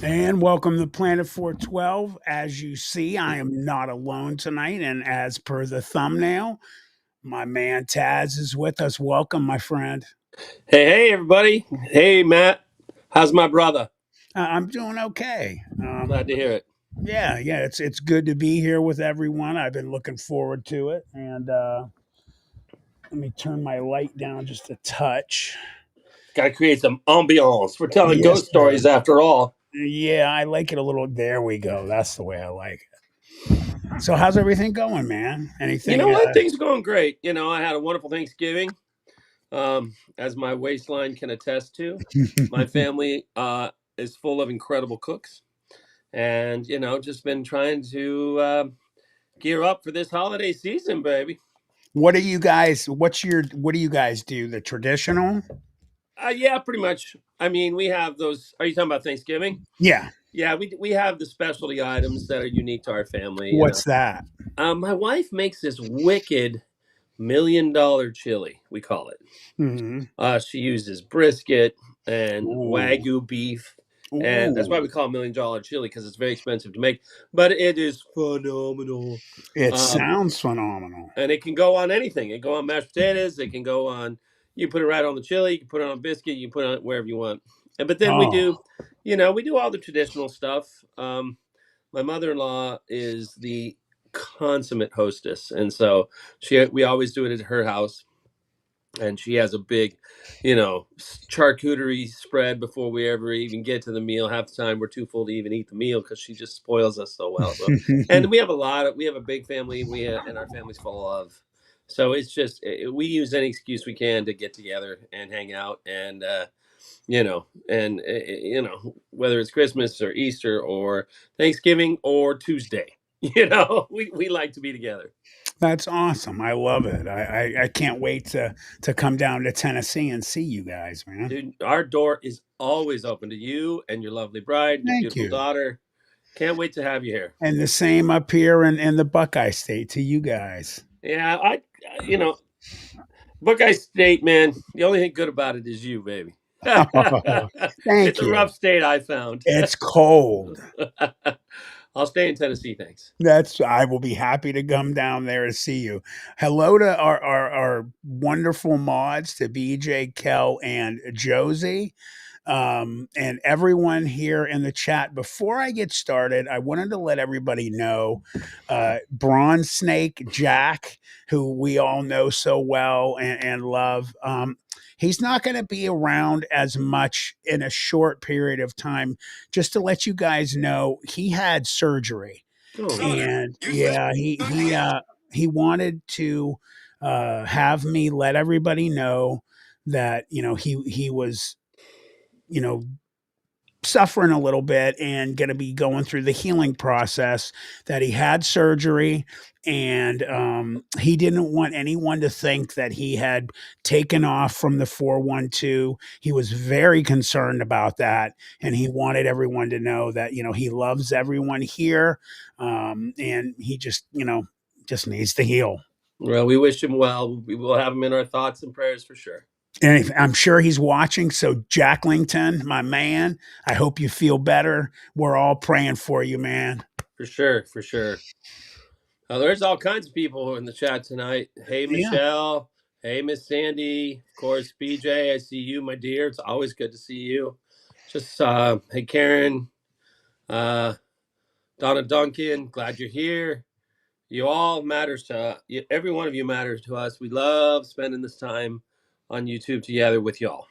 And welcome to Planet 412. As you see, I am not alone tonight. And as per the thumbnail, my man Taz is with us. Welcome, my friend. Hey, everybody. Hey, Matt. How's my brother? I'm doing okay. Glad to hear it. Yeah, it's good to be here with everyone. I've been looking forward to it. And let me turn my light down just a touch. Got to create some ambiance. We're telling Yes, ghost sir. stories after all. Yeah, I like it a little. There we go. That's the way I like it. So, how's everything going, man? You Anything? know what? Things are going great. I had a wonderful Thanksgiving, as my waistline can attest to. My family is full of incredible cooks. And, just been trying to gear up for this holiday season, baby. What do you guys? What do you guys do? The traditional? Yeah, pretty much. I mean, we have those. Are you talking about Thanksgiving? Yeah. Yeah, we have the specialty items that are unique to our family. What's that? My wife makes this wicked $1 million chili, we call it. Hmm. She uses brisket and Ooh. wagyu beef, and that's why Ooh. we call it $1 million chili because it's very expensive to make, but it is phenomenal. It Um, sounds phenomenal. and it can go on anything. It can go on mashed potatoes. It can go on. You put it right on the chili. You can put it on biscuit. You can put it on wherever you want. But then we Oh. do, we do all the traditional stuff. My mother-in-law is the consummate hostess, and so we always do it at her house, and she has a big charcuterie spread before we ever even get to the meal. Half the time we're too full to even eat the meal because she just spoils us so well. So, and we have a big family, and our family's full of love, so it's just we use any excuse we can to get together and hang out, and whether it's Christmas or Easter or Thanksgiving or Tuesday, we like to be together. That's awesome. I love it. I can't wait to come down to Tennessee and see you guys, man. Dude, our door is always open to you and your lovely bride and your Thank beautiful you. daughter. Can't wait to have you here. And the same up here in the Buckeye State to you guys. Yeah, you know, Buckeye State, man. The only thing good about it is you, baby. It's Thank a you. rough state, I found. It's cold. I'll stay in Tennessee, thanks. I will be happy to come down there to see you. Hello to our wonderful mods to BJ, Kel, and Josie. And everyone here in the chat. Before I get started, I wanted to let everybody know Bronze Snake Jack, who we all know so well and love. He's not going to be around as much in a short period of time. Just to let you guys know, he had surgery, Oh, and yeah, he wanted to have me let everybody know that he was you know, suffering a little bit and going to be going through the healing process, that he had surgery, and he didn't want anyone to think that he had taken off from the 412. He was very concerned about that, and he wanted everyone to know that he loves everyone here, and he just needs to heal. well, we wish him well. We will have him in our thoughts and prayers for sure. And I'm sure he's watching. So, Jacklington, my man, I hope you feel better. We're all praying for you, man. For sure, for sure. There's all kinds of people in the chat tonight. Hey, Yeah. Michelle. Hey, Miss Sandy. Of course, BJ. I see you, my dear. It's always good to see you. Just hey, Karen. Uh, Donna Duncan. Glad you're here. You all matters to every one of you matters to us. We love spending this time on YouTube together with y'all.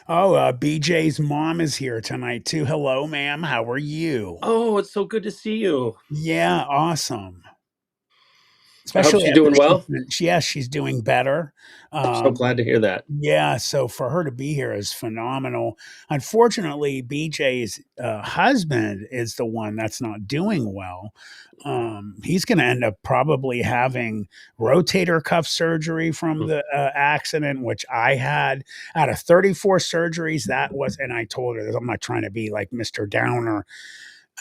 Oh, BJ's mom is here tonight, too. Hello, ma'am. How are you? Oh, it's so good to see you. Yeah, awesome. I hope Especially she's after doing well. she's doing better. So Um, glad to hear that. Yeah, so for her to be here is phenomenal. Unfortunately, BJ's husband is the one that's not doing well. He's going to end up probably having rotator cuff surgery from the accident, which I had. Out of 34 surgeries, that was, and I told her this, I'm not trying to be like Mr. Downer.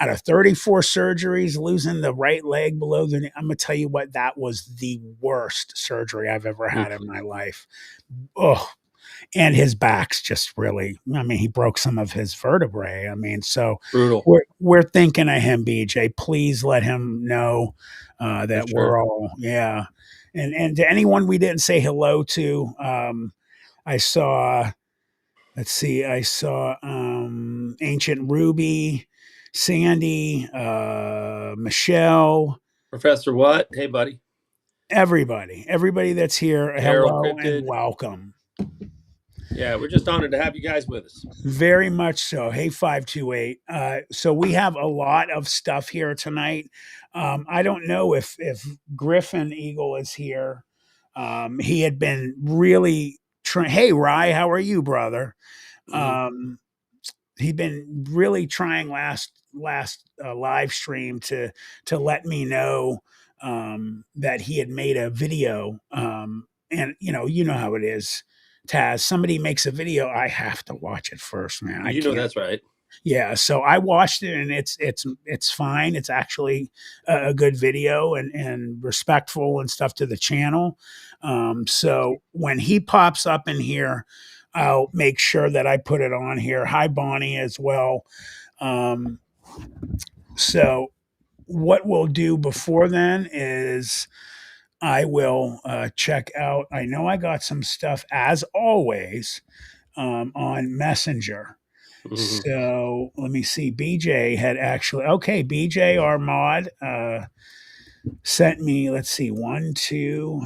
Out of 34 surgeries, losing the right leg below the knee, I'm going to tell you what, that was the worst surgery I've ever had in my life. Oh, and his back's just really, I mean, he broke some of his vertebrae. I mean, so Brutal we're thinking of him, BJ. Please let him know for that we're sure. all, yeah. And to anyone we didn't say hello to, I saw, let's see, I saw Ancient Ruby, Sandy, Michelle, Professor what? Hey, buddy. everybody that's here, Harold hello and Cryptid. welcome. Yeah, we're just honored to have you guys with us. Very much so. Hey, 528. So we have a lot of stuff here tonight. I don't know if Griffin Eagle is here. He had been really trying. Hey, Rye, how are you, brother? Um, he'd been really trying last live stream to let me know that he had made a video. And you know how it is, Taz. Somebody makes a video, I have to watch it first, man. I You know can't. that's right. Yeah, so I watched it, and it's fine. It's actually a good video and respectful and stuff to the channel. So when he pops up in here, I'll make sure that I put it on here. Hi, Bonnie, as well. Um, so what we'll do before then is I will check out. I know I got some stuff as always on Messenger. Mhm. So let me see. BJ had actually, okay, BJ, our mod, sent me, let's see, one, two,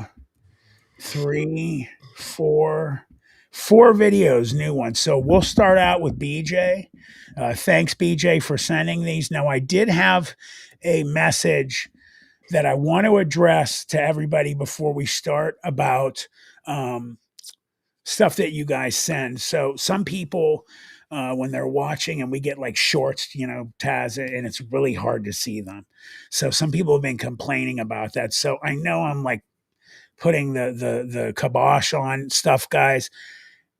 three, four videos, new ones. So we'll start out with BJ. Thanks, BJ, for sending these. Now, I did have a message that I want to address to everybody before we start about um, stuff that you guys send. So some people, when they're watching and we get like shorts, Taz, and it's really hard to see them. So some people have been complaining about that. So I know I'm like putting the kibosh on stuff, guys.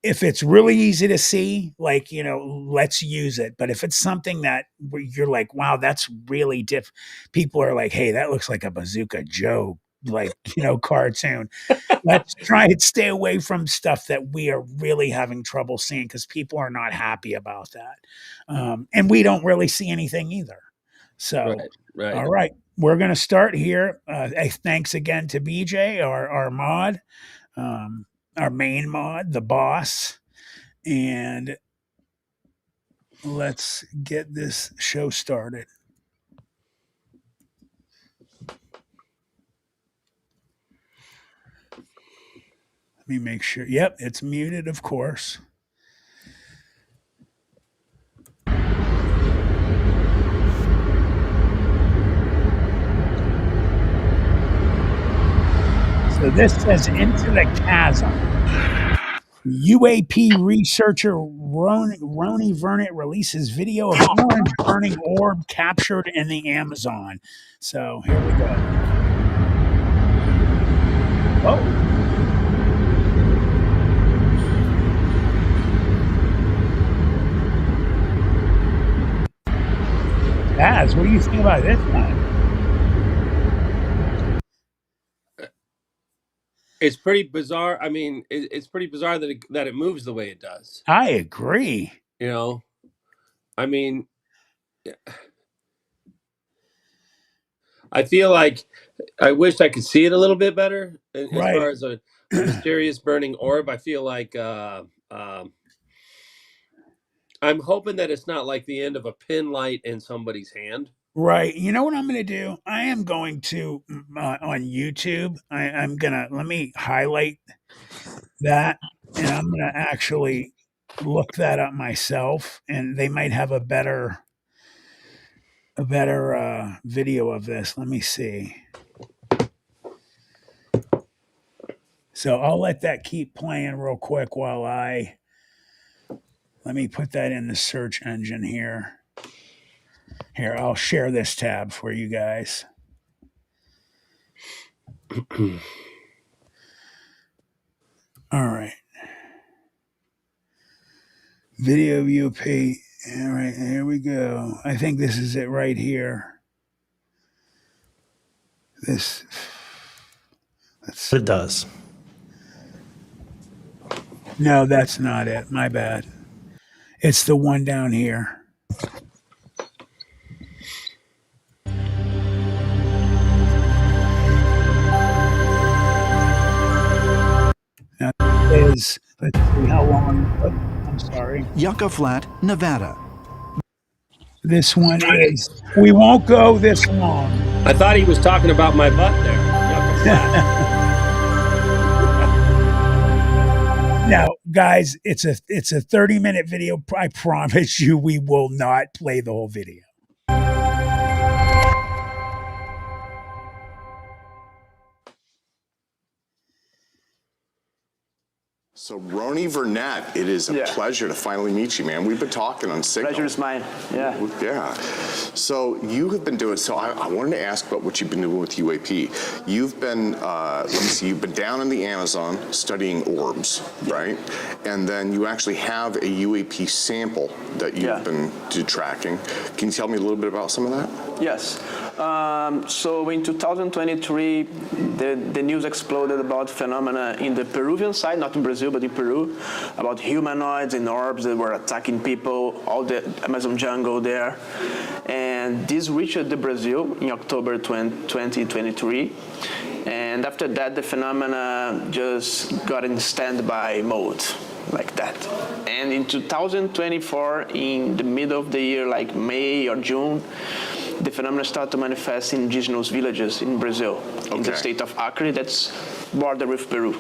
If it's really easy to see, like, let's use it. But if it's something that where you're like, wow, that's really people are like, hey, that looks like a Bazooka Joe, like, cartoon. Let's try and stay away from stuff that we are really having trouble seeing because people are not happy about that. And we don't really see anything either. So, Right, right. all right, we're going to start here. Thanks again to BJ, our mod, um, our main mod, the boss. And let's get this show started. Let me make sure. Yep, it's muted, of course. So this says Into the Chasm. UAP researcher Roni Vernet releases video of orange burning orb captured in the Amazon. So here we go. Whoa. Taz, what do you think about this one? It's pretty bizarre. I mean, it's pretty bizarre that it moves the way it does. I agree. You know, I mean, I feel like I wish I could see it a little bit better as Right. far as a mysterious burning orb. I feel like I'm hoping that it's not like the end of a pin light in somebody's hand. Right. You know what I'm going to do? I am going to on YouTube. I'm gonna let me highlight that, and I'm gonna actually look that up myself, and they might have a better video of this. Let me see. So I'll let that keep playing real quick while let me put that in the search engine here. Here, I'll share this tab for you guys. All right. Video view page. All right, here we go. I think this is it right here. This. Let's. It does. No, that's not it. My bad. It's the one down here. Now, is let's see how long. Oh, I'm sorry. Yucca Flat, Nevada. This one is. We won't go this long. I thought he was talking about my butt there. Yucca flat. Now, guys, it's a 30-minute video. I promise you, we will not play the whole video. So, Roni Vernette, it is a pleasure to finally meet you, man. We've been talking on Signal. Pleasure is mine. Yeah. Yeah. So, you have been doing, so I wanted to ask about what you've been doing with UAP. You've been, let me see, you've been down in the Amazon studying orbs, right? And then you actually have a UAP sample that you've been tracking. Can you tell me a little bit about some of that? Yes. So in 2023, the news exploded about phenomena in the Peruvian side, not in Brazil, but in Peru, about humanoids and orbs that were attacking people, all the Amazon jungle there. And this reached the Brazil in October 2023. And after that, the phenomena just got in standby mode, like that. And in 2024, in the middle of the year, like May or June, the phenomena started to manifest in indigenous villages in Brazil, in the state of Acre, that's border with Peru.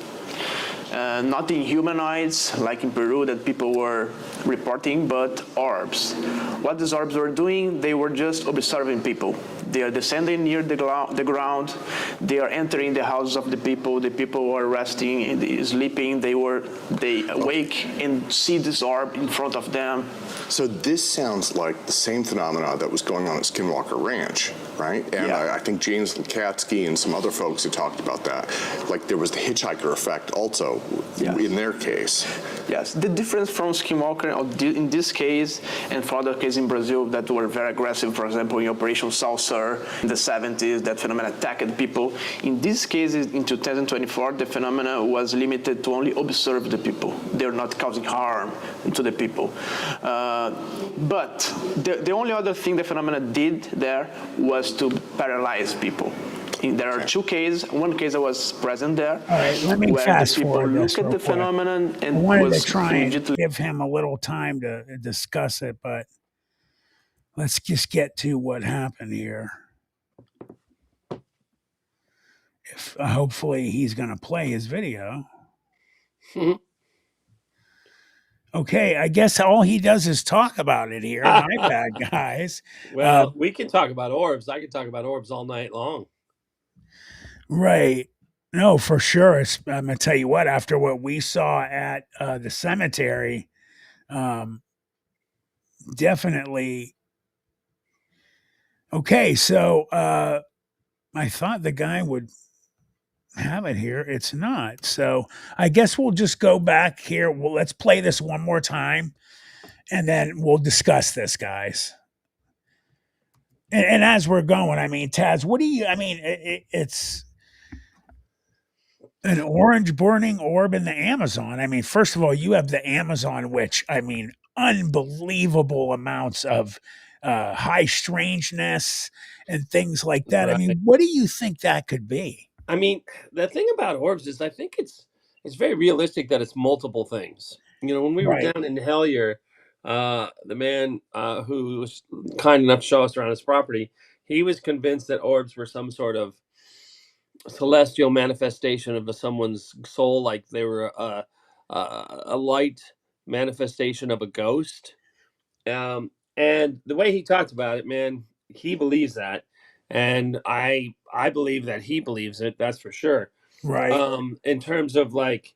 Not in humanoids, like in Peru, that people were reporting, but orbs. What these orbs were doing, they were just observing people. They are descending near the ground. They are entering the houses of the people. The people were resting and sleeping. They awake and see this orb in front of them. So this sounds like the same phenomena that was going on at Skinwalker Ranch, right? And I think James Lukatsky and some other folks who talked about that. Like there was the hitchhiker effect also in their case. Yes, the difference from Skinwalker in this case and for other cases in Brazil that were very aggressive, for example, in Operation Saucer in the 70s, that phenomena attacked people. In this case, in 2024, the phenomena was limited to only observe the people. They're not causing harm to the people. But the only other thing the phenomena did there was to paralyze people. There are two cases. One case I was present there. All right, let me where fast the people forward look this at real the quick. phenomenon and I wanted was to try and immediately give him a little time to discuss it, but let's just get to what happened here. If hopefully he's going to play his video. Okay, I guess all he does is talk about it here. My bad, guys. Well, we can talk about orbs. I can talk about orbs all night long. Right. No, for sure. I'm going to tell you what, after what we saw at the cemetery, definitely. Okay, so I thought the guy would have it here. It's not. So I guess we'll just go back here. Well, let's play this one more time and then we'll discuss this, guys. And as we're going, I mean, Taz, what do you, I mean, it's an orange burning orb in the Amazon. I mean, first of all, you have the Amazon, which, I mean, unbelievable amounts of high strangeness and things like that. I Right. mean, what do you think that could be? I mean, the thing about orbs is I think it's very realistic that it's multiple things. You know, when we were Right. down in Hellier, the man who was kind enough to show us around his property, he was convinced that orbs were some sort of celestial manifestation of someone's soul, like they were a light manifestation of a ghost. And the way he talked about it, man, he believes that, and I believe that he believes it. That's for sure. Right. In terms of like,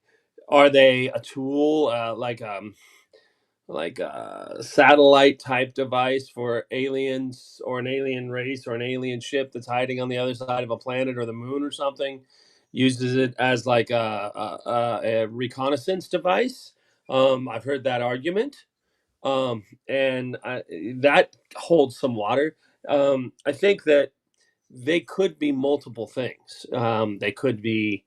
are they a tool, like a satellite type device for aliens or an alien race or an alien ship that's hiding on the other side of a planet or the moon or something, uses it as like a reconnaissance device. I've heard that argument, and that holds some water. I think that they could be multiple things. They could be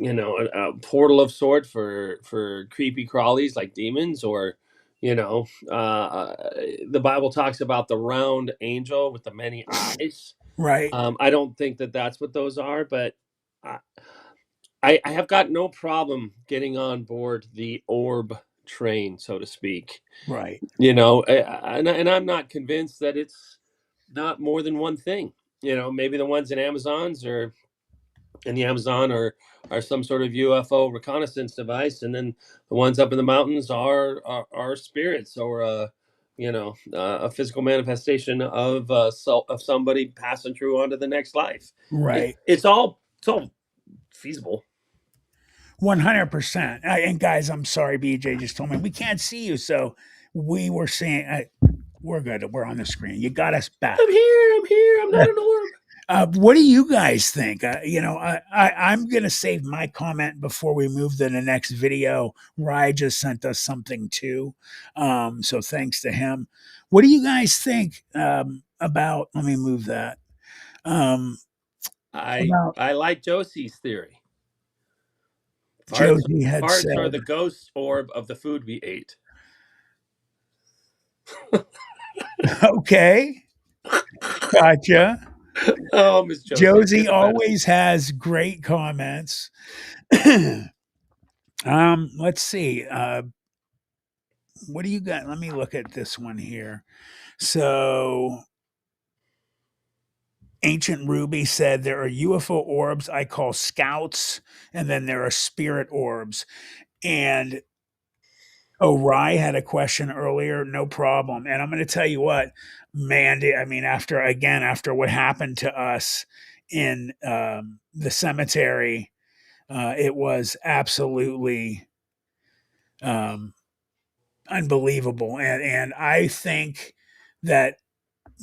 a portal of sort for creepy crawlies like demons, or you know, the Bible talks about the round angel with the many eyes. Right. I don't think that that's what those are, but I, I have got no problem getting on board the orb train, so to speak. Right. And I'm not convinced that it's not more than one thing. Maybe the ones in Amazons or in the Amazon are some sort of UFO reconnaissance device, and then the ones up in the mountains are spirits, or a physical manifestation of somebody passing through onto the next life. Right. It's all feasible. 100%. And guys, I'm sorry, BJ just told me we can't see you. So we were saying, we're good. We're on the screen. You got us back. I'm here. I'm here. I'm not an orb. What do you guys think? I'm going to save my comment before we move to the next video. Rye just sent us something too. So thanks to him. What do you guys think about, let me move that. About I like Josie's theory. Josie had Farts are said, the ghost orb of the food we ate. okay, gotcha. Oh, Miss Josie, you're Josie the best. always has great comments. Let's see. What do you got? Let me look at this one here. So, Ancient Ruby said there are UFO orbs I call scouts, and then there are spirit orbs. And Rye had a question earlier, no problem. And I'm going to tell you what, Mandy, I mean, after what happened to us in the cemetery, it was absolutely um, unbelievable. And I think that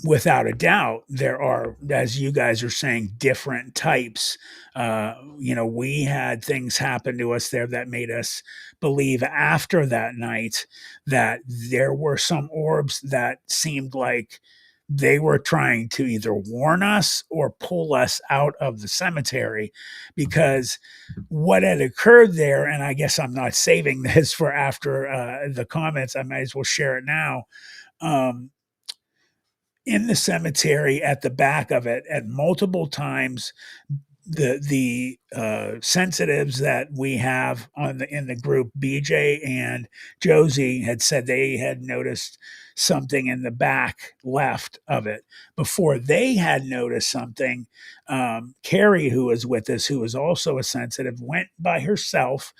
without a doubt, there are, as you guys are saying, different types. We had things happen to us there that made us believe after that night that there were some orbs that seemed like they were trying to either warn us or pull us out of the cemetery, because what had occurred there, and I guess I'm not saving this for after the comments, I might as well share it now. Um, in the cemetery at the back of it, at multiple times, the sensitives that we have in the group, BJ and Josie, had said they had noticed something in the back left of it. Before they had noticed something, Carrie, who was with us, who was also a sensitive, went by herself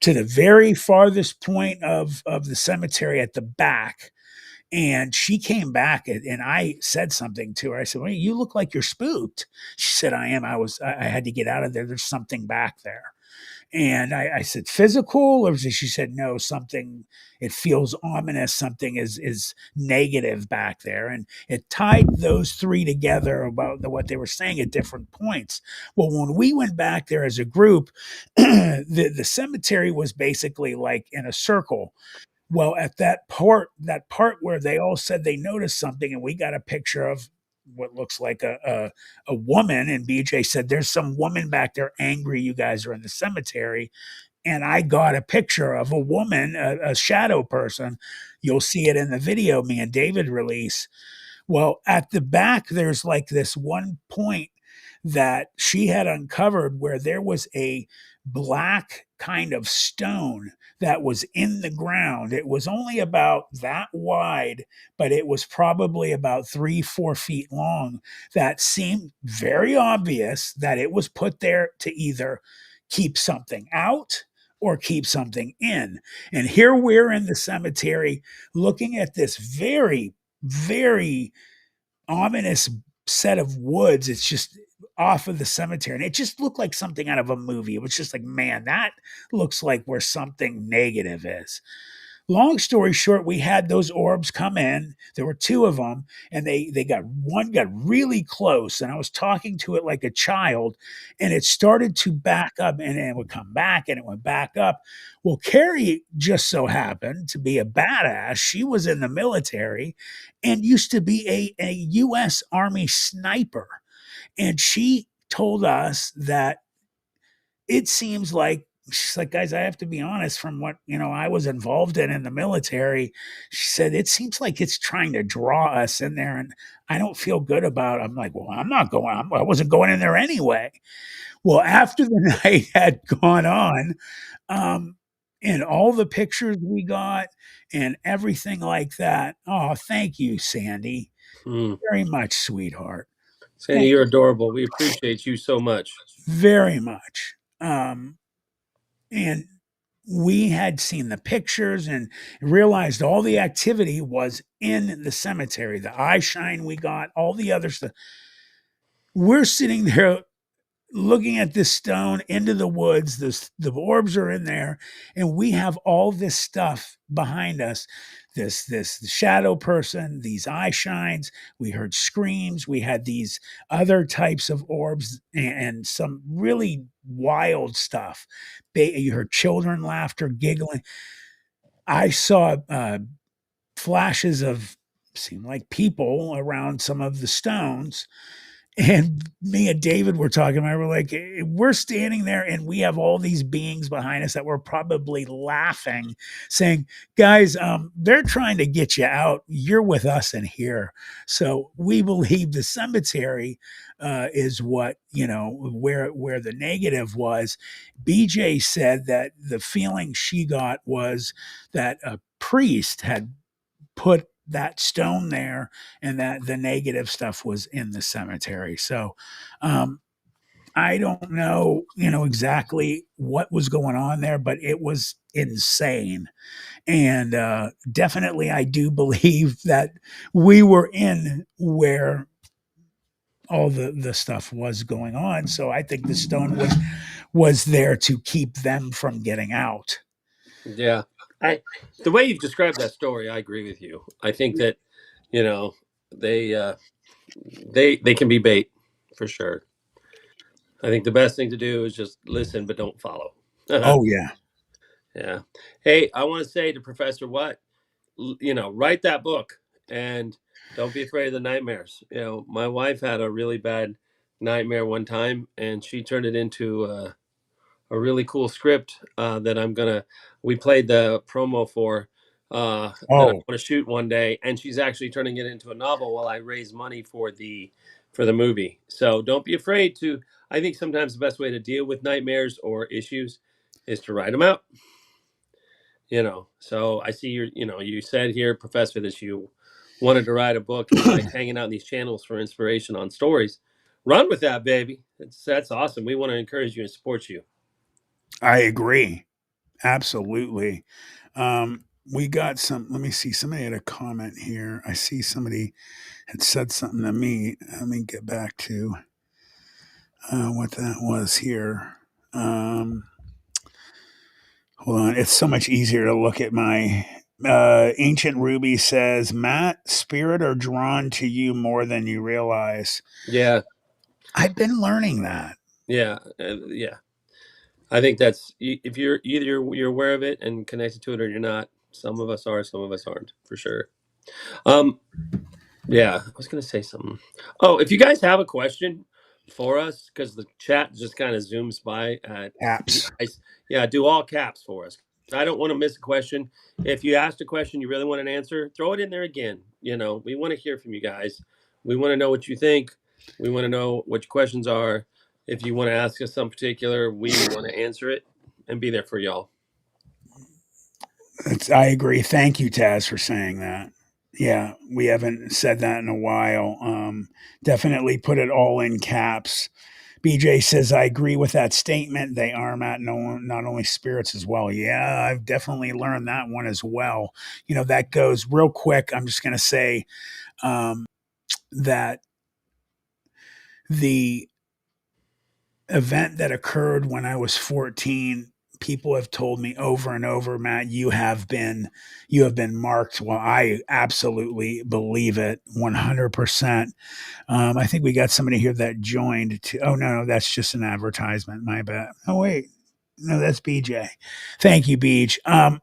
to the very farthest point of the cemetery at the back, and she came back, and I said something to her. I said, "Well, you look like you're spooked." She said, "I am. I had to get out of there. There's something back there." And I said, "Physical?" Or she said, "No, something, it feels ominous. Something is negative back there." And it tied those three together about what they were saying at different points. Well, when we went back there as a group, the cemetery was basically like in a circle. Well, at that part where they all said they noticed something, and we got a picture of what looks like a woman, and BJ said, "There's some woman back there angry you guys are in the cemetery." And I got a picture of a woman, a shadow person. You'll see it in the video me and David release. Well, at the back, there's like this one point that she had uncovered where there was a black kind of stone that was in the ground. It was only about that wide, but it was probably about 3, 4 feet long. That seemed very obvious that it was put there to either keep something out or keep something in. And here we're in the cemetery looking at this very, very ominous set of woods. It's just off of the cemetery, and it just looked like something out of a movie. It was just like, man, that looks like where something negative is. Long story short, we had those orbs come in. There were two of them, and they got one got really close, and I was talking to it like a child, and it started to back up, and it would come back, and it went back up. Well, Carrie just so happened to be a badass. She was in the military and used to be a U.S. Army sniper, and she told us that it seems like she's like, guys, I have to be honest, from what I was involved in the military. She said it seems like it's trying to draw us in there, and I don't feel good about it. I'm like, well, I'm not going. I wasn't going in there anyway. Well, after the night had gone on, um, and all the pictures we got and everything like that. Oh, thank you, Sandy, Hmm. very much, sweetheart. Sandy, Thank you're you adorable. We appreciate you so much. very much. And we had seen the pictures and realized all the activity was in the cemetery. The eye shine we got, all the other stuff. We're sitting there looking at this stone into the woods. The orbs are in there, and we have all this stuff behind us. This shadow person, these eye shines. We heard screams. We had these other types of orbs and some really wild stuff. You heard children laughter, giggling. I saw flashes of seemed like people around some of the stones, and me and David were talking about, we're like, we're standing there and we have all these beings behind us that were probably laughing, saying, guys, they're trying to get you out. You're with us in here. So we believe the cemetery is what, where the negative was. BJ said that the feeling she got was that a priest had put that stone there and that the negative stuff was in the cemetery. So I don't know, exactly what was going on there, but it was insane. And definitely I do believe that we were in where all the stuff was going on. So I think the stone was there to keep them from getting out. Yeah. I the way you've described that story, I agree with you. I think that, you know, they they can be bait for sure. I think the best thing to do is just listen but don't follow. Oh yeah. Yeah. Hey, I want to say to Professor What, write that book and don't be afraid of the nightmares. My wife had a really bad nightmare one time and she turned it into a really cool script that we played the promo for that I Oh, want to shoot one day, and she's actually turning it into a novel while I raise money for the movie. So don't be afraid to. I think sometimes the best way to deal with nightmares or issues is to write them out. So I see you said here, Professor, that you wanted to write a book and you like hanging out in these channels for inspiration on stories. Run with that, baby. That's awesome. We want to encourage you and support you. I agree. Absolutely. We got some. Let me see. Somebody had a comment here. I see somebody had said something to me. Let me get back to what that was here. Um, Hold on. It's so much easier to look at my. Ancient Ruby says, Matt, spirit are drawn to you more than you realize. Yeah, I've been learning that. yeah, yeah. I think that's if you're either you're aware of it and connected to it or you're not. Some of us are, some of us aren't, for sure. Um, yeah, I was gonna say something. Oh, if you guys have a question for us, because the chat just kind of zooms by at you Apps. guys, yeah, do all caps for us. I don't want to miss a question. If you asked a question you really want an answer, throw it in there again. We want to hear from you guys. We want to know what you think. We want to know what your questions are. If you want to ask us something particular, we want to answer it and be there for y'all. I agree. Thank you, Taz, for saying that. Yeah, we haven't said that in a while. Definitely put it all in caps. BJ says, I agree with that statement. They are not only spirits as well. Yeah, I've definitely learned that one as well. That goes real quick. I'm just going to say that the event that occurred when I was 14, people have told me over and over, Matt, you have been marked. Well, I absolutely believe it 100%. I think we got somebody here that joined. Oh no, that's just an advertisement. My bad. Oh wait, no, that's BJ. Thank you, Beach. I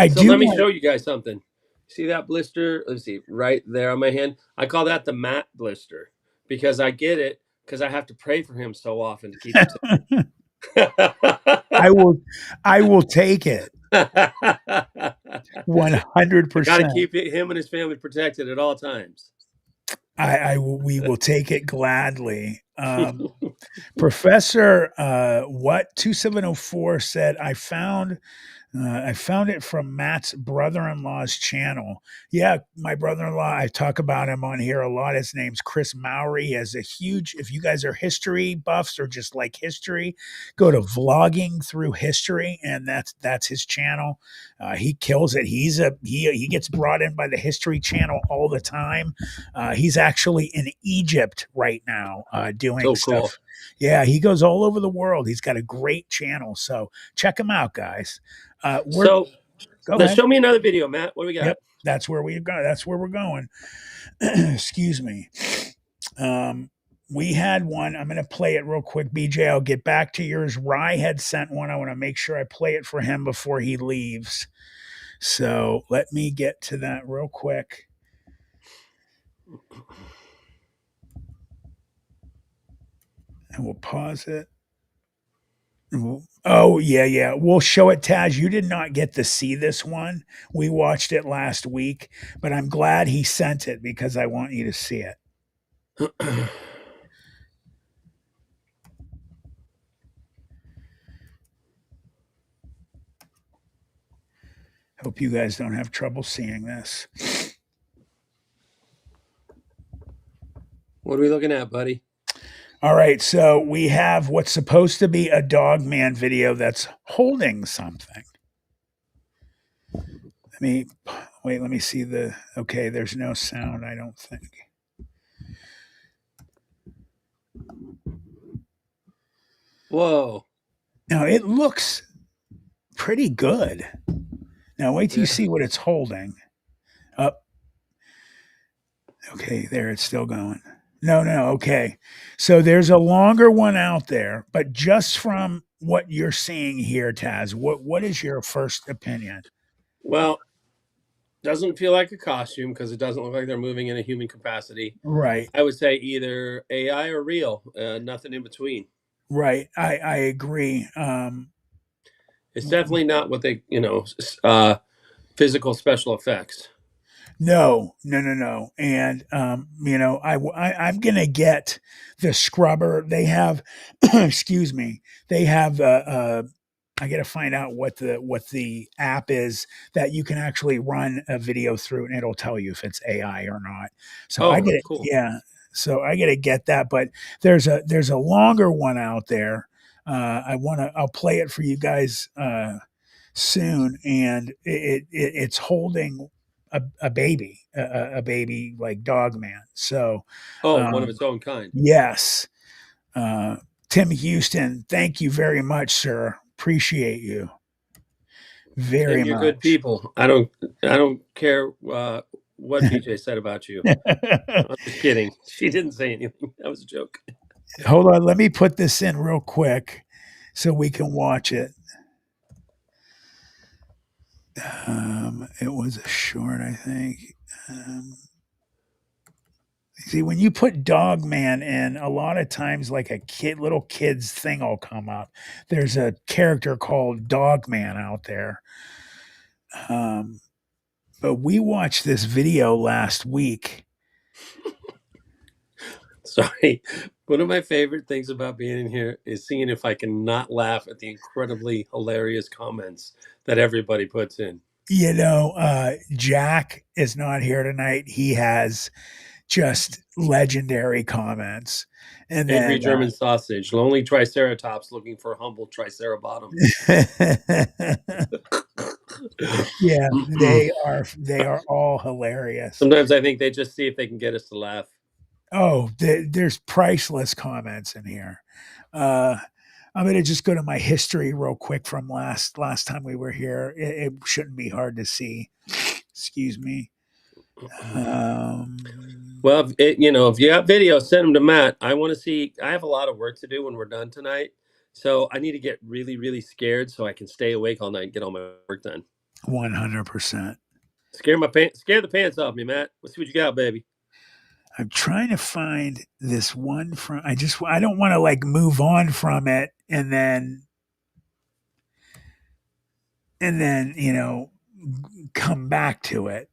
So do let me want. show you guys something. See that blister? Let's see, right there on my hand. I call that the Matt blister because I get it because I have to pray for him so often to keep him safe. I will take it. I 100%. got to keep him and his family protected at all times. We will take it gladly. Professor, what 2704 said, I found it from Matt's brother-in-law's channel. Yeah, my brother-in-law, I talk about him on here a lot. His name's Chris Mowry. He has a huge, if you guys are history buffs or just like history, go to Vlogging Through History, and that's his channel. He kills it. He gets brought in by the History Channel all the time. He's actually in Egypt right now doing So cool. stuff. Yeah, he goes all over the world. He's got a great channel. So check him out, guys. So Go let's ahead. show me another video, Matt. What do we got? Yep, that's where we go. That's where we're going. Excuse me. We had one. I'm going to play it real quick. BJ, I'll get back to yours. Rye had sent one. I want to make sure I play it for him before he leaves. So let me get to that real quick. And we'll pause it. Oh, yeah. We'll show it, Taz. You did not get to see this one. We watched it last week, but I'm glad he sent it because I want you to see it. Hope you guys don't have trouble seeing this. What are we looking at, buddy? All right, so we have what's supposed to be a dog man video that's holding something. Let me see the, okay, there's no sound, I don't think. Whoa. Now it looks pretty good. Now wait till you see what it's holding. Up. Okay, there, it's still going. No, okay. So there's a longer one out there, but just from what you're seeing here, Taz, what is your first opinion? Well, doesn't feel like a costume because it doesn't look like they're moving in a human capacity. Right. I would say either AI or real, nothing in between. Right. I agree. It's definitely not what they, physical special effects. No. And I'm gonna get the scrubber. They have, excuse me. They have I got to find out what the app is that you can actually run a video through, and it'll tell you if it's AI or not. So I get it. Cool. Yeah. So I got to get that, but there's a longer one out there. I'll play it for you guys soon, and it's holding a baby, a baby like dog man. So one of its own kind. yes. Tim Houston, thank you very much, sir. Appreciate you very Tim, you're much. good people. I don't care what BJ said about you. I'm just kidding. She didn't say anything. That was a joke. Hold on, let me put this in real quick so we can watch it. It was a short, I think. See, when you put Dog Man in, a lot of times, like little kid's thing will come up. There's a character called Dog Man out there. But we watched this video last week. Sorry. One of my favorite things about being in here is seeing if I can not laugh at the incredibly hilarious comments that everybody puts in. Jack is not here tonight. He has just legendary comments. And then Angry German sausage, lonely triceratops looking for a humble tricerabottom. yeah, they are all hilarious. Sometimes I think they just see if they can get us to laugh. Oh, there's priceless comments in here. I'm going to just go to my history real quick from last time we were here. It shouldn't be hard to see. Excuse me. Well, if you have videos, send them to Matt. I want to see. I have a lot of work to do when we're done tonight, so I need to get really, really scared so I can stay awake all night and get all my work done. 100%. Scare the pants off me, Matt. Let's see what you got, baby. I'm trying to find this one from. I don't want to like move on from it and then come back to it.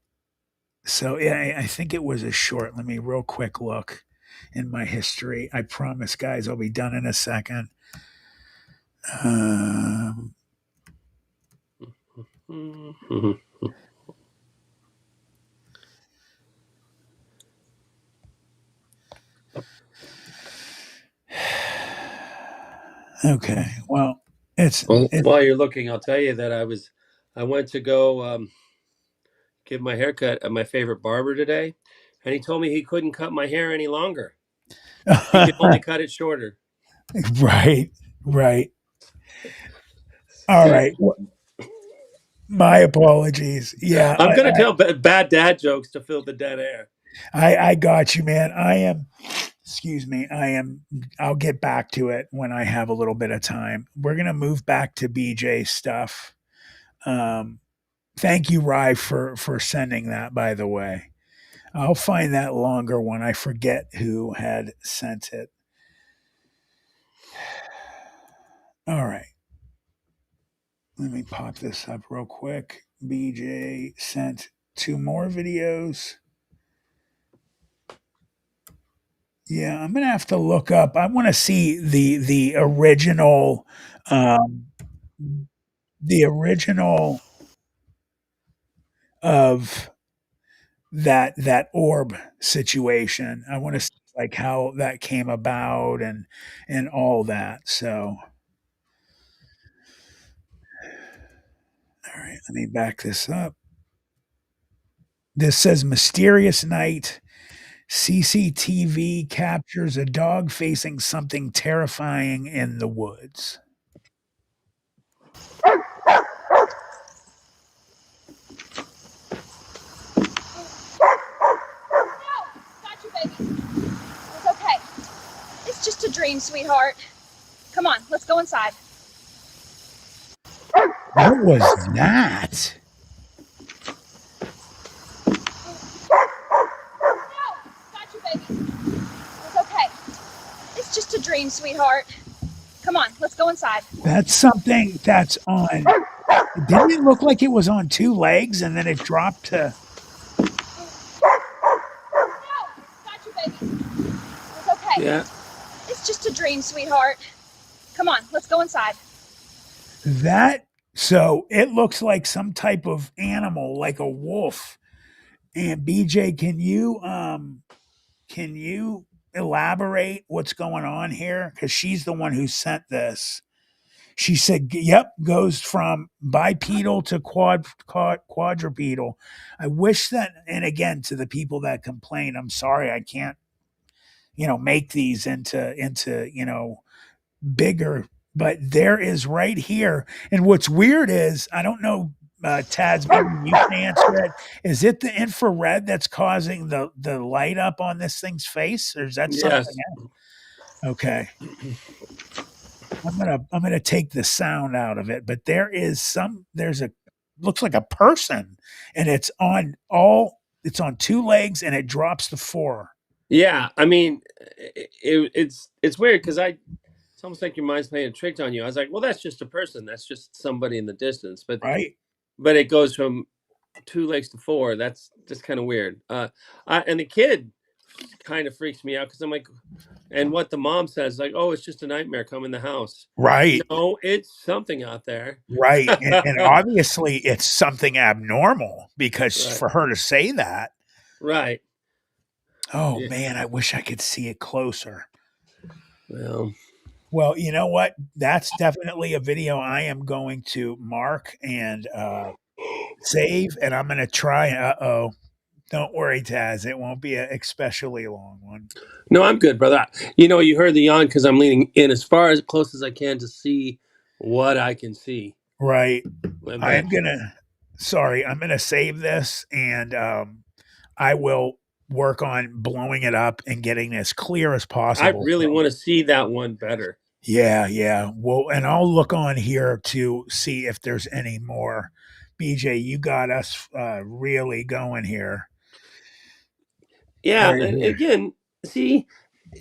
So yeah, I think it was a short. Let me real quick look in my history. I promise, guys, I'll be done in a second. Um, Mhm. okay, well, it's Well, it. while you're looking, I'll tell you that I went to go get my haircut at my favorite barber today, and he told me he couldn't cut my hair any longer. He could only cut it shorter. Right, right. All See, right. My apologies. Yeah, I'm gonna tell bad dad jokes to fill the dead air. I got you, man. I am. Excuse me. I am. I'll get back to it when I have a little bit of time. We're gonna move back to BJ stuff. Um, Thank you, Rye, for sending that. By the way, I'll find that longer one. I forget who had sent it. All right. Let me pop this up real quick. BJ sent two more videos. Yeah, I'm gonna have to look up. I want to see um, the original of that orb situation. I want to see like how that came about and all that. So, all right, let me back this up. This says mysterious night. CCTV captures a dog facing something terrifying in the woods. Got you, baby. It's okay. It's just a dream, sweetheart. Come on, let's go inside. What was that? No, got you, baby. It's okay. It's just a dream, sweetheart. Come on, let's go inside. That's something that's on. Didn't it look like it was on two legs and then it dropped to. No, got you, baby. It's okay. Yeah, It's just a dream, sweetheart. Come on, let's go inside. That so it looks like some type of animal, like a wolf. And BJ, can you elaborate what's going on here? Because she's the one who sent this. She said, "Yep, goes from bipedal to quadrupedal." I wish that, and again, to the people that complain, I'm sorry, I can't, make these into bigger, but there is right here. And what's weird is I don't know, Tads, maybe you can answer it. Is it the infrared that's causing the light up on this thing's face, or is that something yes. else? Okay, I'm gonna take the sound out of it, but there's a looks like a person, and it's on two legs, and it drops to four. Yeah, I mean, it's weird because it's almost like your mind's playing a trick on you. I was like, well, that's just a person. That's just somebody in the distance. Right, But it goes from two legs to four. That's just kind of weird. And the kid kind of freaks me out because I'm like, and what the mom says, like, oh, it's just a nightmare. Come in the house. right. No, it's something out there. Right, and obviously it's something abnormal because Right. for her to say that, Right. oh Yeah. man, I wish I could see it closer. Well, Well, you know what? That's definitely a video I am going to mark and save, and I'm going to try. Uh-oh. Don't worry, Taz. It won't be an especially long one. no, I'm good, brother. You heard the yawn because I'm leaning in as far as close as I can to see what I can see. Right. I But am going to, sorry, I'm going to save this and I will work on blowing it up and getting as clear as I possible. really want to see that one better. Yeah, yeah. Well, and I'll look on here to see if there's any more. BJ, you got us really going here. Yeah, Right and here. again, see,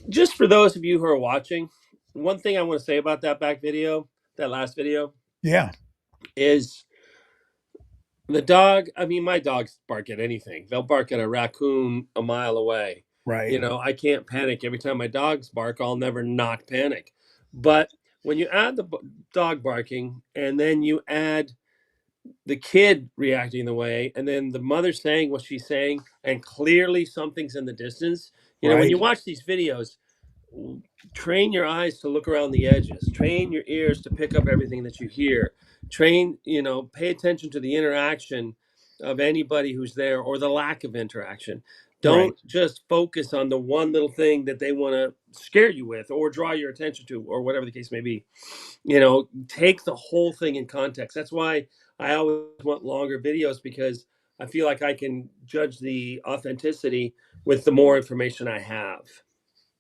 just for those of you who are watching, one thing I want to say about that last video, Yeah. is the dog. I mean, my dogs bark at anything. They'll bark at a raccoon a mile away. Right. You know, I can't panic every time my dogs bark. I'll never not panic. But when you add the dog barking, and then you add the kid reacting the way, and then the mother saying what she's saying, and clearly something's in the distance. You know, when Right. you watch these videos, train your eyes to look around the edges, train your ears to pick up everything that you hear, pay attention to the interaction of anybody who's there, or the lack of interaction. Right. Don't just focus on the one little thing that they want to scare you with or draw your attention to, or whatever the case may be. Take the whole thing in context. That's why I always want longer videos, because I feel like I can judge the authenticity with the more information I have.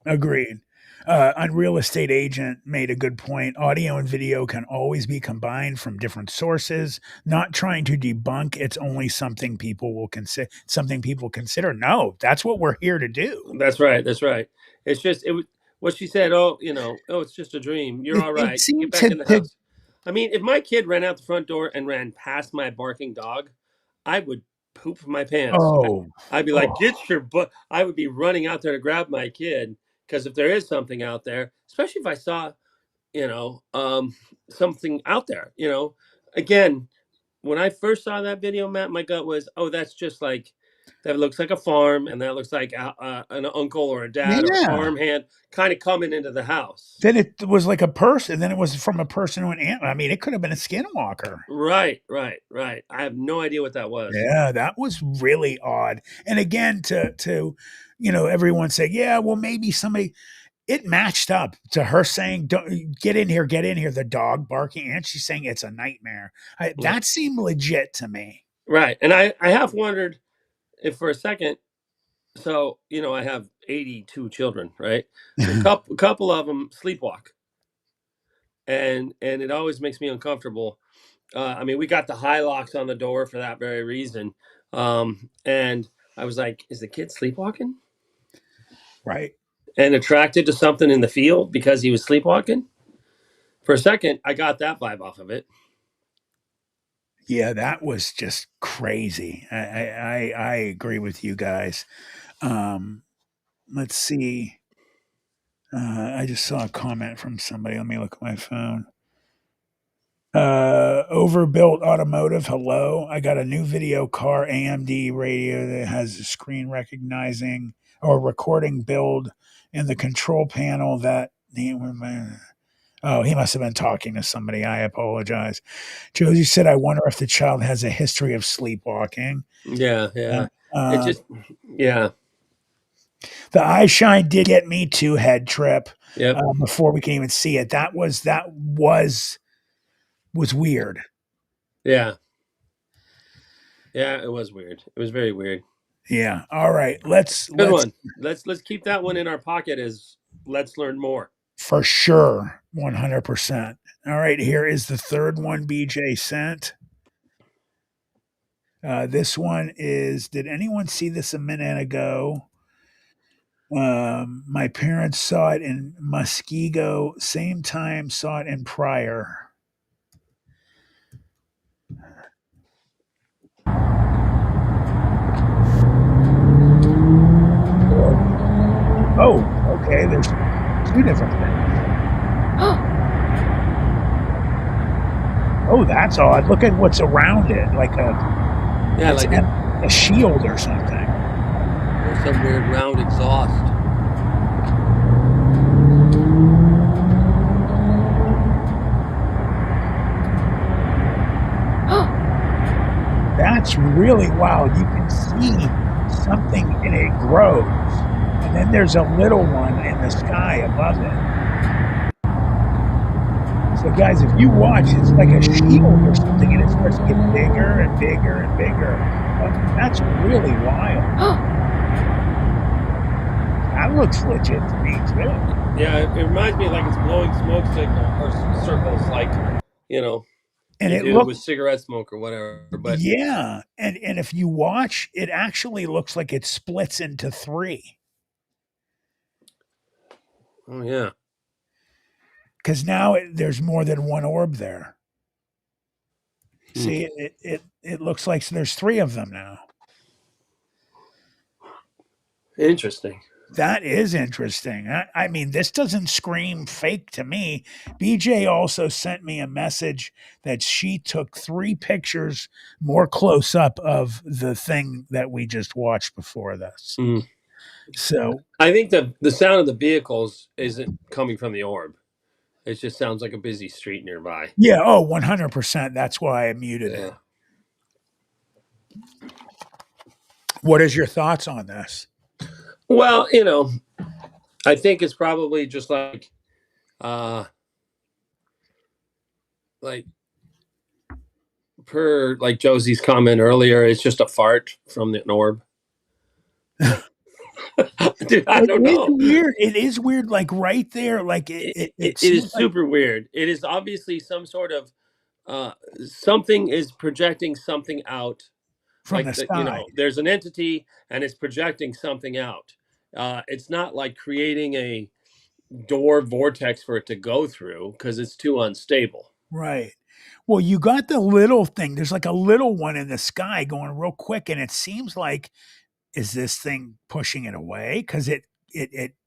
Agreed. Unreal Estate Agent made a good point. Audio and video can always be combined from different sources. Not trying to debunk. It's only something people will consider. Something people consider. No, that's what we're here to do. That's right. That's right. It's just it was what she said. Oh, it's just a dream. You're all It right. Get seemed back to, in the to house. I mean, if my kid ran out the front door and ran past my barking dog, I would poop my pants. oh, I'd be like, oh, "Get your butt!" I would be running out there to grab my kid, because if there is something out there, especially if I saw, you know, um, something out there, again, when I first saw that video, Matt, my gut was, oh, that's just like, that looks like a farm, and that looks like an uncle or a dad or a yeah. farmhand kind of coming into the house. Then it was like a person. Then it was from a person to an ant. I mean, it could have been a skinwalker. Right, right, right. I have no idea what that was. Yeah, that was really odd. And again, to everyone say, yeah, well, maybe somebody. It matched up to her saying, "Don't get in here, get in here." The dog barking, and she's saying it's a nightmare. Yeah. That seemed legit to me. Right, and I have wondered if for a second. So I have 82 children, right? A couple of them sleepwalk, and it always makes me uncomfortable. I mean, we got the high locks on the door for that very reason. And I was like, is the kid sleepwalking Right? and attracted to something in the field because he was sleepwalking? For a second, I got that vibe off of it. Yeah, that was just crazy. I agree with you guys. Um, let's see. I just saw a comment from somebody. Let me look at my phone. Overbuilt automotive. Hello. I got a new video car AMD radio that has a screen recognizing or recording build in the control panel that oh, he must have been talking to somebody. I apologize. Josie said, I wonder if the child has a history of sleepwalking. Yeah, yeah. It Uh, just, yeah, the eye shine did get me to head trip yep, before we can even see it. That was weird. yeah, yeah. It was weird. It was very weird. Yeah. All right. Let's Good let's one. Let's keep that one in our pocket as let's learn more. for sure 100%. All right, here is the third one BJ sent. This one is, did anyone see this a minute ago? My parents saw it in Muskego, same time saw it in Pryor. Oh, okay. There's two different things. Oh, that's odd. Look at what's around it, like Yeah, it's like a shield or something. or some weird round exhaust. That's really wild. You can see something and it grows. And then there's a little one in the sky above it. So, guys, if you watch, it's like a shield or something, and it starts to get bigger and bigger and bigger. That's really wild. That looks legit to me, too. Yeah, it reminds me like it's blowing smoke signal or circles, like, you know. And you it do with looks, cigarette smoke or whatever. But yeah. And if you watch, it actually looks like it splits into three. oh yeah, Because now there's more than one orb there. hmm. See, it looks like there's three of them now. Interesting. That is interesting. I mean, this doesn't scream fake to me. BJ also sent me a message that she took three pictures more close up of the thing that we just watched before this. Hmm. So, I think the sound of the vehicles isn't coming from the orb. It just sounds like a busy street nearby. yeah, oh, 100%. That's why I muted it. Yeah. What is your thoughts on this? Well, I think it's probably just uh, like per like Josie's comment earlier, it's just a fart from the orb. Dude, I It don't is know. weird. It is weird, like right there. Like it It seems is like super weird. It is obviously some sort of uh, something is projecting something out. from the Like side. there's an entity and it's projecting something out. It's not like creating a door vortex for it to go through because it's too unstable. Right. Well, you got the little thing. There's like a little one in the sky going real quick, and it seems like is this thing pushing it away? Because it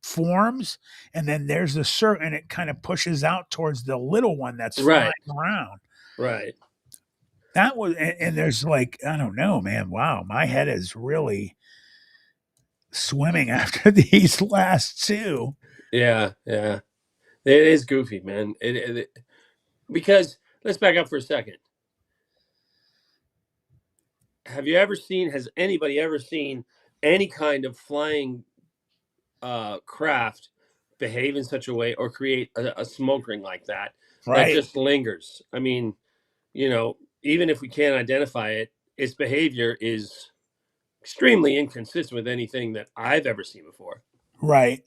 forms, and then there's a certain, and it kind of pushes out towards the little one that's flying Right. around. Right. That was, and there's like I don't know, man. Wow, my head is really swimming after these last two. Yeah. Yeah. It is goofy, man. Because let's back up for a second. Has anybody ever seen any kind of flying craft behave in such a way or create a smoke ring like that Right. just lingers? I mean, even if we can't identify it, its behavior is extremely inconsistent with anything that I've ever seen before. Right.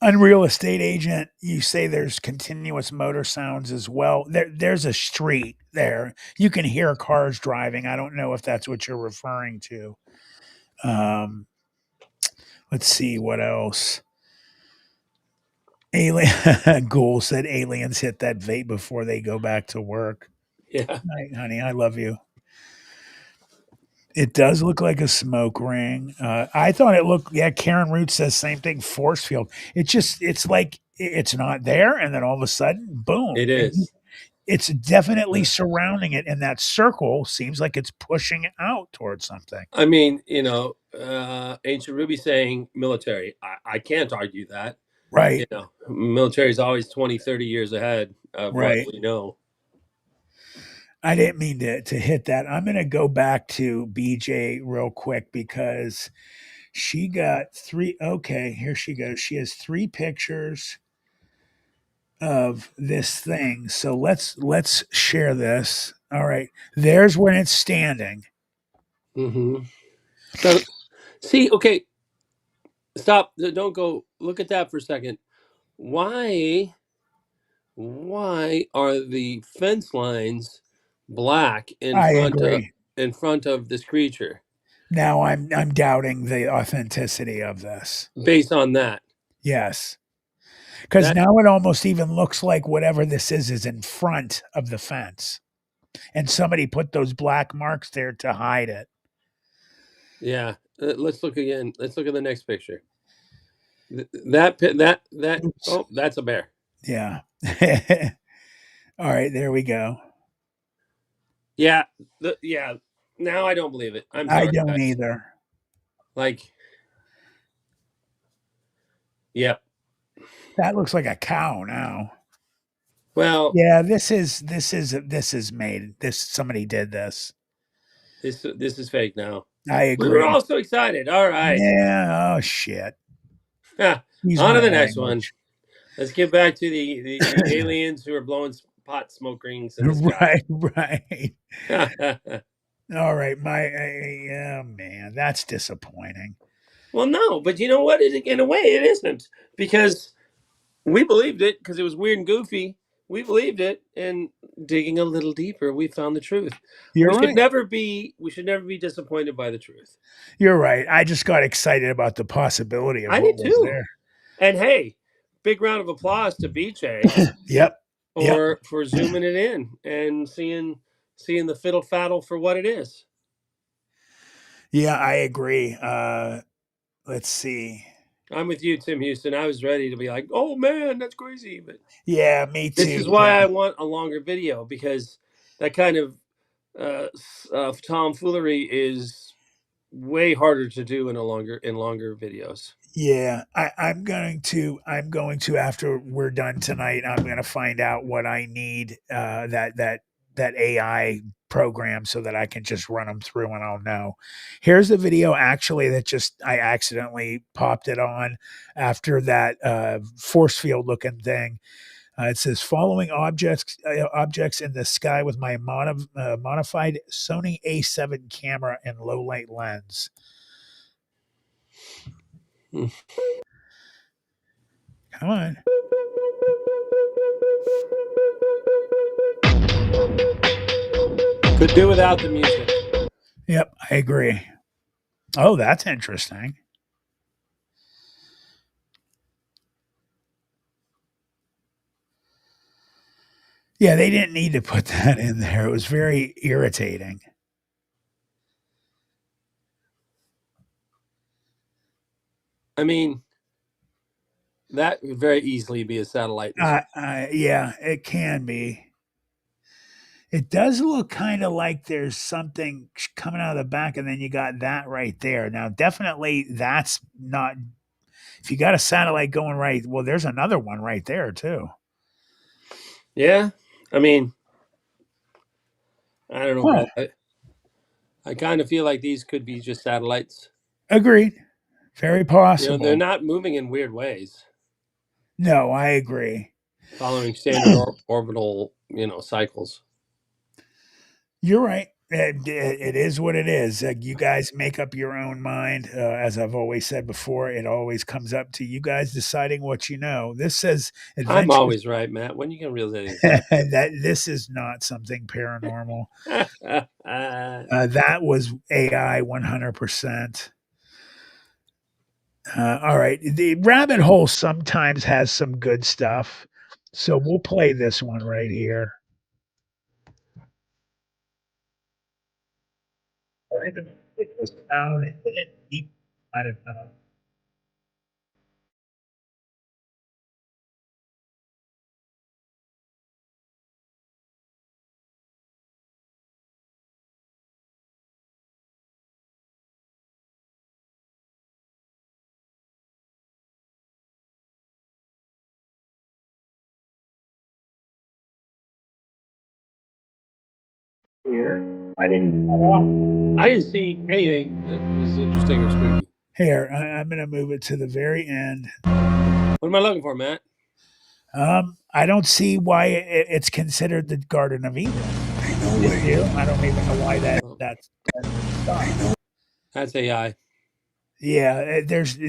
Unreal estate agent, you say there's continuous motor sounds as well. There's a street there. You can hear cars driving. I don't know if that's what you're referring to. Um, let's see what else. Alien Ghoul said aliens hit that vape before they go back to work. Yeah. Night, honey, I love you. It does look like a smoke ring. I thought it looked. Yeah, Karen Root says same thing. Force field. It's like it's not there, and then all of a sudden, boom! It is. It's definitely surrounding it, and that circle seems like it's pushing it out towards something. I mean, Ancient Ruby saying military. I can't argue that. Right, Military is always 20, 30 years ahead of what right. we know. I didn't mean to hit that. I'm going to go back to BJ real quick because she got three. Okay, here she goes. She has three pictures of this thing. So let's share this. All right. There's when it's standing. Mm-hmm. So, see, okay, stop. Don't go. Look at that for a second. Why? Why are the fence lines black I agree. in front of this creature? Now I'm doubting the authenticity of this. Based on that, Yes. Because that now it almost even looks like whatever this is in front of the fence. And somebody put those black marks there to hide it. yeah. Let's look again. Let's look at the next picture. That. Oops. Oh, that's a bear. Yeah. All right, there we go. Yeah. Yeah. Now I don't believe it. I'm I sorry, don't guys. either. Like, yeah. That looks like a cow now. Well, Yeah, this is made. This somebody did this. this is fake now. I We were agree. all so excited. All right. Yeah. Oh shit. Yeah. Use On my to the next one. language. Let's get back to the aliens who are blowing pot smoke rings in the sky. Right. Right. All right. Yeah, man, that's disappointing. Well, no, but you know what? In a way, it isn't because we believed it because it was weird and goofy. we believed it, and digging a little deeper, we found the truth. You're right. We should never be disappointed by the truth. You're right. I just got excited about the possibility of I what did was too. there. And hey, big round of applause to BJ Yep. Yep. for zooming it in and seeing the fiddle faddle for what it is. Yeah, I agree. Let's see. I'm with you, Tim Houston. I was ready to be like, "Oh man, that's crazy," but Yeah, me this too. is why I want a longer video, because that kind of tomfoolery is way harder to do in longer videos. Yeah, I'm going to after we're done tonight, I'm gonna find out what I need that AI program so that I can just run them through and I'll know. Here's the video actually that just I accidentally popped it on after that force field looking thing. It says following objects in the sky with my modified Sony A7 camera and low light lens. Hmm. Come on. Could do without the music. Yep, I agree. Oh, that's interesting. Yeah, they didn't need to put that in there. It was very irritating. I mean, that would very easily be a satellite. Yeah, it can be. It does look kind of like there's something coming out of the back, and then you got that right there. Now, definitely, that's not. If you got a satellite going right, well, there's another one right there too. Yeah, I mean, I don't know, Huh. brother. I kind of feel like these could be just satellites. Agreed. Very They're possible. not moving in weird ways, No, I agree. following standard orbital, cycles. You're right. It is what it is. You guys make up your own mind. As I've always said before, it always comes up to you guys deciding what you know. This says I'm adventures. always right, Matt. When you gonna realize anything's right? That this is not something paranormal. That was AI 100%. All right. The rabbit hole sometimes has some good stuff. So we'll play this one right here. I don't know. It was down deep. I don't know. Here. I didn't know. I didn't see anything that was interesting or spooky. Here, I'm going to move it to the very end. What am I looking for, Matt? I don't see why it's considered the Garden of Eden. No way. I don't even know why Oh, that's done. that's AI. Yeah,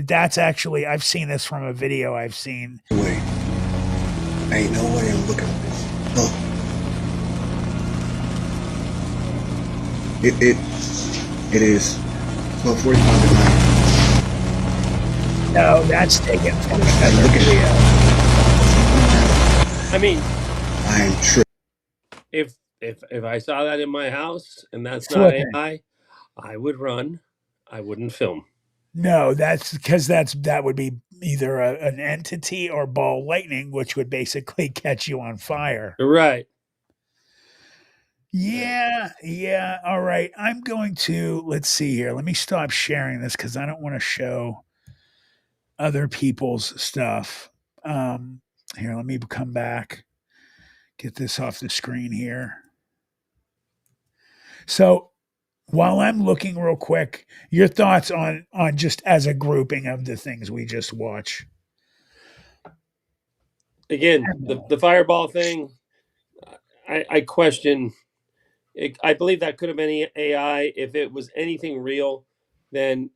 that's actually I've seen this from a video I've seen. Wait. Ain't no way I'm looking at this. Oh. It is 12:45 at night. No, that's taken from Hey, another look at video. I mean, I am tripping. if I saw that in my house and that's not Flipping. AI, I would run. I wouldn't film. No, that's because that would be either an entity or ball lightning, which would basically catch you on fire. Right. Yeah, yeah. All right. I'm going to let's see here. Let me stop sharing this because I don't want to show other people's stuff. Um, Here, let me come back. Get this off the screen here. So while I'm looking real quick, your thoughts on just as a grouping of the things we just watch. Again, the fireball thing, I question. I believe that could have been AI. If it was anything real, then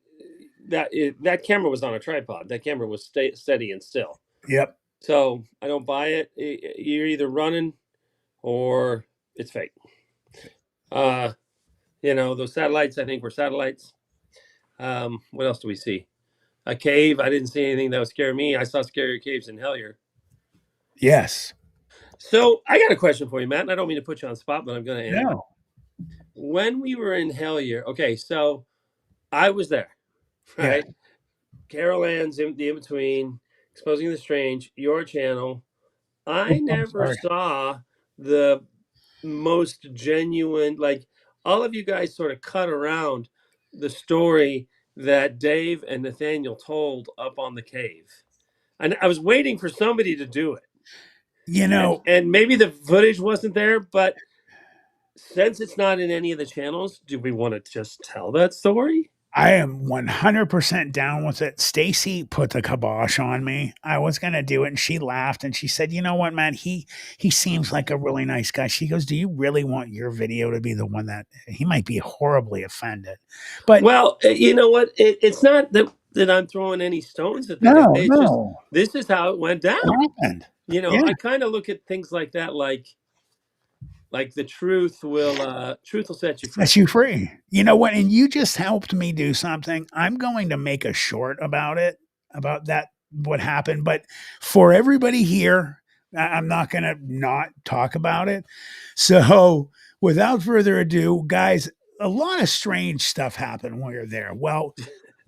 that camera was on a tripod. That camera was steady and still. Yep. So I don't buy it. You're either running or it's fake. Uh, those satellites, I think, were satellites. What else do we see? A cave. I didn't see anything that would scare me. I saw scarier caves in Hellier. Yes. So I got a question for you, Matt, and I don't mean to put you on the spot, but I'm going to anyway. No. When we were in Hellier, okay, so I was there, Yeah. right? Carol Ann's in the in between, exposing the strange, your channel. I Oops, I'm never sorry. saw the most genuine, like all of you guys sort of cut around the story that Dave and Nathaniel told up on the cave. And I was waiting for somebody to do it. You And know, and maybe the footage wasn't there, but since it's not in any of the channels, do we want to just tell that story? I am 100% down with it. Stacy put the kibosh on me. I was going to do it and she laughed and she said, "You know what, man? He seems like a really nice guy." She goes, "Do you really want your video to be the one that he might be horribly offended?" But Well, you know what? It's not that I'm throwing any stones at the guy. no, It's just no. this is how it went It down. happened. Yeah. I kind of look at things like that, like the truth will set you free. Sets you free. You know what? And you just helped me do something. I'm going to make a short about it, about that, what happened. But for everybody here, I'm not going to not talk about it. So without further ado, guys, a lot of strange stuff happened when we were there. Well,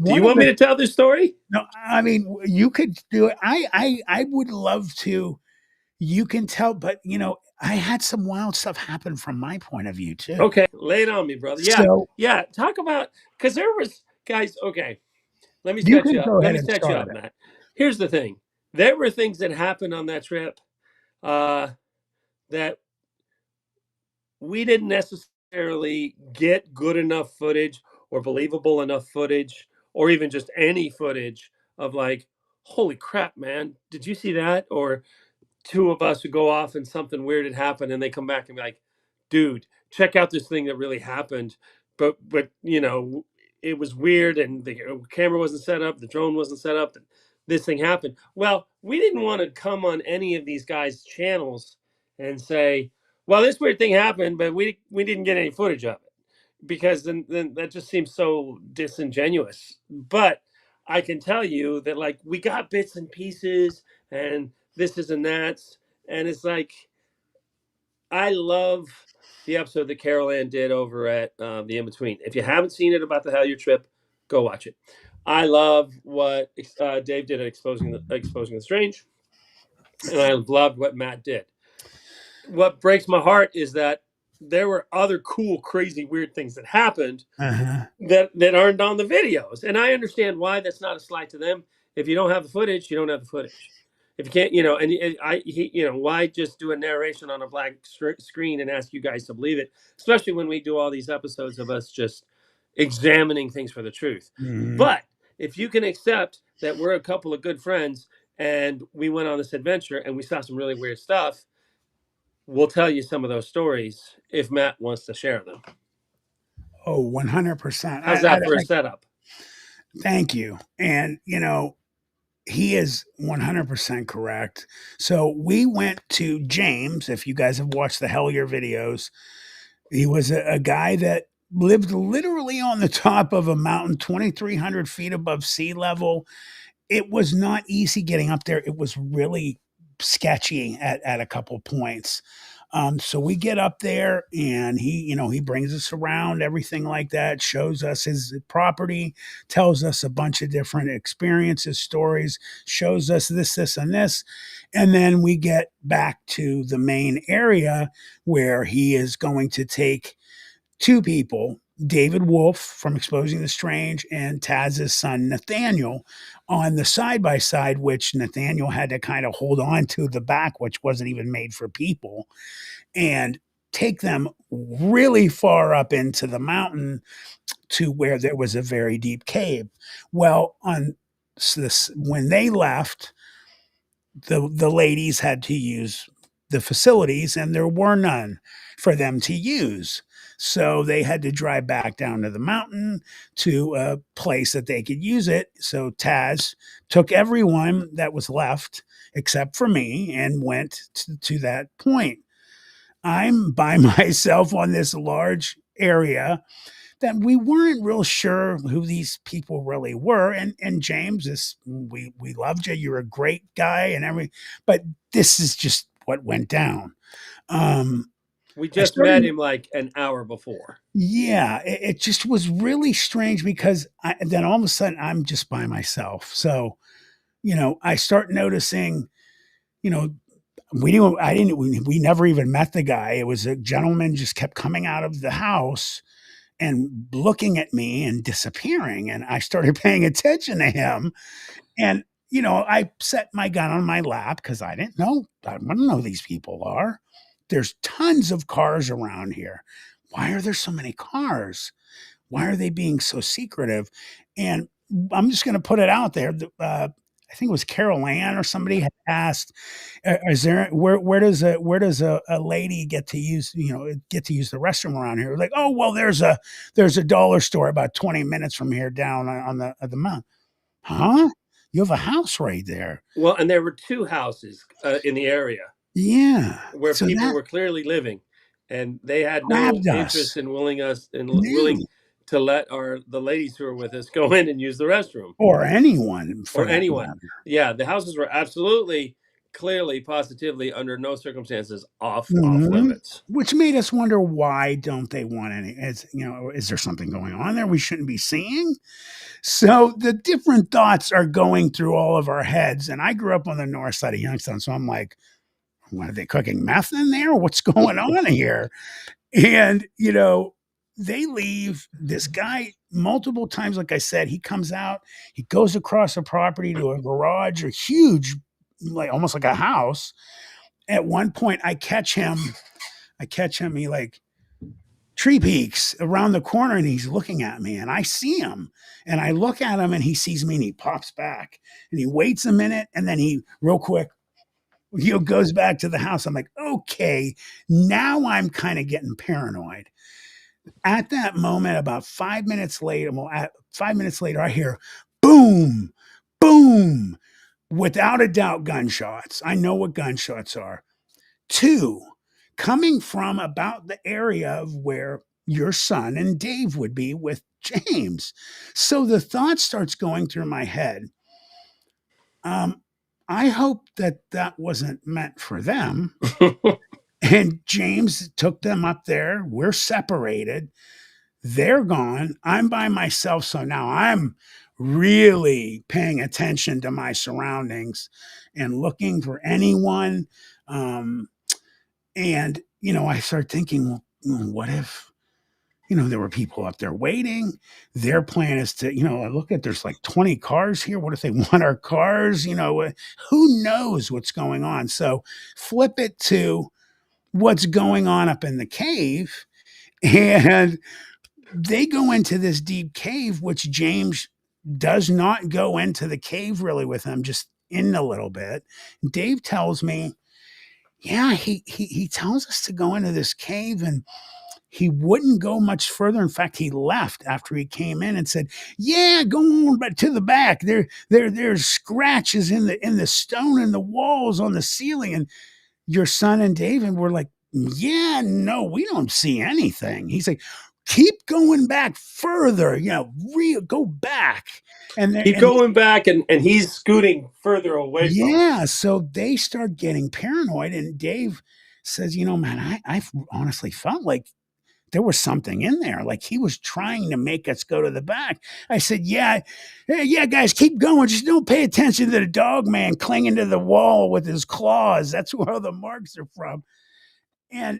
Do you one of want me the to tell this story? no, I mean, you could do it. I would love to. You can tell, but I had some wild stuff happen from my point of view too. Okay, lay it on me, brother. Yeah, So yeah. Talk about because there was guys. Okay, let me you set you can up. go Let ahead me and set you start up, it. Matt. Here's the thing: there were things that happened on that trip uh, that we didn't necessarily get good enough footage or believable enough footage or even just any footage of like, holy crap, man, did you see that? Or two of us would go off and something weird had happened and they come back and be like, dude, check out this thing that really happened. But it was weird and the camera wasn't set up, the drone wasn't set up, this thing happened. Well, we didn't want to come on any of these guys' channels and say, well, this weird thing happened, but we didn't get any footage of it because then that just seems so disingenuous. But I can tell you that like we got bits and pieces and this is and that's, and it's like I love the episode that Carol Ann did over at the In Between. If you haven't seen it about the Hellier trip, go watch it. I love what Dave did at exposing the strange, and I loved what Matt did. What breaks my heart is that there were other cool, crazy, weird things that happened Uh-huh. that aren't on the videos. And I understand why that's not a slight to them. If you don't have the footage, you don't have the footage. If you can't, why just do a narration on a black screen and ask you guys to believe it? Especially when we do all these episodes of us just examining things for the truth. Mhm. But if you can accept that we're a couple of good friends and we went on this adventure and we saw some really weird stuff, we'll tell you some of those stories if Matt wants to share them. Oh, 100%. How's that for a setup? Thank you. And, he is 100% correct. So we went to James. If you guys have watched the Hellier videos, he was a guy that lived literally on the top of a mountain, 2,300 feet above sea level. It was not easy getting up there. It was really sketchy at a couple points. So we get up there and he brings us around, everything like that, shows us his property, tells us a bunch of different experiences, stories, shows us this, and this. And then we get back to the main area where he is going to take two people, David Wolf from Exposing the Strange and Taz's son Nathaniel, on the side by side, which Nathaniel had to kind of hold on to the back, which wasn't even made for people, and take them really far up into the mountain to where there was a very deep cave. Well, on this, when they left, the ladies had to use the facilities and there were none for them to use. So they had to drive back down to the mountain to a place that they could use it. So Taz took everyone that was left except for me and went to that point. I'm by myself on this large area that we weren't real sure who these people really were. And James, this we loved you. You're a great guy and everything, but this is just what went down. Um, We I just met started, him like an hour before. yeah, it just was really strange because then all of a sudden I'm just by myself. So I start noticing, you know, we never even met the guy. It was a gentleman just kept coming out of the house and looking at me and disappearing. And I started paying attention to him. And, I set my gun on my lap because I don't know who these people are. There's tons of cars around here. Why are there so many cars? Why are they being so secretive? And I'm just going to put it out there. I think it was Carol Ann or somebody had asked, "Is there where does a lady get to use the restroom around here?" Like, oh well, there's a dollar store about 20 minutes from here down on the mountain. Huh? You have a house right there. Well, and there were two houses in the area Yeah. where So people that were clearly living, and they had no grabbed interest us. in willing No. to let the ladies who were with us go in and use the restroom, Or anyone for or that anyone. matter. Yeah, the houses were absolutely, clearly, positively, under no circumstances off Mhm. limits. Which made us wonder why don't they want any is there something going on there we shouldn't be seeing? So the different thoughts are going through all of our heads. And I grew up on the north side of Youngstown. So I'm like, what are they cooking meth in there? What's going on here? And, they leave this guy multiple times. Like I said, he comes out, he goes across the property to a garage, a huge, like almost like a house. At one point, I catch him, he like tree peaks around the corner and he's looking at me and I see him and I look at him and he sees me and he pops back and he waits a minute and then he real quick goes back to the house. I'm like, okay, now I'm kind of getting paranoid. At that moment, about 5 minutes later, well, 5 minutes later, I hear boom, boom, without a doubt, gunshots. I know what gunshots are. Two, coming from about the area of where your son and Dave would be with James. So the thought starts going through my head. Um, I hope that wasn't meant for them. And James took them up there. We're separated. They're gone. I'm by myself. So now I'm really paying attention to my surroundings and looking for anyone. Um, And, I start thinking, well, what if, there were people up there waiting? Their plan is to, I look at there's like 20 cars here. What if they want our cars? Who knows what's going on? So flip it to what's going on up in the cave. And they go into this deep cave, which James does not go into the cave really with them, just in a little bit. Dave tells me, yeah, he tells us to go into this cave and he wouldn't go much further. In fact, he left after he came in and said, "Yeah, go on but to the back. There's scratches in the stone and the walls on the ceiling." And your son and David were like, "Yeah, no, we don't see anything." He's like, "Keep going back further, go back." And they Keep and going back, and he's scooting further away from yeah, us. so they start getting paranoid, and Dave says, "Man, I honestly felt like there was something in there, like he was trying to make us go to the back." I said, "Yeah, yeah, guys, keep going. Just don't pay attention to the dog man clinging to the wall with his claws. That's where all the marks are from." And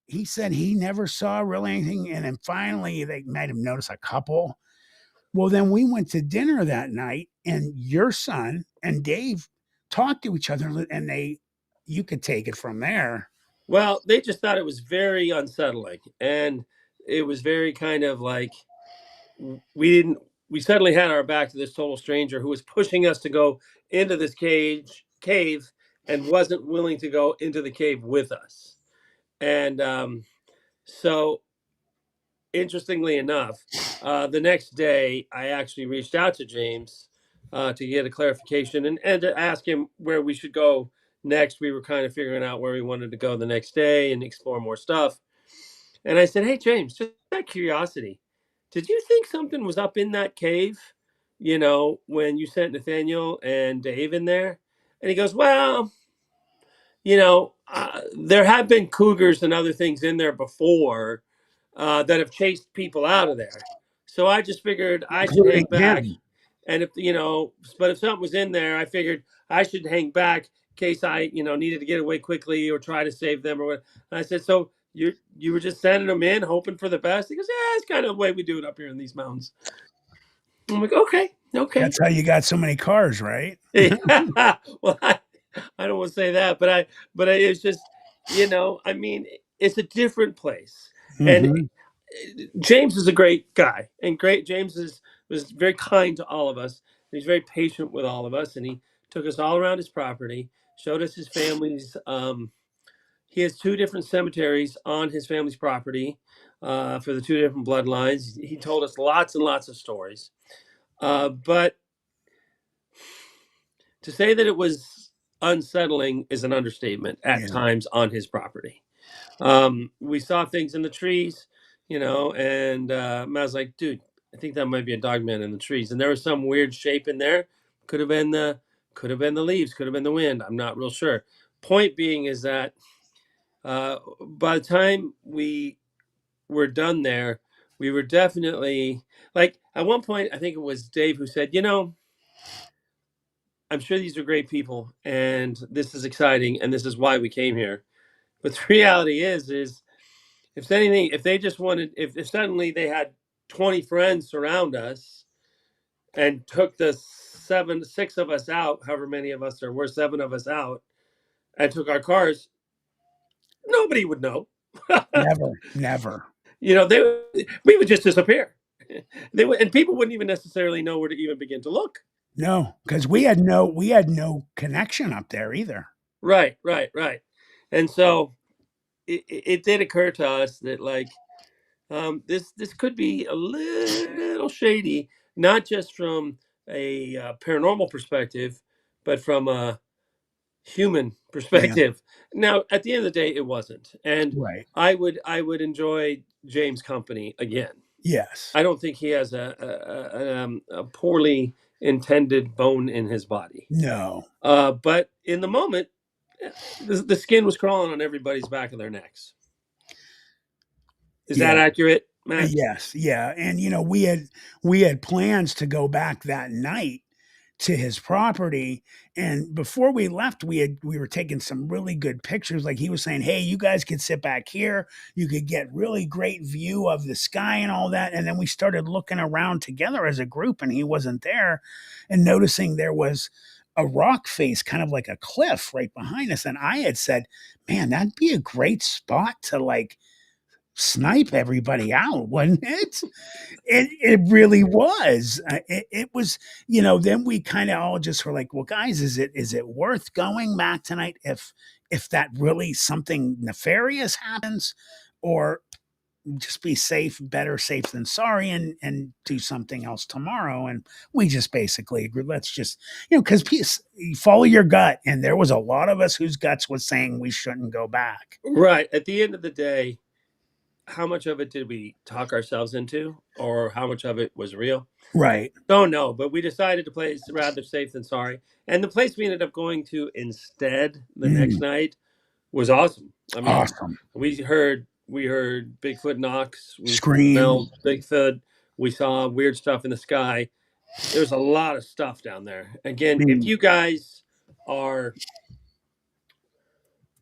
he said he never saw really anything. And then finally, they might have noticed a couple. Well, then we went to dinner that night, and your son and Dave talked to each other, and you could take it from there. Well, they just thought it was very unsettling, and it was very kind of like we didn't. We suddenly had our back to this total stranger who was pushing us to go into this cave and wasn't willing to go into the cave with us. And so interestingly enough, the next day I actually reached out to James to get a clarification and to ask him where we should go next. We were kind of figuring out where we wanted to go the next day and explore more stuff. And I said, "Hey, James, just out of curiosity, did you think something was up in that cave, when you sent Nathaniel and Dave in there?" And he goes, "Well, there have been cougars and other things in there before that have chased people out of there. So I just figured I should including hang back. him. And but if something was in there, I figured I should hang back in case I, needed to get away quickly or try to save them or what." And I said, "So you were just sending them in, hoping for the best?" He goes, "Yeah, it's kind of the way we do it up here in these mountains." I'm like, "Okay, okay." That's how you got so many cars, right? Yeah. Well, I don't want to say that, but it's just, I mean, it's a different place. And Hmm. James is a great guy, and James was very kind to all of us. He's very patient with all of us, and he took us all around his property, showed us his family's. He has two different cemeteries on his family's property for the two different bloodlines. He told us lots and lots of stories, but to say that it was unsettling is an understatement at Yeah. times on his property. We saw things in the trees, and I was like, "Dude, I think that might be a dog man in the trees." And there was some weird shape in there. Could have been the leaves, could have been the wind. I'm not real sure. Point being is that by the time we were done there, we were definitely like at one point. I think it was Dave who said, "I'm sure these are great people, and this is exciting, and this is why we came here." But the reality is if anything, if they just wanted, if suddenly they had 20 friends surround us and took the six of us out, however many of us there were, seven of us out, and took our cars, nobody would know. Never, never. We would just disappear. And people wouldn't even necessarily know where to even begin to look. No, because we had no connection up there either. Right, right, right. And so it did occur to us that this could be a little shady, not just from a paranormal perspective, but from a human Yeah. perspective. Now, at the end of the day, it wasn't, and Right. I would enjoy James' company again. Yes. I don't think he has a poorly intended bone in his body, No. but in the moment, the skin was crawling on everybody's back of their necks. Is that Yeah. accurate, Matt? Yes. Yeah. And we had plans to go back that night to his property. And before we left, we were taking some really good pictures. Like he was saying, "Hey, you guys could sit back here. You could get really great view of the sky and all that." And then we started looking around together as a group, and he wasn't there, and noticing there was a rock face, kind of like a cliff right behind us. And I had said, "Man, that'd be a great spot to like snipe everybody out, wouldn't it?" It really was. It was, then we kind of all just were like, "Well, guys, is it worth going back tonight if that really something nefarious happens, or just be safe, better safe than sorry, and do something else tomorrow?" And we just basically agreed, let's just, because you follow your gut, and there was a lot of us whose guts was saying we shouldn't go back. Right. At the end of the day, how much of it did we talk ourselves into, or how much of it was real? Right. Don't know, but we decided to play rather safe than sorry. And the place we ended up going to instead the next Mm, night was awesome. I mean, awesome. we heard Bigfoot knocks, we Scream. smelled Bigfoot, we saw weird stuff in the sky. There's a lot of stuff down there. Again, if Mm, you guys are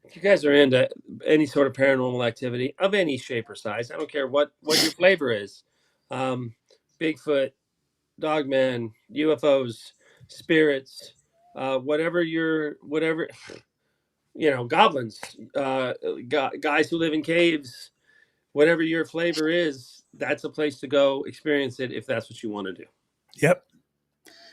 if you guys are into any sort of paranormal activity of any shape or size, I don't care what your flavor is. Bigfoot, Dogman, UFOs, spirits, whatever, goblins, guys who live in caves, whatever your flavor is, that's a place to go experience it if that's what you want to do. yep.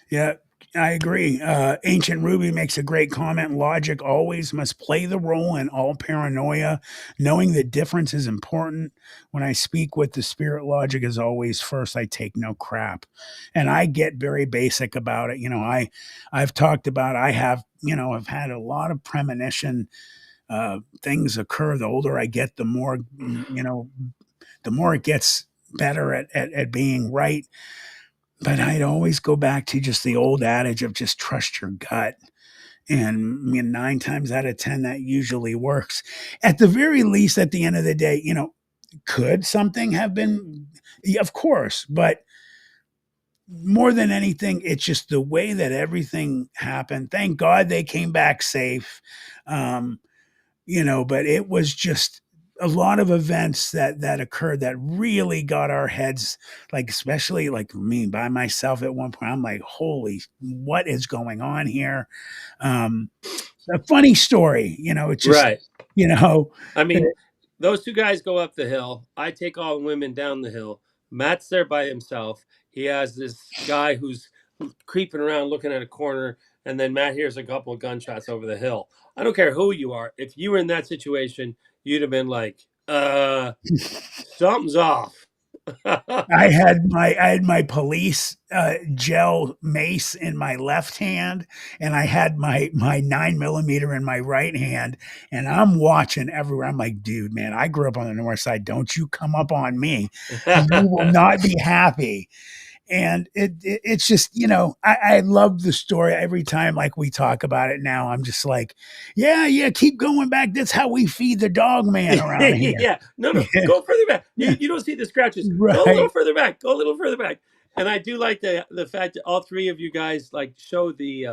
Yeah. I agree. Ancient Ruby makes a great comment. Logic always must play the role in all paranoia. Knowing the difference is important. When I speak with the spirit, logic is always first. I take no crap, and I get very basic about it. I've talked about. I have I've had a lot of premonition things occur. The older I get, the more the more it gets better at being right. But I'd always go back to just the old adage of just trust your gut. And nine times out of 10, that usually works. At the very least, at the end of the day, could something have been? Yeah, of course. But more than anything, it's just the way that everything happened. Thank God they came back safe. Um, but it was just a lot of events that occurred that really got our heads, like especially like me by myself at one point. I'm like, holy, what is going on here? um a funny story, it's just Right. you know I eh, mean, those two guys go up the hill. I take all the women down the hill. Matt's there by himself. He has this guy who's creeping around looking at a corner, and then Matt hears a couple of gunshots over the hill. I don't care who you are. If you were in that situation, you'd have been like, something's off. I had my police gel mace in my left hand, and I had my 9 millimeter in my right hand, and I'm watching everywhere. I'm like, dude, man, I grew up on the north side. Don't you come up on me. You will not be happy. And it's just I love the story every time, like we talk about it now. I'm just like, yeah, keep going back. That's how we feed the dog man around here. Yeah, no, go further back. You don't see the scratches. Go a little Right. further back. Go a little further back. And I do like the fact that all three of you guys like show the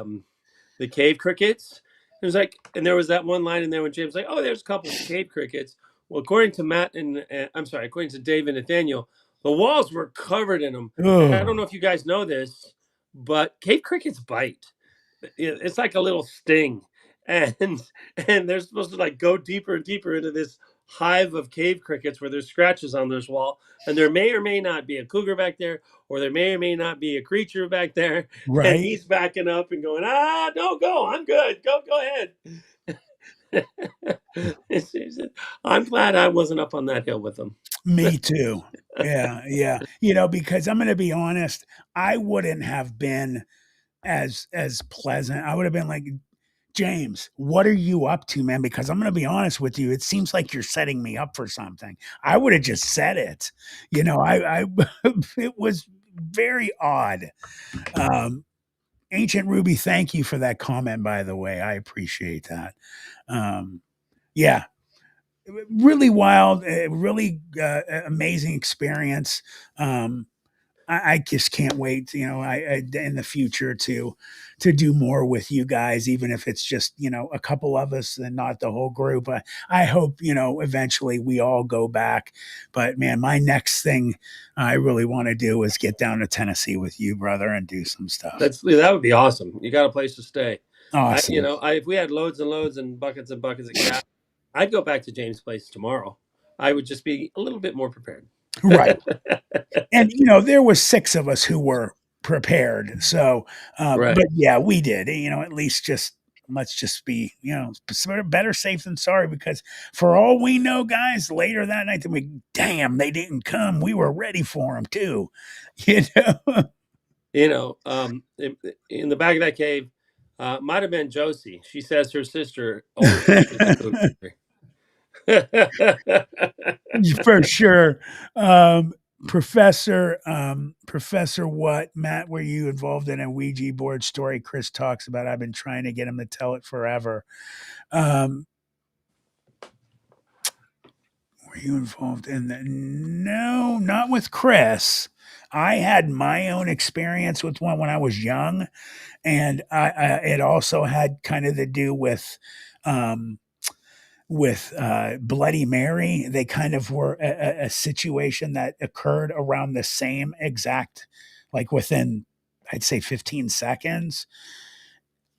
cave crickets. It was like, and there was that one line in there when James was like, oh, there's a couple cave crickets. Well, according to Matt and I'm sorry, according to Dave and Nathaniel, the walls were covered in them. And I don't know Oh, if you guys know this, but cave crickets bite. It's like a little sting, and and they're supposed to like go deeper and deeper into this hive of cave crickets where there's scratches on this wall, and there may or may not be a cougar back there, or there may or may not be a creature back there, and right. he's backing up and going, don't go, I'm good, go ahead. I'm glad I wasn't up on that hill with them. Me too. Yeah, yeah. Because I'm going to be honest, I wouldn't have been as pleasant. I would have been like, James, what are you up to, man? Because I'm going to be honest with you. It seems like you're setting me up for something. I would have just said it. I it was very odd. Um, Ancient Ruby, thank you for that comment, by the way. I appreciate that. Um, yeah, really wild, really amazing experience. Um, I just can't wait, I in the future to do more with you guys, even if it's just a couple of us and not the whole group. I hope eventually we all go back. But man, my next thing I really want to do is get down to Tennessee with you, brother, and do some stuff. That would be awesome. You got a place to stay. Awesome, I if we had loads and loads and buckets of gas, I'd go back to James' place tomorrow. I would just be a little bit more prepared. right? And there was six of us who were prepared. So, Right. but yeah, we did. At least just let's just be better safe than sorry. Because for all we know, guys, later that night, damn, they didn't come. We were ready for them too. You know. In the back of that cave, might have been Josie. She says her older sister's a cougar. For sure. Professor what, Matt, were you involved in a Ouija board story Chris talks about? I've been trying to get him to tell it forever. Um, were you involved in that? No, not with Chris. I had my own experience with one when I was young, and it also had kind of to do um, with Bloody Mary. They kind of were a situation that occurred around the same exact, like within, I'd say, 15 seconds.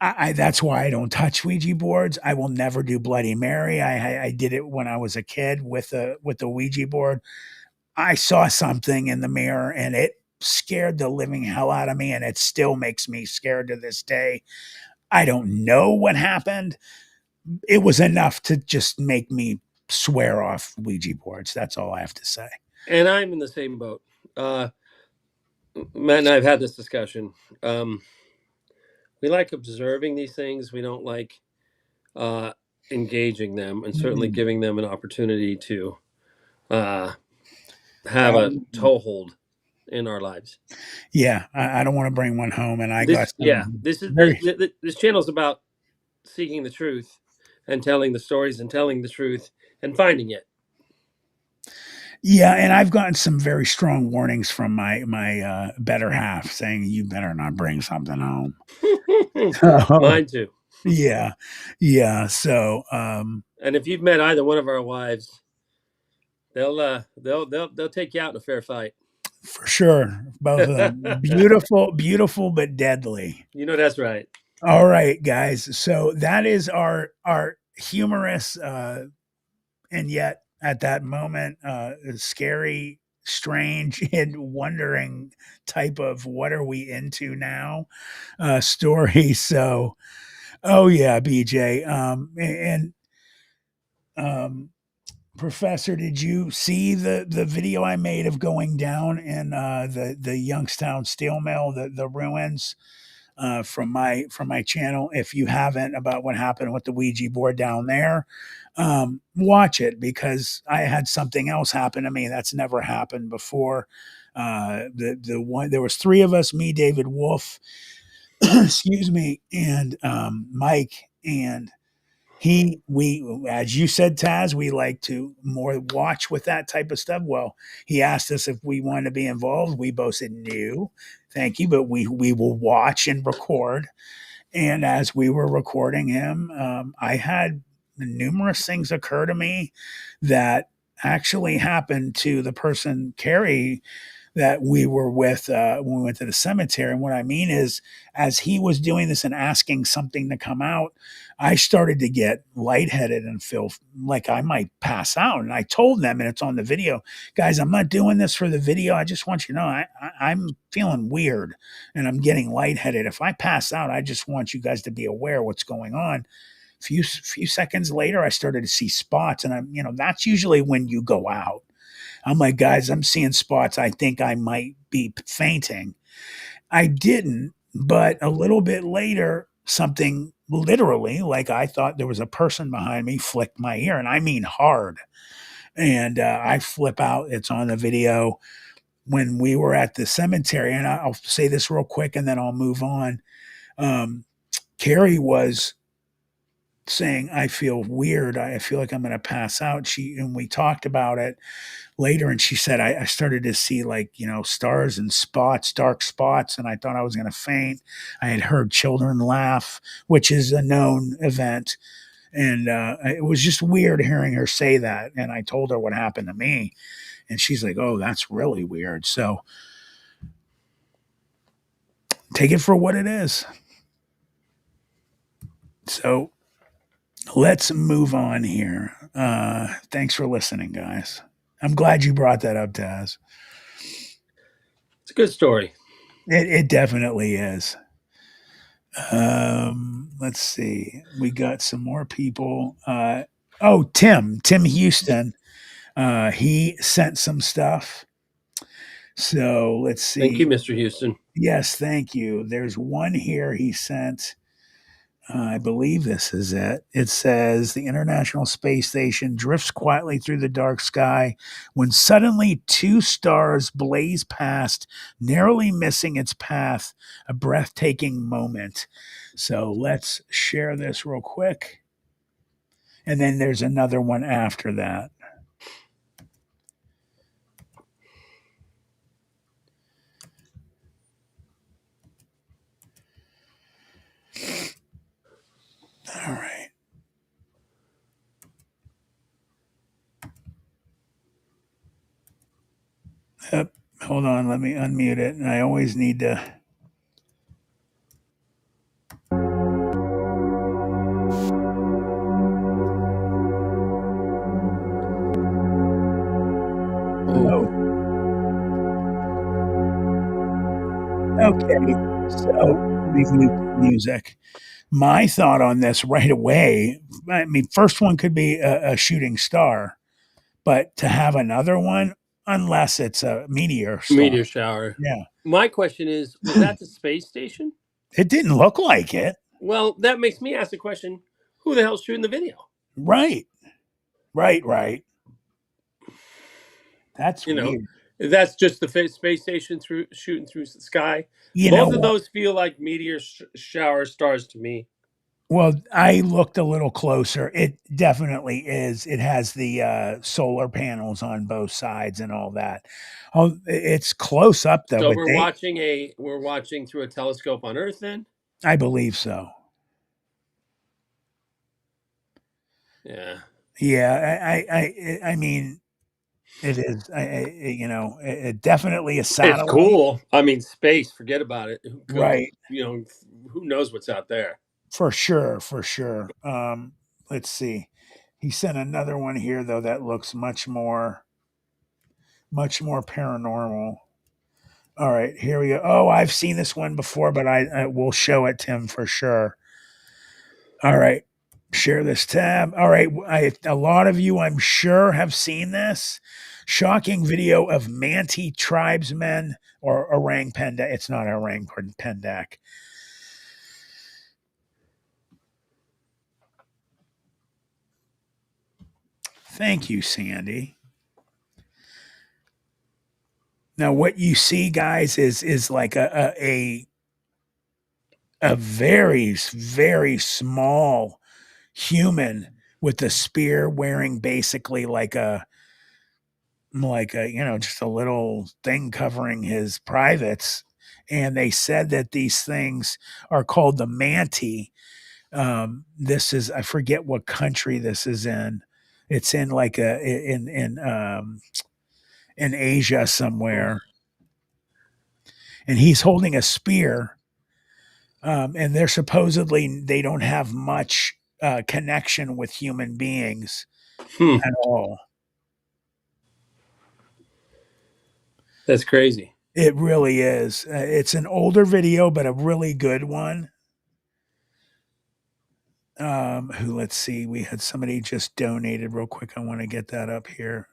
That's why I don't touch Ouija boards. I will never do Bloody Mary. I did it when I was a kid with the Ouija board. I saw something in the mirror, and scared the living hell out of me, and it still makes me scared to this day. I don't know what happened. It was enough to just make me swear off Ouija boards. That's all I have to say. And I'm in the same boat. Matt and I have had this discussion. Um, we like observing these things. We don't like uh, engaging them, and certainly Mm-mm. giving them an opportunity to uh, have a Um, toehold in our lives. yeah, I don't want to bring one home, and I got This, yeah, some this is very this channel is about seeking the truth and telling the stories and telling the truth and finding it. yeah, and I've gotten some very strong warnings from my better half saying you better not bring something home. Mine too. Yeah, yeah. So, And if you've met either one of our wives, they'll take you out in a fair fight. for sure, both of them beautiful, beautiful, but deadly. You know that's right. All right, guys. So that is our humorous and yet at that moment scary, strange, and wondering type of what are we into now story. So, oh yeah, BJ. And um, Professor, did you see the video I made of going down in the Youngstown steel mill, the ruins from my channel? If you haven't, about what happened with the Ouija board down there, watch it because I had something else happen to me that's never happened before. The one there was three of us, me, David Wolf, excuse me, and Mike, and we as you said, Taz, we like to more watch with that type of stuff. Well, he asked us if we wanted to be involved. We both said no, thank you, but we will watch and record. And as we were recording him, I had numerous things occur to me that actually happened to the person, Carrie, that we were with when we went to the cemetery. And what I mean is, as he was doing this and asking something to come out, I started to get lightheaded and feel like I might pass out. And I told them, and it's on the video, guys, I'm not doing this for the video. I just want you to know I'm feeling weird and I'm getting lightheaded. If I pass out, I just want you guys to be aware what's going on. Few seconds later, I started to see spots, and that's usually when you go out. I'm like, guys, I'm seeing spots. I think I might be fainting. I didn't, but a little bit later, something literally, like I thought there was a person behind me, flicked my ear, and I mean hard. And I flip out. It's on the video when we were at the cemetery. And I'll say this real quick and then I'll move on. Um, Carrie was saying, I feel weird. I feel like I'm going to pass out. And we talked about it later, and she said I started to see, like, stars and spots, dark spots, and I thought I was going to faint. I had heard children laugh, which is a known event, and it was just weird hearing her say that. And I told her what happened to me, and she's like, oh, that's really weird. So take it for what it is. So let's move on here. Thanks for listening, guys. I'm glad you brought that up, Taz. It's a good story. It definitely is. Let's see. We got some more people. Tim Houston. He sent some stuff. So let's Thank you, see. Mr. Houston. Yes, thank you. There's one here he sent. I believe this is it. It says the International Space Station drifts quietly through the dark sky when suddenly two stars blaze past, narrowly missing its path. A breathtaking moment. So let's share this real quick. And then there's another one after that. All right. Hold on. Let me unmute it. And I always need to. Oh, Oh, Okay, so let me mute the music. My thought on this right away, I mean, first one could be a shooting star, but to have another one, unless it's a meteor star. Meteor shower. Yeah. My question is, was that the space station? It didn't look like it. Well, that makes me ask the question: who the hell's shooting the video? Right. Right. That's You know, weird. that's just the space station through shooting through the sky. You know Both of what? those feel like meteor shower stars to me. Well, I looked a little closer. It definitely is. It has the solar panels on both sides and all that. Oh, it's close up though, So but we're watching through a telescope on Earth then. I believe so. Yeah, Yeah, I mean, it is. It definitely a it's satellite, cool. I mean, space. Forget about it. Who goes? right? Who knows what's out there? For sure, for sure. Let's see. He sent another one here though that looks much more paranormal. All right, here we go. Oh, I've seen this one before, but I will show it, Tim, for sure. All right, share this tab. All right, a lot of you, I'm sure, have seen this shocking video of Manti tribesmen or orang pendak. It's not orang pendak. Thank you, Sandy. Now, what you see, guys, is like a very small human with a spear, wearing basically just a little thing covering his privates. And they said that these things are called the manti. This is, I forget what country this is in. It's in like in Asia somewhere, and he's holding a spear. And they're supposedly, they don't have much connection with human beings Hmm, at all. that's crazy. It really is. It's an older video, but a really good one. Let's see, we had somebody just donated real quick. I want to get that up here.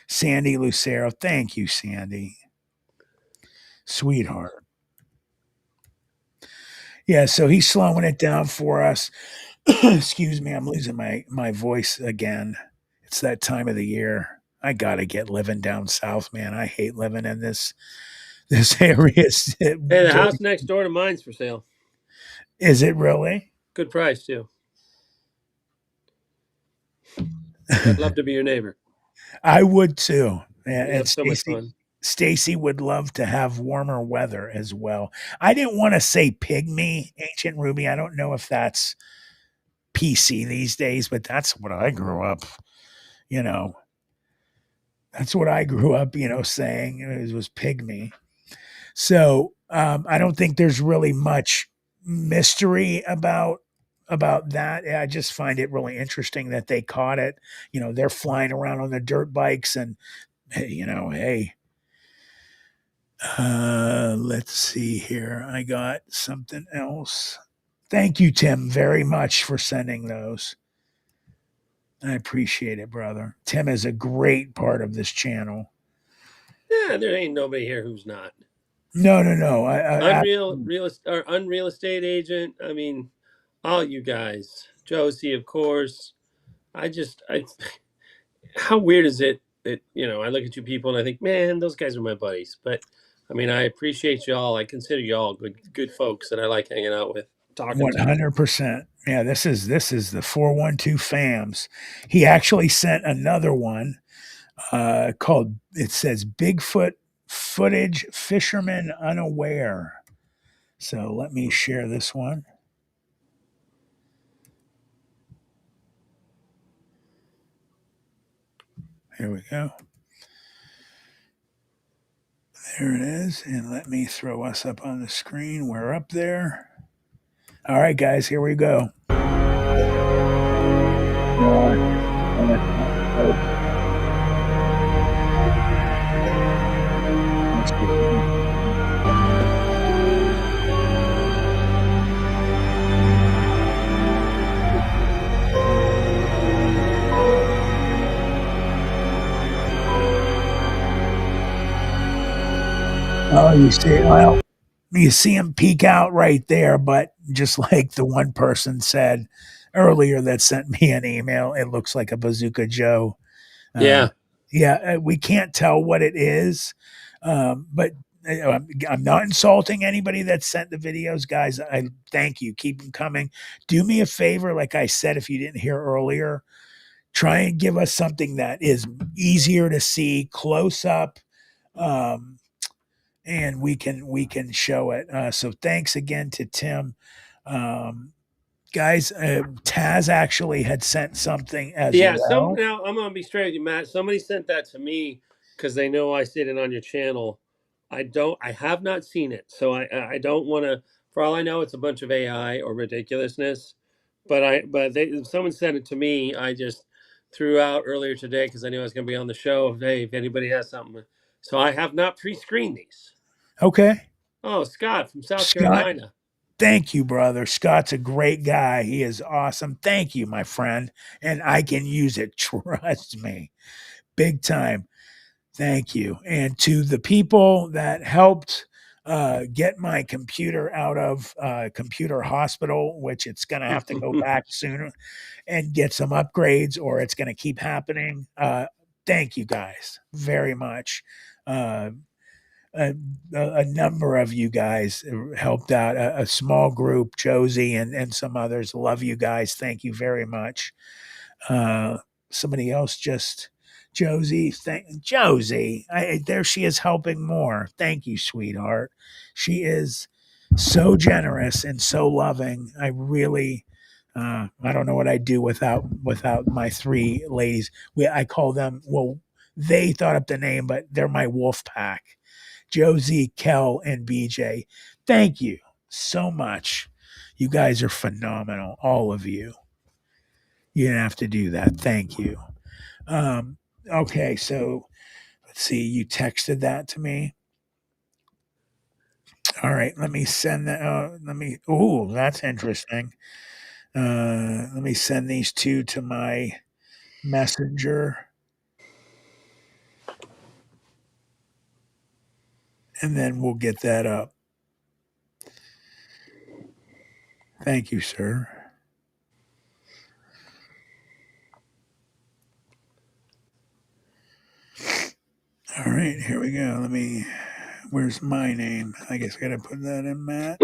Sandy Lucero. Thank you, Sandy. Sweetheart. Yeah, so he's slowing it down for us. Excuse me, I'm losing my voice again. It's that time of the year. I gotta get living down south, man. I hate living in this area. Hey, the house next door to mine's for sale. Is it really? Good price too. I'd love to be your neighbor. I would too. We And have so much fun. Stacy would love to have warmer weather as well. I didn't want to say pygmy, Ancient Ruby. I don't know if that's PC these days, but that's what I grew up, you know. That's what I grew up, saying it was pygmy. So I don't think there's really much mystery about that. I just find it really interesting that they caught it. They're flying around on the dirt bikes, and hey, let's see here. I got something else. Thank you, Tim, very much for sending those. I appreciate it, brother. Tim is a great part of this channel. Yeah, there ain't nobody here who's not. No. Unreal estate agent. I mean, all you guys. Josie, of course. I how weird is it that, I look at you people and I think, man, those guys are my buddies. But I mean, I appreciate y'all. I consider y'all good folks that I like hanging out with, talking to. 100%. Yeah, this is the 412 fams. He actually sent another one called, it says Bigfoot footage fisherman unaware. So let me share this one. Here we go. There it is. And let me throw us up on the screen. We're up there. All right, guys, here we go. Oh, you see, well, you see him peek out right there, but just like the one person said earlier that sent me an email, it looks like a Bazooka Joe. Uh, Yeah. yeah, we can't tell what it is, but I'm not insulting anybody that sent the videos, guys. I thank you. Keep them coming. Do me a favor, like I said, if you didn't hear earlier, try and give us something that is easier to see close up. Um, and we can show it. So thanks again to Tim. Um, guys, Taz actually had sent something as Yeah, well. now I'm gonna be straight with you, Matt. Somebody sent that to me because they know I see it on your channel. I have not seen it, so I don't want to. For all I know, it's a bunch of AI or ridiculousness. But someone sent it to me. I just threw out earlier today because I knew I was gonna be on the show. Hey, if anybody has something, so I have not pre-screened these. Okay. Oh, Scott from South Scott, Carolina. thank you, brother. Scott's a great guy. He is awesome. Thank you, my friend. And I can use it. Trust me. Big time. Thank you. And to the people that helped get my computer out of computer hospital, which it's going to have to go back sooner and get some upgrades or it's going to keep happening. Thank you guys very much. Uh, a number of you guys helped out, a small group, Josie and some others. Love you guys. Thank you very much. Uh, Somebody else just Josie. There she is helping more. Thank you, sweetheart. She is so generous and so loving. I really, I don't know what I'd do without my three ladies. I call them. Well, they thought up the name, but they're my wolf pack. Josie, Kel, and BJ. Thank you so much. You guys are phenomenal, all of you. You didn't have to do that. Thank you. Okay, so let's see. You texted that to me. All right, let me send that. Oh, that's interesting. Let me send these two to my messenger, and then we'll get that up. Thank you, sir. All right, here we go. Where's my name? I guess I got to put that in, Matt.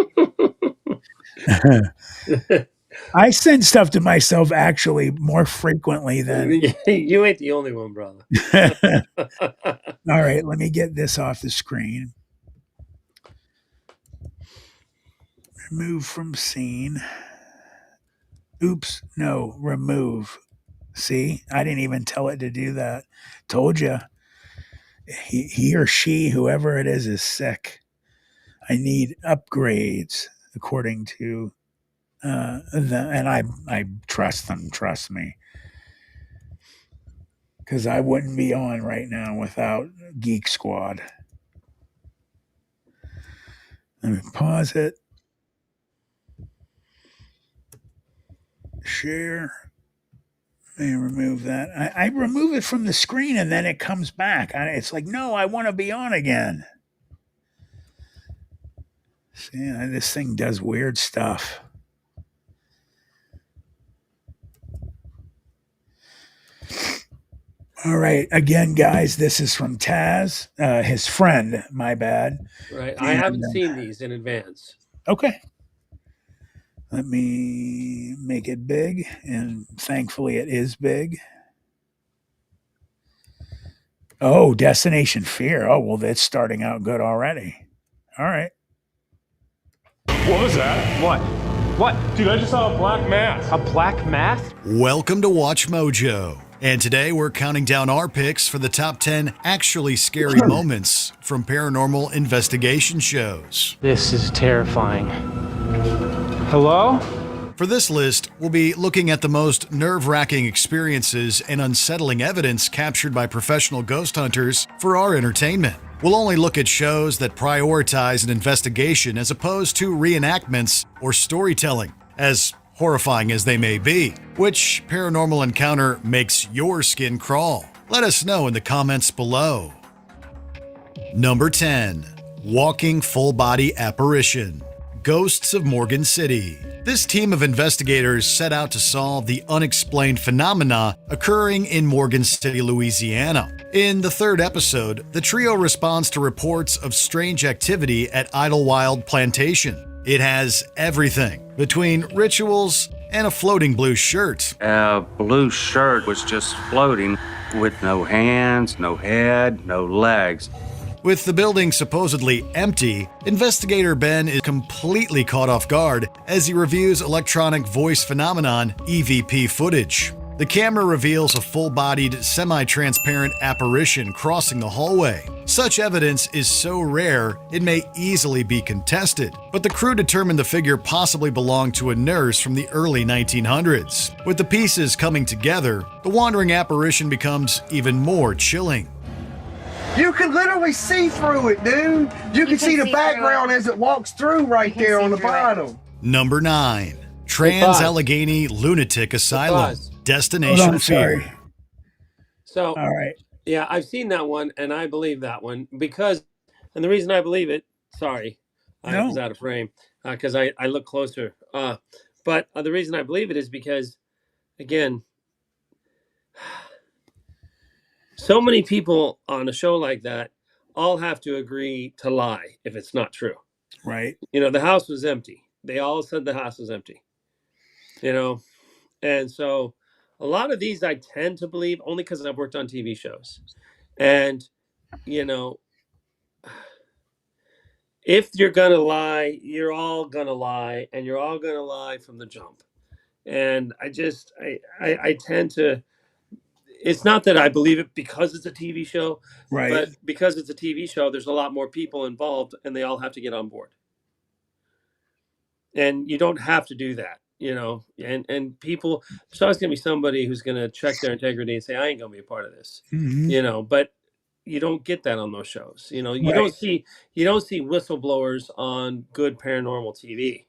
I send stuff to myself actually more frequently than. You ain't the only one, brother. All right, let me get this off the screen. Remove from scene. Oops, no, remove. See, I didn't even tell it to do that. Told you. He or she, whoever it is sick. I need upgrades according to and I trust them. Trust me, because I wouldn't be on right now without Geek Squad. Let me pause it. Share. Let me remove that. I remove it from the screen and then it comes back. It's like, no, I want to be on again. See, this thing does weird stuff. All right. Again, guys, this is from Taz, his friend. My bad. Right. I haven't seen these in advance. Okay. Let me make it big. And thankfully, it is big. Oh, Destination Fear. Oh, well, that's starting out good already. All right. What was that? What? What? Dude, I just saw a black mask. A black mask? Welcome to Watch Mojo. And today we're counting down our picks for the top 10 actually scary moments from paranormal investigation shows. This is terrifying. Hello? For this list, we'll be looking at the most nerve-wracking experiences and unsettling evidence captured by professional ghost hunters for our entertainment. We'll only look at shows that prioritize an investigation as opposed to reenactments or storytelling, as horrifying as they may be. Which paranormal encounter makes your skin crawl? Let us know in the comments below. Number 10. walking full-body apparition. Ghosts of Morgan City. This team of investigators set out to solve the unexplained phenomena occurring in Morgan City, Louisiana. In the third episode, the trio responds to reports of strange activity at Idlewild Plantation. It has everything between rituals and a floating blue shirt. A blue shirt was just floating with no hands, no head, no legs. With the building supposedly empty, investigator Ben is completely caught off guard as he reviews electronic voice phenomenon EVP footage. The camera reveals a full-bodied, semi-transparent apparition crossing the hallway. Such evidence is so rare, it may easily be contested, but the crew determined the figure possibly belonged to a nurse from the early 1900s. With the pieces coming together, the wandering apparition becomes even more chilling. You can literally see through it, dude. You can see the background as it walks through right there on the bottom. Number 9. Trans-Allegheny Lunatic Asylum. Destination Fear. So, All right. yeah, I've seen that one, and I believe that one because, and the reason I believe it, sorry, I was out of frame because I look closer. But the reason I believe it is because, again, so many people on a show like that all have to agree to lie if it's not true. Right. You know, the house was empty. They all said the house was empty. You know, and so a lot of these I tend to believe only because I've worked on TV shows. And, you know, if you're going to lie, you're all going to lie, and you're all going to lie from the jump. And I tend to, it's not that I believe it because it's a TV show, Right. but because it's a TV show, there's a lot more people involved and they all have to get on board. And you don't have to do that, you know, and people, there's always going to be somebody who's going to check their integrity and say, I ain't going to be a part of this, you know, but you don't get that on those shows. You know, you don't see whistleblowers on good paranormal TV.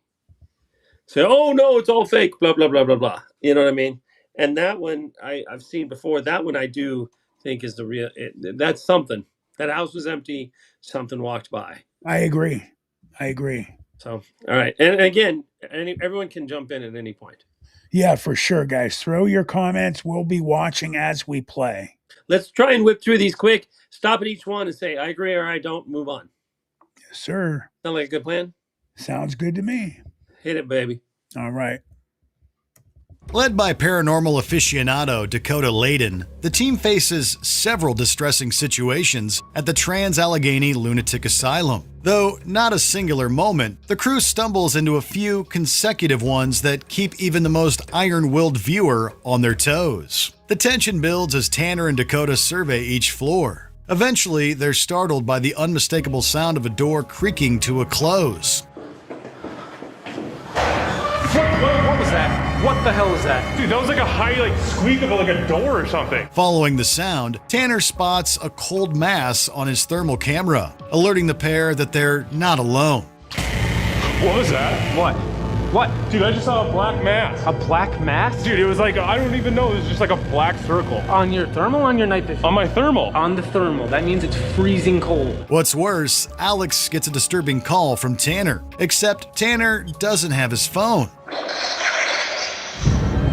Say, oh no, it's all fake, blah, blah, blah, blah, blah. You know what I mean? And that one I've seen before. That one I do think is the real, that's something. That house was empty. Something walked by. I agree. So, all right. And again, everyone can jump in at any point. Yeah, for sure, guys. Throw your comments. We'll be watching as we play. Let's try and whip through these quick. Stop at each one and say, I agree or I don't. Move on. Yes, sir. Sound like a good plan? Sounds good to me. Hit it, baby. All right. Led by paranormal aficionado Dakota Layden, the team faces several distressing situations at the Trans-Allegheny Lunatic Asylum. Though not a singular moment, the crew stumbles into a few consecutive ones that keep even the most iron-willed viewer on their toes. The tension builds as Tanner and Dakota survey each floor. Eventually, they're startled by the unmistakable sound of a door creaking to a close. What was that? What the hell is that? Dude, that was like a high squeak of like a door or something. Following the sound, Tanner spots a cold mass on his thermal camera, alerting the pair that they're not alone. What was that? What? What? Dude, I just saw a black mass. A black mass? Dude, it was like, I don't even know, it was just like a black circle. On your thermal, on your night vision? On my thermal. On the thermal. That means it's freezing cold. What's worse, Alex gets a disturbing call from Tanner, except Tanner doesn't have his phone.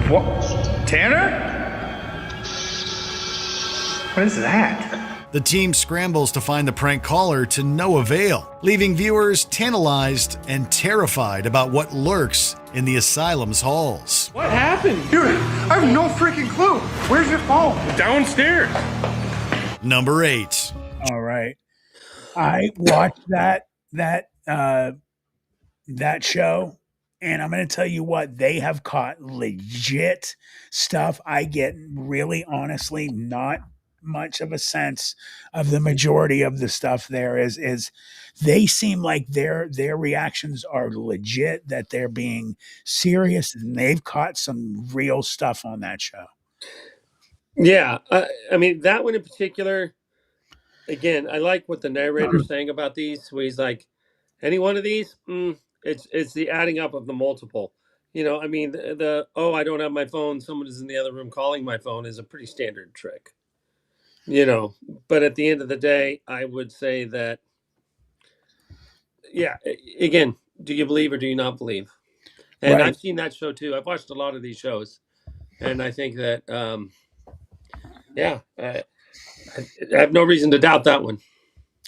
What? Tanner? What is that? The team scrambles to find the prank caller to no avail, leaving viewers tantalized and terrified about what lurks in the asylum's halls. What happened? Dude, I have no freaking clue. Where's your phone? Downstairs. Number 8. All right. I watched that show, and I'm going to tell you what, they have caught legit stuff. I get really honestly not much of a sense of the majority of the stuff there is they seem like their reactions are legit, that they're being serious, and they've caught some real stuff on that show. Yeah. I mean, that one in particular, again, I like what the narrator's saying about these, where he's like, any one of these, it's the adding up of the multiple. You know, I mean, the I don't have my phone, someone is in the other room calling my phone is a pretty standard trick. You know, but at the end of the day, I would say that yeah, again, do you believe or do you not believe? And Right. I've seen that show too. I've watched a lot of these shows, and I think that, yeah, I have no reason to doubt that one.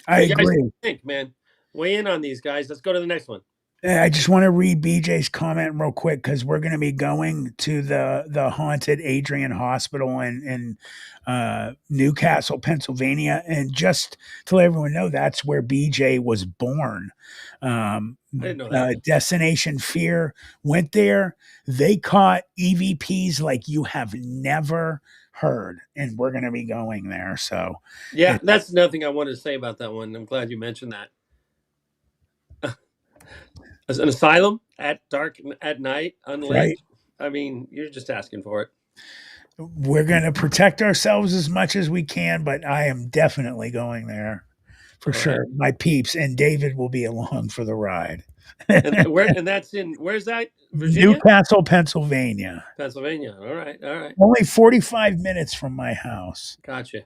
I You guys agree. think, man? Weigh in on these guys. Let's go to the next one. I just want to read BJ's comment real quick because we're going to be going to the haunted Adrian Hospital in Newcastle, Pennsylvania, and just to let everyone know, that's where BJ was born. I didn't know that. Destination Fear went there. They caught EVPs like you have never heard, and we're going to be going there. So Yeah, that's another thing I wanted to say about that one. I'm glad you mentioned that. As an asylum at dark at night, unlit. Right. I mean, you're just asking for it. We're going to protect ourselves as much as we can, but I am definitely going there for All sure. right. My peeps and David will be along for the ride. And that's in, where's that? Virginia? Newcastle, Pennsylvania. Pennsylvania. All right. All right. Only 45 minutes from my house. Gotcha.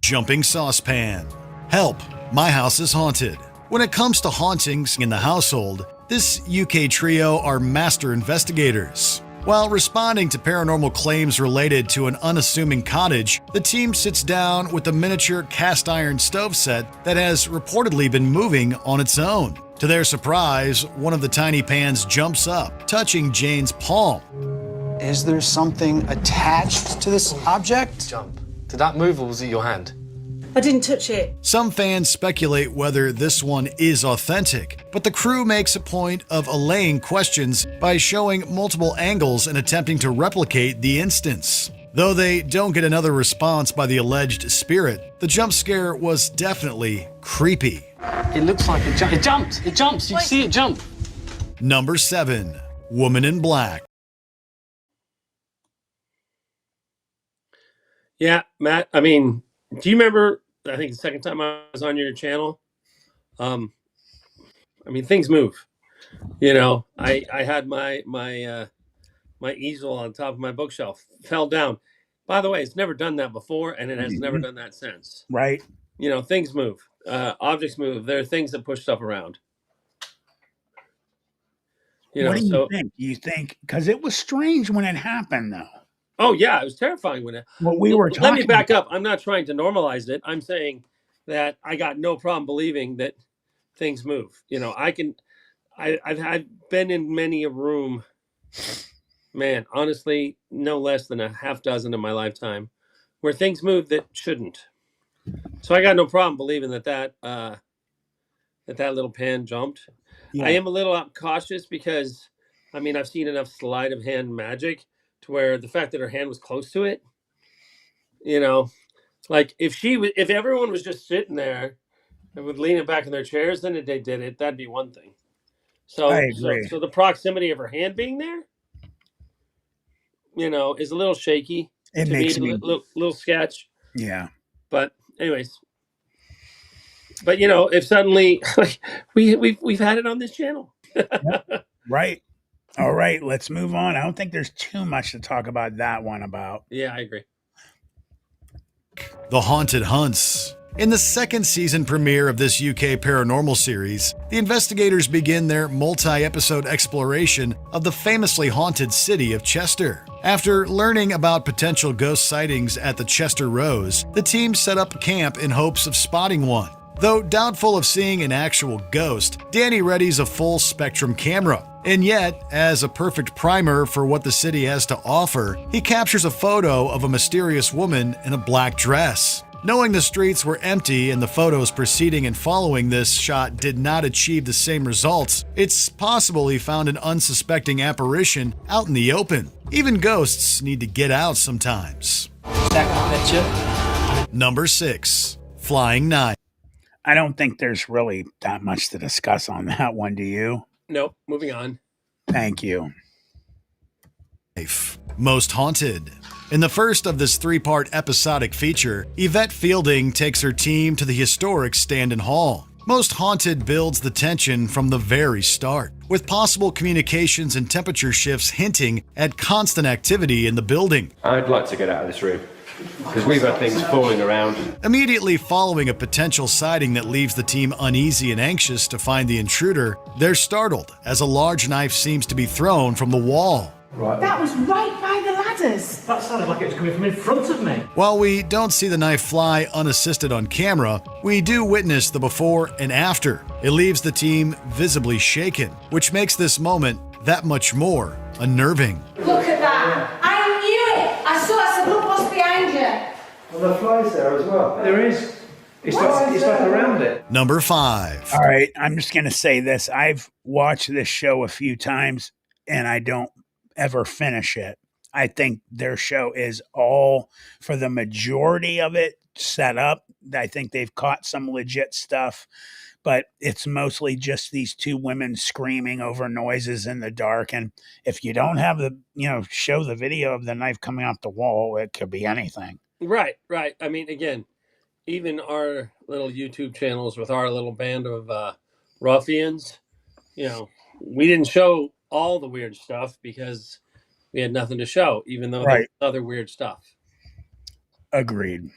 Jumping saucepan. Help, my house is haunted. When it comes to hauntings in the household, this UK trio are master investigators. While responding to paranormal claims related to an unassuming cottage, the team sits down with a miniature cast iron stove set that has reportedly been moving on its own. To their surprise, one of the tiny pans jumps up, touching Jane's palm. Is there something attached to this object? Jump. Did that move or was it your hand? I didn't touch it. Some fans speculate whether this one is authentic, but the crew makes a point of allaying questions by showing multiple angles and attempting to replicate the instance. Though they don't get another response by the alleged spirit, the jump scare was definitely creepy. It looks like it jumped. It jumped. It jumps. You see it jump. Number 7. Woman in Black. Yeah, Matt. I mean, do you remember? I think the second time I was on your channel. I mean, things move. You know, I had my easel on top of my bookshelf, fell down. By the way, it's never done that before, and it has never done that since. Right. You know, things move. Objects move. There are things that push stuff around. You know, what do you think? Do you think, because it was strange when it happened, though. Oh yeah, it was terrifying when it. What we were talking. Let me back up. I'm not trying to normalize it. I'm saying that I got no problem believing that things move. You know, I've been in many a room, man, honestly, no less than a half dozen in my lifetime, where things move that shouldn't. So I got no problem believing that little pan jumped. Yeah. I am a little cautious because, I mean, I've seen enough sleight of hand magic to where the fact that her hand was close to it, you know, like if everyone was just sitting there and would lean back in their chairs, then they did it. That'd be one thing. So, I agree. So the proximity of her hand being there, you know, is a little shaky. It makes me a little sketch. Yeah. But anyways, but you know, if suddenly like we've had it on this channel, right. All right, let's move on. I don't think there's too much to talk about that one about. Yeah, I agree. The Haunted Hunts. In the second season premiere of this UK paranormal series, the investigators begin their multi-episode exploration of the famously haunted city of Chester. After learning about potential ghost sightings at the Chester Rose, the team set up camp in hopes of spotting one. Though doubtful of seeing an actual ghost, Danny readies a full-spectrum camera. And yet, as a perfect primer for what the city has to offer, he captures a photo of a mysterious woman in a black dress. Knowing the streets were empty and the photos preceding and following this shot did not achieve the same results, it's possible he found an unsuspecting apparition out in the open. Even ghosts need to get out sometimes. Number 6. Flying Knight. I don't think there's really that much to discuss on that one, do you? Nope. Moving on. Thank you. Most Haunted. In the first of this 3-part episodic feature, Yvette Fielding takes her team to the historic Standon Hall. Most Haunted builds the tension from the very start, with possible communications and temperature shifts hinting at constant activity in the building. I'd like to get out of this room. Because we've got things fooling around. Immediately following a potential sighting that leaves the team uneasy and anxious to find the intruder, they're startled as a large knife seems to be thrown from the wall. That was right by the ladders. That sounded like it was coming from in front of me. While we don't see the knife fly unassisted on camera, we do witness the before and after. It leaves the team visibly shaken, which makes this moment that much more unnerving. Look at that. I knew it. I saw a blood loss behind you. Well, the fly's there as well. There is. It's like around it. Number 5. All right, I'm just going to say this. I've watched this show a few times, and I don't ever finish it. I think their show is all, for the majority of it, set up. I think they've caught some legit stuff, but it's mostly just these two women screaming over noises in the dark. And if you don't have show the video of the knife coming off the wall, it could be anything. Right. I mean, again, even our little YouTube channels with our little band of ruffians, we didn't show all the weird stuff because we had nothing to show, even though there was other weird stuff. Agreed.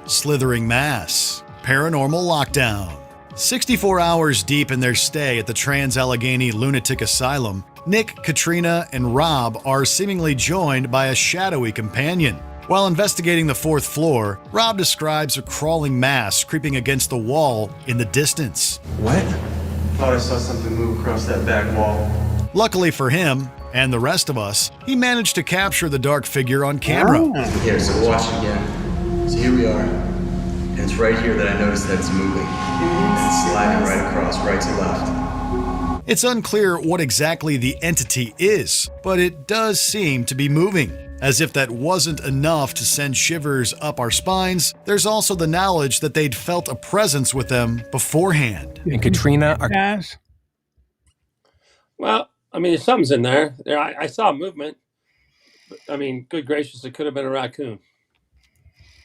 Slithering mass. Paranormal lockdown. 64 hours deep in their stay at the Trans-Allegheny Lunatic Asylum, Nick, Katrina, and Rob are seemingly joined by a shadowy companion. While investigating the 4th floor, Rob describes a crawling mass creeping against the wall in the distance. What? Thought I saw something move across that back wall. Luckily for him, and the rest of us, he managed to capture the dark figure on camera. Here, so watch again. So here we are. And it's right here that I noticed that it's moving. And it's sliding right across, right to left. It's unclear what exactly the entity is, but it does seem to be moving. As if that wasn't enough to send shivers up our spines, there's also the knowledge that they'd felt a presence with them beforehand. And Katrina are... Well, I mean, something's in there. I saw movement. But, I mean, good gracious, it could have been a raccoon.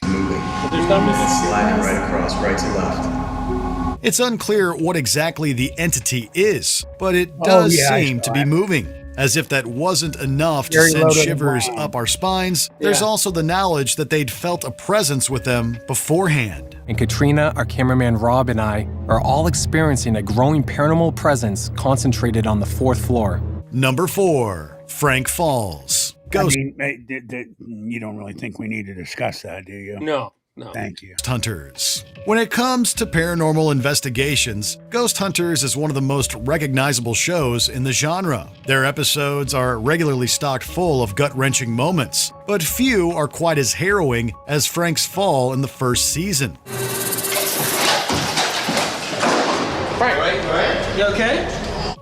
Moving. But there's something sliding right across, right to left. It's unclear what exactly the entity is, but it does seem to be moving. As if that wasn't enough to send shivers up our spines, there's also the knowledge that they'd felt a presence with them beforehand. And Katrina, our cameraman Rob, and I are all experiencing a growing paranormal presence concentrated on the 4th floor. Number 4, Frank Falls. Ghost. I mean, you don't really think we need to discuss that, do you? No. Thank you. Hunters. When it comes to paranormal investigations, Ghost Hunters is one of the most recognizable shows in the genre. Their episodes are regularly stocked full of gut-wrenching moments, but few are quite as harrowing as Frank's fall in the first season. Frank, you okay?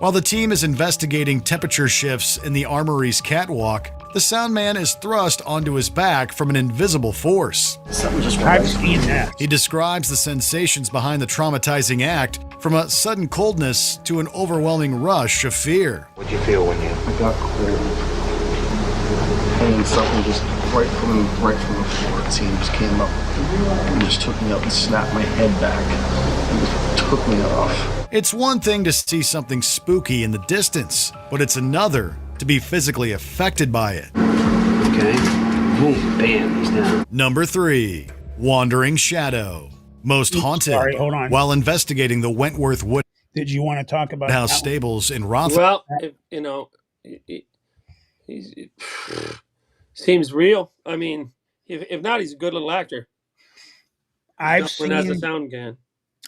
While the team is investigating temperature shifts in the armory's catwalk, the sound man is thrust onto his back from an invisible force. I've seen that. He describes the sensations behind the traumatizing act, from a sudden coldness to an overwhelming rush of fear. What'd you feel when I got cold? And something just right from the floor, it seemed, just came up and just took me up and snapped my head back and just took me off. It's one thing to see something spooky in the distance, but it's another to be physically affected by it. Okay. Boom. Bam. He's down. Number 3, Wandering Shadow. Most haunted. Sorry, hold on. While investigating the Wentworth Wood Did you want to talk about House stables in Rothwell. Well, he seems real. I mean, if not, he's a good little actor. I've seen as a sound man.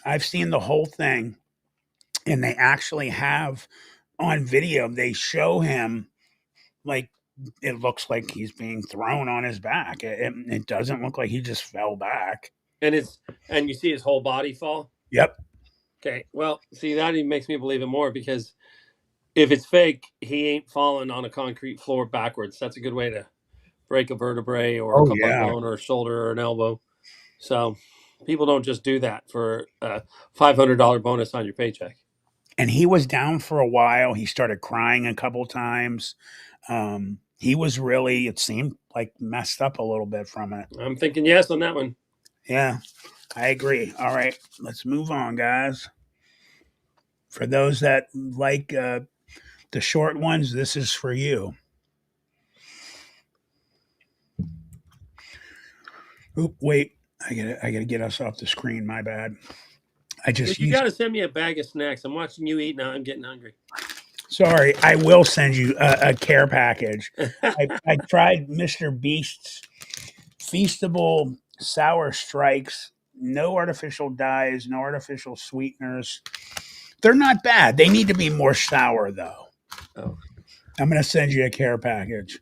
I've seen the whole thing, and they actually have on video. They show him like it looks like he's being thrown on his back. It doesn't look like he just fell back. And you see his whole body fall. Yep. Okay. Well, see, that even makes me believe it more, because if it's fake, he ain't falling on a concrete floor backwards. That's a good way to break a vertebrae or a collarbone or a shoulder or an elbow. So people don't just do that for a $500 bonus on your paycheck. And he was down for a while. He started crying a couple times. He was really, it seemed like, messed up a little bit from it. I'm thinking yes on that one. Yeah, I agree. All right, let's move on, guys. For those that like the short ones, this is for you. Oop, wait. I gotta get us off the screen. My bad. I just You used. got to send me a bag of snacks. I'm watching you eat now. I'm getting hungry. Sorry, I will send you a care package. I tried Mr. Beast's Feastable Sour Strikes. No artificial dyes, no artificial sweeteners. They're not bad. They need to be more sour, though. Oh. I'm going to send you a care package.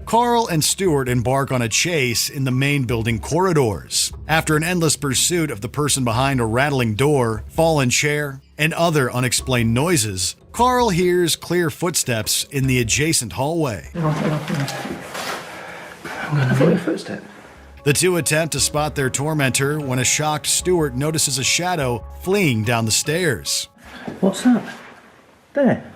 Carl and Stuart embark on a chase in the main building corridors. After an endless pursuit of the person behind a rattling door, fallen chair, and other unexplained noises, Carl hears clear footsteps in the adjacent hallway. I thought your footstep. The two attempt to spot their tormentor when a shocked Stuart notices a shadow fleeing down the stairs. What's that? There.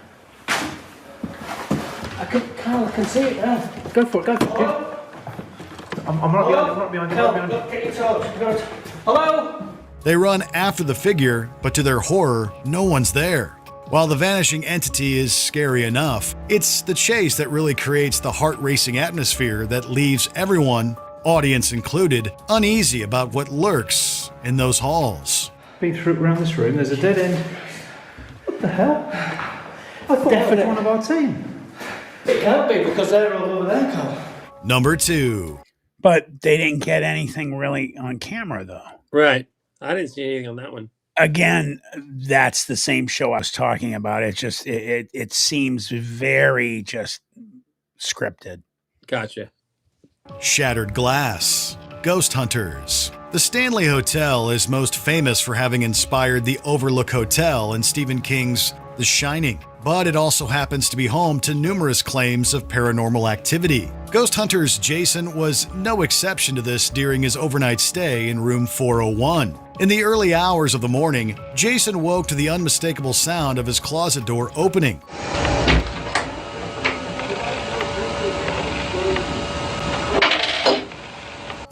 Carl, I can see it now. Go for it, go for it. I'm right behind you. Look, get your torch. Hello? They run after the figure, but to their horror, no one's there. While the vanishing entity is scary enough, it's the chase that really creates the heart-racing atmosphere that leaves everyone, audience included, uneasy about what lurks in those halls. Been through around this room, there's a dead end. What the hell? I thought that was one of our team. It can't be because they're all over there, Carl. Number 2. But they didn't get anything really on camera, though. Right. I didn't see anything on that one. Again, that's the same show I was talking about. It just it seems very just scripted. Gotcha. Shattered glass. Ghost hunters. The Stanley Hotel is most famous for having inspired the Overlook Hotel in Stephen King's The Shining, but it also happens to be home to numerous claims of paranormal activity. Ghost Hunters Jason was no exception to this during his overnight stay in room 401. In the early hours of the morning, Jason woke to the unmistakable sound of his closet door opening.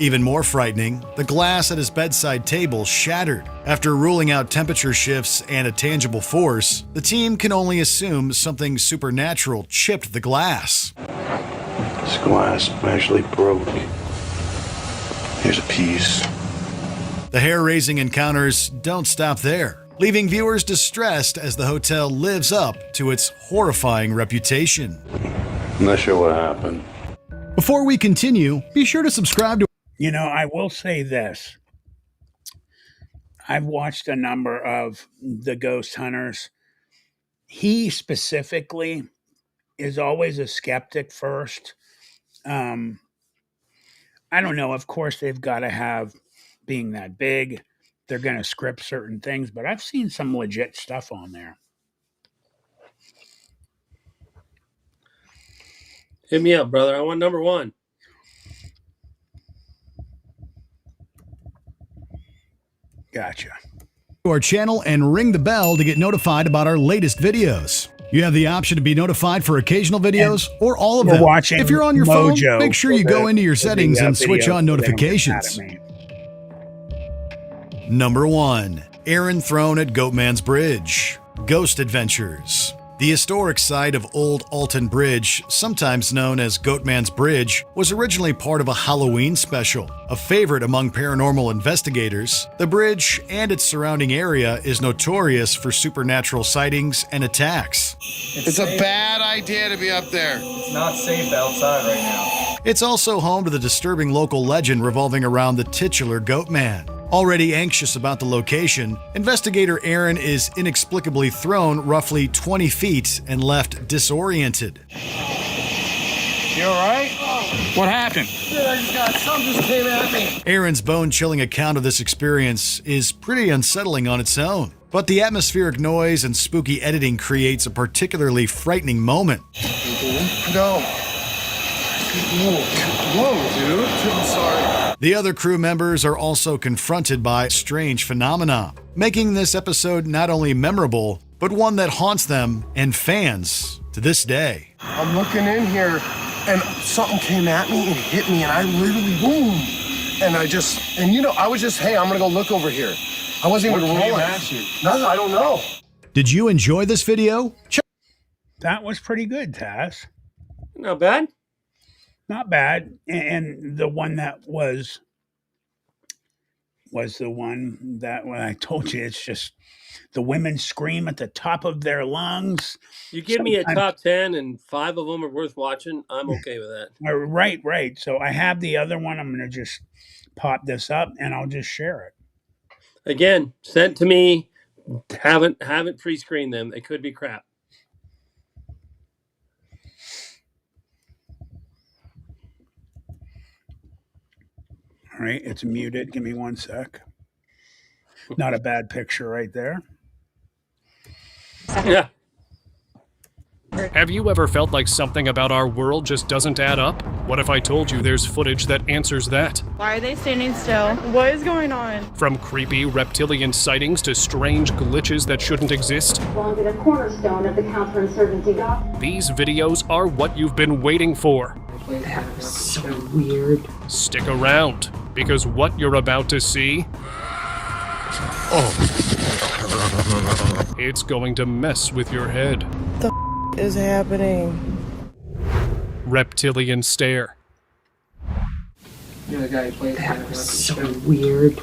Even more frightening, the glass at his bedside table shattered. After ruling out temperature shifts and a tangible force, the team can only assume something supernatural chipped the glass. This glass actually broke. Here's a piece. The hair-raising encounters don't stop there, leaving viewers distressed as the hotel lives up to its horrifying reputation. I'm not sure what happened. Before we continue, be sure to subscribe to. You know, I will say this. I've watched a number of the Ghost Hunters. He specifically is always a skeptic first. I don't know. Of course, they've got to have, being that big, they're going to script certain things, but I've seen some legit stuff on there. Hit me up, brother. I want number 1. Gotcha. Our channel and ring the bell to get notified about our latest videos. You have the option to be notified for occasional videos or all of them. Watching if you're on your Mojo phone, make sure you go into your settings and switch on notifications. Number 1. Aaron thrown at Goatman's Bridge. Ghost Adventures. The historic site of Old Alton Bridge, sometimes known as Goatman's Bridge, was originally part of a Halloween special. A favorite among paranormal investigators, the bridge and its surrounding area is notorious for supernatural sightings and attacks. It's a bad idea to be up there. It's not safe outside right now. It's also home to the disturbing local legend revolving around the titular Goatman. Already anxious about the location, investigator Aaron is inexplicably thrown roughly 20 feet and left disoriented. You alright? What happened? Something just came at me. Aaron's bone-chilling account of this experience is pretty unsettling on its own, but the atmospheric noise and spooky editing creates a particularly frightening moment. No. Whoa, dude. I'm sorry. The other crew members are also confronted by strange phenomena, making this episode not only memorable, but one that haunts them and fans to this day. I'm looking in here, and something came at me and hit me, and I literally, boom. And I was just, hey, I'm gonna go look over here. I wasn't even rolling. Nothing, I don't know. Did you enjoy this video? That was pretty good, Taz. Not bad. Not bad. And the one that was the one that when I told you it's just the women scream at the top of their lungs. You give me a Sometimes, top 10 and 5 of them are worth watching, I'm okay with that. right. So I have the other one. I'm going to just pop this up and I'll just share it. Again, sent to me. Haven't pre-screened them. They could be crap. All right, it's muted. Give me 1 sec. Not a bad picture right there. Yeah. Have you ever felt like something about our world just doesn't add up? What if I told you there's footage that answers that? Why are they standing still? What is going on? From creepy reptilian sightings to strange glitches that shouldn't exist, Belong to the cornerstone of the counterinsurgency doc. these videos are what you've been waiting for. That was so weird. Stick around, because what you're about to see... it's going to mess with your head. The is happening? Reptilian stare. You're the guy who plays that was so weird.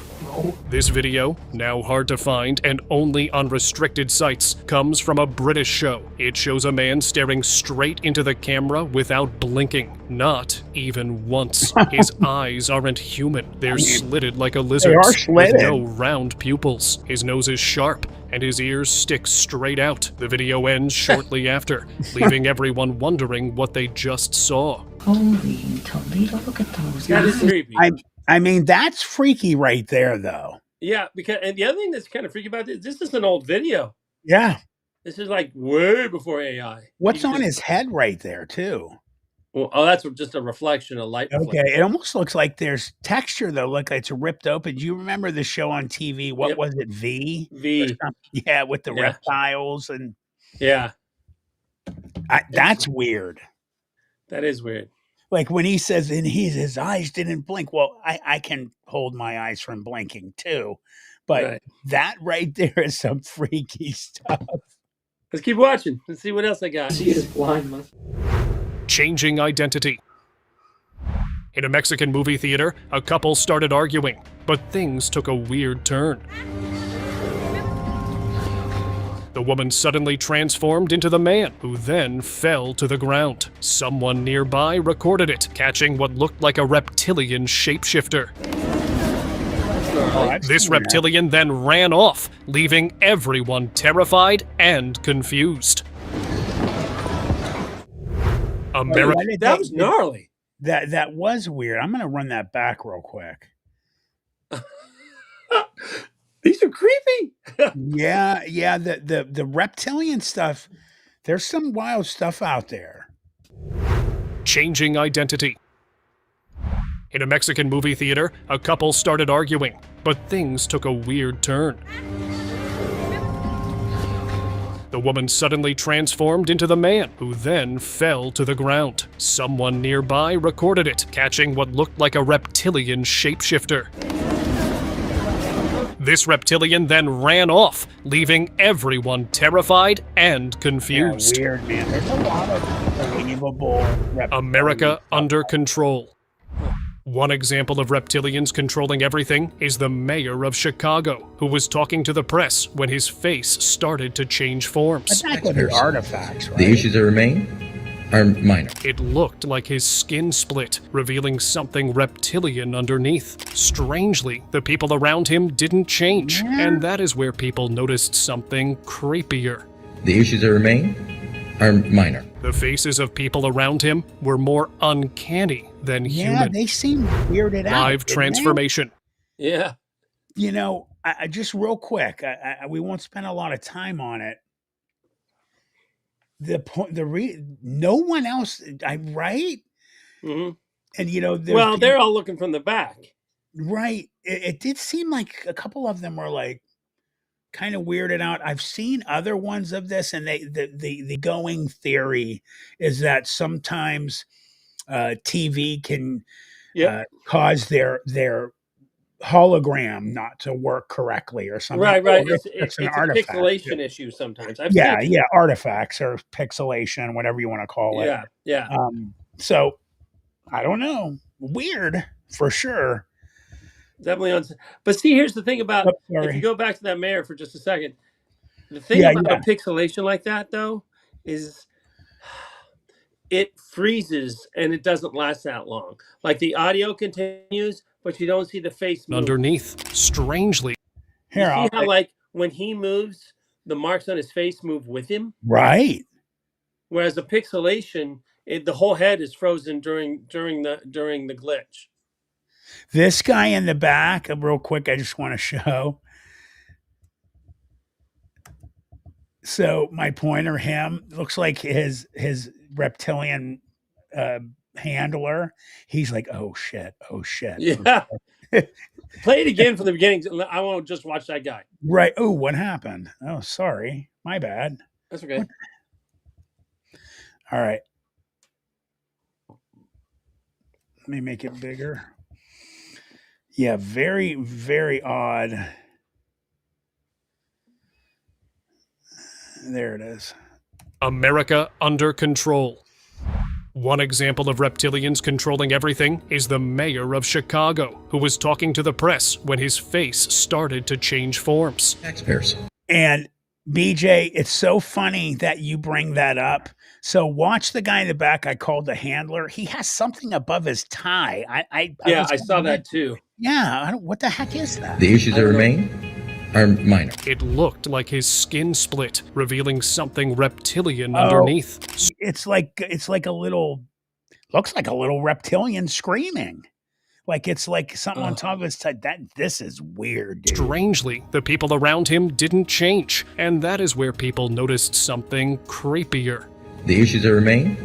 This video, now hard to find and only on restricted sites, comes from a British show. It shows a man staring straight into the camera without blinking. Not even once. His eyes aren't human. They're slitted like a lizard's, with no round pupils. His nose is sharp, and his ears stick straight out. The video ends shortly after, leaving everyone wondering what they just saw. Holy Toledo, look at those. That is creepy. I mean, that's freaky right there, though. Yeah, because and the other thing that's kind of freaky about this is an old video. Yeah. This is like way before AI. What's on his head right there, too? Well, that's just a reflection, a light. Okay, it almost looks like there's texture, though. Look, it's ripped open. Do you remember the show on TV? What was it, V? V. Yeah, with the reptiles and... Yeah. That's weird. That is weird. Like when he says his eyes didn't blink. Well, I can hold my eyes from blinking too, but that right there is some freaky stuff. Let's keep watching. Let's see what else I got. See his blind. Changing identity. In a Mexican movie theater, a couple started arguing, but things took a weird turn. The woman suddenly transformed into the man, who then fell to the ground. Someone nearby recorded it, catching what looked like a reptilian shapeshifter. This reptilian then ran off, leaving everyone terrified and confused. That was gnarly. That was weird. I'm gonna run that back real quick. These are creepy. yeah. The reptilian stuff. There's some wild stuff out there. Changing identity. In a Mexican movie theater, a couple started arguing, but things took a weird turn. The woman suddenly transformed into the man, who then fell to the ground. Someone nearby recorded it, catching what looked like a reptilian shapeshifter. This reptilian then ran off, leaving everyone terrified and confused. Yeah, weird, man. There's a lot of believable America under control. One example of reptilians controlling everything is the mayor of Chicago, who was talking to the press when his face started to change forms. But that could be artifacts, right? The issues that remain are minor. It looked like his skin split, revealing something reptilian underneath. Strangely, the people around him didn't change, and that is where people noticed something creepier. The issues that remain are minor. The faces of people around him were more uncanny than human. Yeah, they seem weirded out. Live transformation. Yeah. You know, I just real quick, we won't spend a lot of time on it. No one else, right? Mm-hmm. And you know, they're all looking from the back, right? It did seem like a couple of them were like kind of weirded out. I've seen other ones of this, and the going theory is that sometimes TV can cause their hologram not to work correctly or something. Right, right. It's an It's a artifact. pixelation issue sometimes. I've seen it. Yeah, artifacts or pixelation, whatever you want to call it. Yeah. So I don't know. Weird for sure. Definitely on. But see, here's the thing about if you go back to that mayor for just a second. The thing about a pixelation like that, though, is it freezes and it doesn't last that long. Like the audio continues, but you don't see the face move. Underneath, strangely. You see how, like, when he moves, the marks on his face move with him? Right. Whereas the pixelation, the whole head is frozen during the glitch. This guy in the back, real quick, I just want to show. So my pointer, him, looks like his reptilian handler. He's like, oh shit. Yeah. Play it again from the beginning. I won't just watch that guy. Right. Oh, what happened? Oh, sorry. My bad. That's okay. All right. Let me make it bigger. Yeah, very, very odd. There it is. America under control. One example of reptilians controlling everything is the mayor of Chicago, who was talking to the press when his face started to change forms. Taxpayers. And BJ, it's so funny that you bring that up. So watch the guy in the back I called the handler. He has something above his tie. I saw that too. Yeah, what the heck is that? The issues that remain are minor. It looked like his skin split, revealing something reptilian underneath. It's like a little, looks like a little reptilian screaming. Like it's like something on top of his head. This is weird, dude. Strangely, the people around him didn't change, and that is where people noticed something creepier. The issues that remain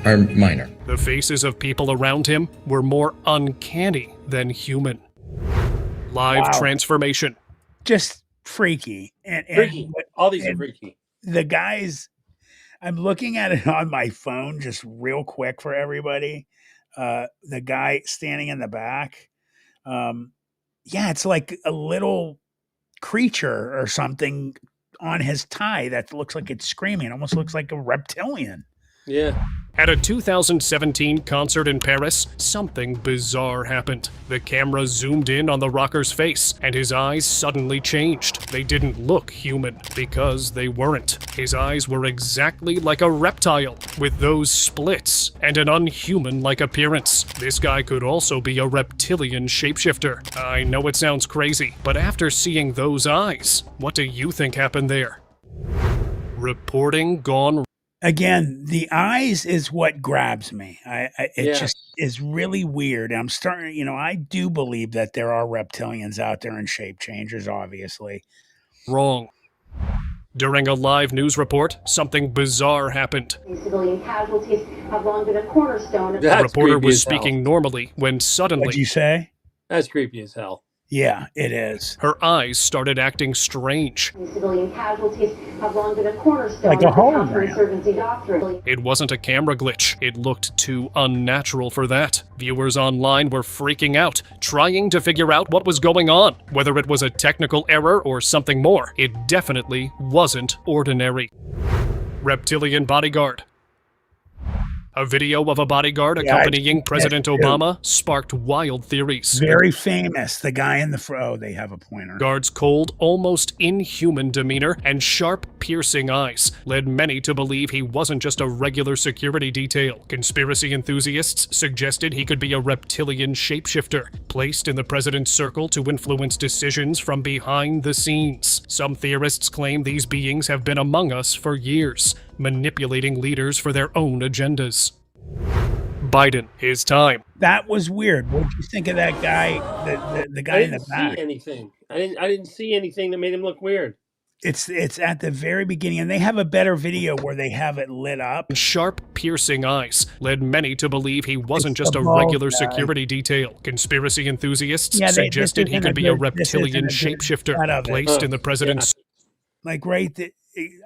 are minor. The faces of people around him were more uncanny than human. Live transformation. Just freaky. And freaky. All these are freaky. The guys, I'm looking at it on my phone just real quick for everybody. The guy standing in the back. It's like a little creature or something on his tie that looks like it's screaming. Almost looks like a reptilian. Yeah. At a 2017 concert in Paris, something bizarre happened. The camera zoomed in on the rocker's face, and his eyes suddenly changed. They didn't look human, because they weren't. His eyes were exactly like a reptile, with those splits and an unhuman-like appearance. This guy could also be a reptilian shapeshifter. I know it sounds crazy, but after seeing those eyes, what do you think happened there? Reporting gone. Again, the eyes is what grabs me. It just is really weird. I'm starting, I do believe that there are reptilians out there and shape changers, obviously. Wrong. During a live news report, something bizarre happened. Civilian casualties have long been a cornerstone. The reporter was speaking normally when suddenly... What'd you say? That's creepy as hell. Yeah, it is. Her eyes started acting strange. Civilian casualties have long been a cornerstone like a of the counterinsurgency doctrine. It wasn't a camera glitch. It looked too unnatural for that. Viewers online were freaking out, trying to figure out what was going on. Whether it was a technical error or something more, it definitely wasn't ordinary. Reptilian bodyguard. A video of a bodyguard accompanying President Obama sparked wild theories. Very famous. The guy in the they have a pointer. Guard's cold, almost inhuman demeanor and sharp, piercing eyes led many to believe he wasn't just a regular security detail. Conspiracy enthusiasts suggested he could be a reptilian shapeshifter, placed in the president's circle to influence decisions from behind the scenes. Some theorists claim these beings have been among us for years, manipulating leaders for their own agendas. Biden, his time. That was weird. What did you think of that guy? The guy in the back. I didn't see anything. I didn't see anything that made him look weird. It's at the very beginning, and they have a better video where they have it lit up. Sharp, piercing eyes led many to believe he wasn't just a regular security detail. Conspiracy enthusiasts suggested he could be a reptilian shapeshifter, placed in the president's... Like, right,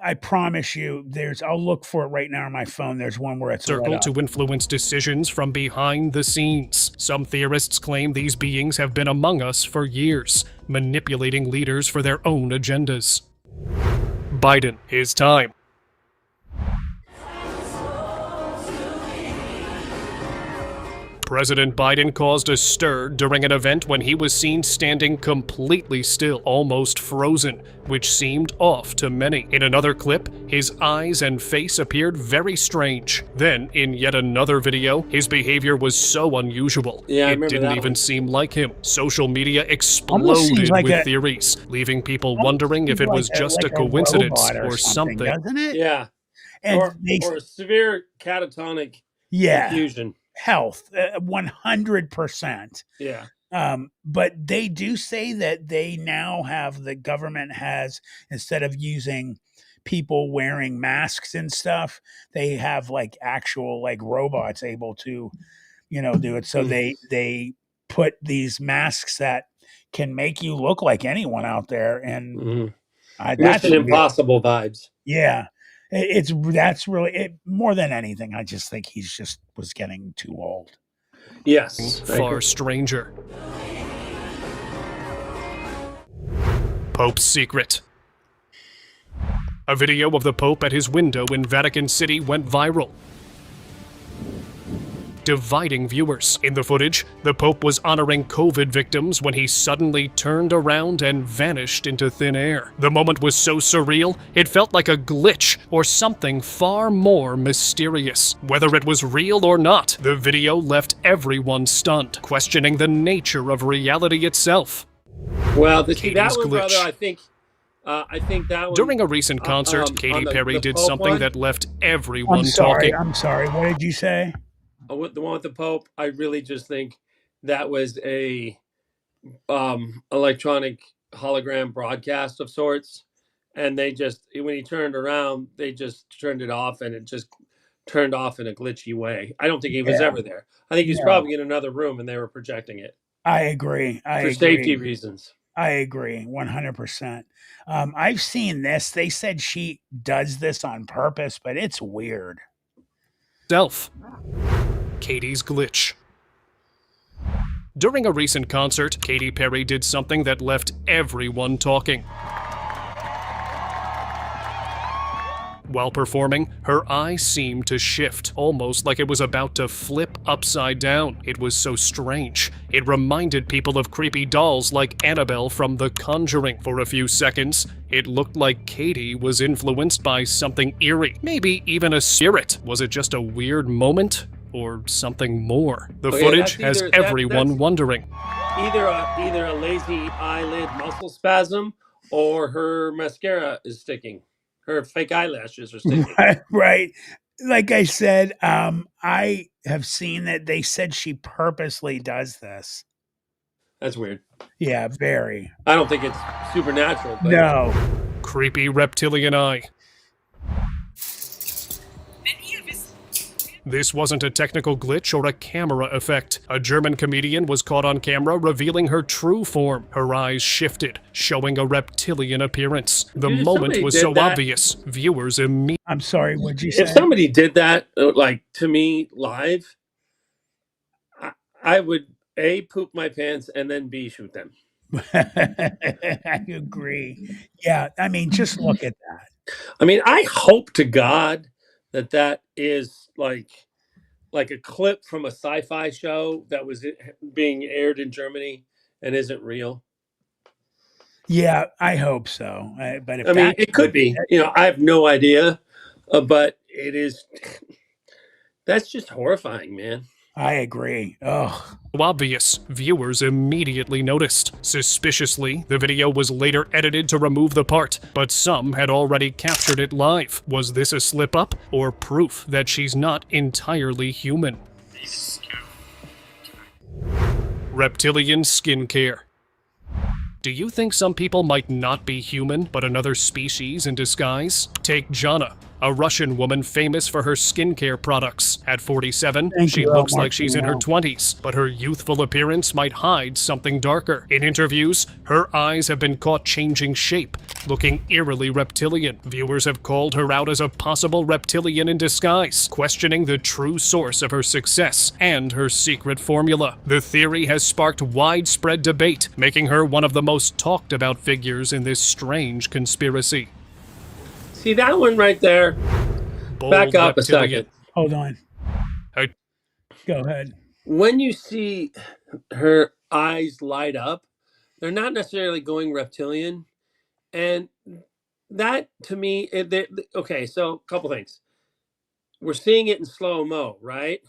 I promise you, I'll look for it right now on my phone. There's one where it's circle lit up. to influence decisions from behind the scenes. Some theorists claim these beings have been among us for years, manipulating leaders for their own agendas. Biden, his time. President Biden caused a stir during an event when he was seen standing completely still, almost frozen, which seemed off to many. In another clip, his eyes and face appeared very strange. Then, in yet another video, his behavior was so unusual. Yeah, I it remember didn't that even one. seem like him. Social media Almost exploded seems like with theories, leaving people wondering if it was just a coincidence robot or something. doesn't it? Yeah. And Or severe catatonic yeah, confusion. health, 100%. Yeah. But they do say that the government has, instead of using people wearing masks and stuff, they have like actual like robots able to, do it. So they put these masks that can make you look like anyone out there, and that's Mission weird. Impossible vibes. Yeah. That's really more than anything. I just think he's just was getting too old. Yes. Far stranger. Pope's secret. A video of the Pope at his window in Vatican City went viral, dividing viewers. In the footage, the Pope was honoring COVID victims when he suddenly turned around and vanished into thin air. The moment was so surreal, it felt like a glitch or something far more mysterious. Whether it was real or not, the video left everyone stunned, questioning the nature of reality itself. Well, that Katie's one, glitch. brother, I think that one. During a recent concert, Katy Perry did Pope something one? that left everyone talking. I'm sorry. What did you say? The one with the Pope, I really just think that was a electronic hologram broadcast of sorts, and they just, when he turned around, they just turned it off, and it just turned off in a glitchy way. I don't think he was ever there. I think he was probably in another room, and they were projecting it. I agree. For safety reasons. I agree 100%. I've seen this. They said she does this on purpose, but it's weird. Katie's glitch. During a recent concert, Katy Perry did something that left everyone talking. While performing, her eye seemed to shift, almost like it was about to flip upside down. It was so strange. It reminded people of creepy dolls like Annabelle from The Conjuring. For a few seconds, it looked like Katie was influenced by something eerie, maybe even a spirit. Was it just a weird moment, or something more? The footage has everyone wondering. Either a lazy eyelid muscle spasm, or her mascara is sticking. Her fake eyelashes are sticking. Right. Like I said, I have seen that they said she purposely does this. That's weird. Yeah, very. I don't think it's supernatural. But no. Creepy reptilian eye. This wasn't a technical glitch or a camera effect. A German comedian was caught on camera revealing her true form. Her eyes shifted, showing a reptilian appearance. The moment was so obvious, viewers immediately... I'm sorry, what'd you say? If somebody did that, like, to me live, I would A, poop my pants, and then B, shoot them. I agree. Yeah, I mean, just look at that. I mean, I hope to God that is like a clip from a sci-fi show that was being aired in Germany and isn't real. Yeah, I hope so. But if it could be. I have no idea, but it is. That's just horrifying, man. I agree. Oh. Obvious, viewers immediately noticed. Suspiciously, the video was later edited to remove the part, but some had already captured it live. Was this a slip-up, or proof that she's not entirely human? Reptilian skincare. Do you think some people might not be human, but another species in disguise? Take Jana, a Russian woman famous for her skincare products. At 47, Thank she you, looks like she's in her Martino. 20s, but her youthful appearance might hide something darker. In interviews, her eyes have been caught changing shape, looking eerily reptilian. Viewers have called her out as a possible reptilian in disguise, questioning the true source of her success and her secret formula. The theory has sparked widespread debate, making her one of the most talked about figures in this strange conspiracy. See that one right there? Bold Back up reptilian. a second. Hold on. Go ahead. When you see her eyes light up, they're not necessarily going reptilian. And that, to me, okay, so a couple things. We're seeing it in slow-mo, right?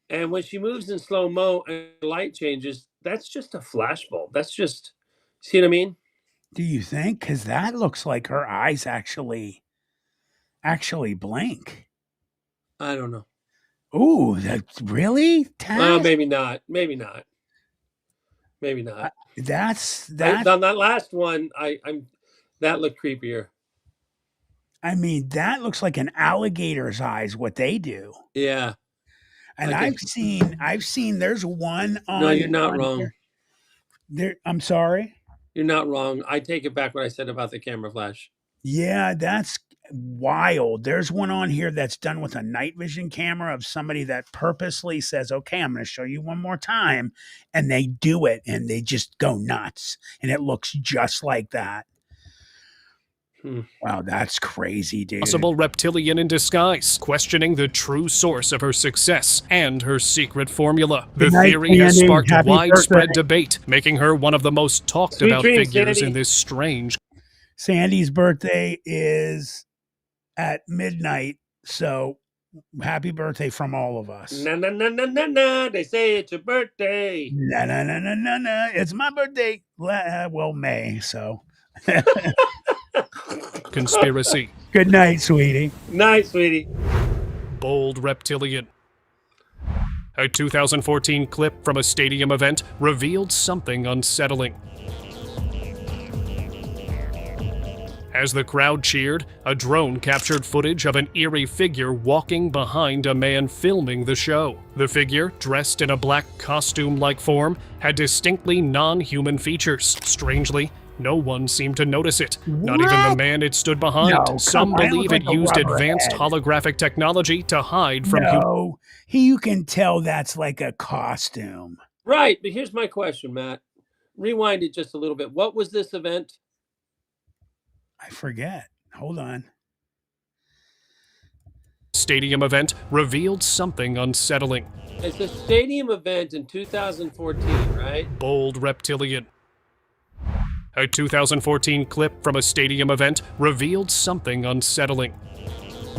And when she moves in slow-mo and the light changes, that's just a flashbulb. That's just, see what I mean? Do you think? Because that looks like her eyes actually blink. I don't know. Ooh, that's really? Taz? Maybe not. Maybe not. Maybe not. That's on that last one, I'm that looked creepier. I mean, that looks like an alligator's eyes, what they do. Yeah. And I've seen there's one on. No, you're not wrong. There, I'm sorry. You're not wrong. I take it back what I said about the camera flash. Yeah, that's wild. There's one on here that's done with a night vision camera of somebody that purposely says, okay, I'm going to show you one more time. And they do it and they just go nuts. And it looks just like that. Wow, that's crazy, dude. Possible reptilian in disguise, questioning the true source of her success and her secret formula. The theory has sparked widespread debate, making her one of the most talked about figures in this strange. Sandy's birthday is at midnight, so happy birthday from all of us. Na na na na na na. They say it's your birthday. Na na na na na na. It's my birthday. Well, May, so. Conspiracy. Good night, sweetie. Night, sweetie. Bold reptilian. A 2014 clip from a stadium event revealed something unsettling. As the crowd cheered, a drone captured footage of an eerie figure walking behind a man filming the show. The figure, dressed in a black costume-like form, had distinctly non-human features. Strangely, no one seemed to notice it, not even the man it stood behind. No, Some believe it used advanced head. holographic technology to hide from No, you can tell that's like a costume. Right, but here's my question, Matt. Rewind it just a little bit. What was this event? I forget. Hold on. Stadium event revealed something unsettling. It's a stadium event in 2014, right? Bold reptilian. A 2014 clip from a stadium event revealed something unsettling.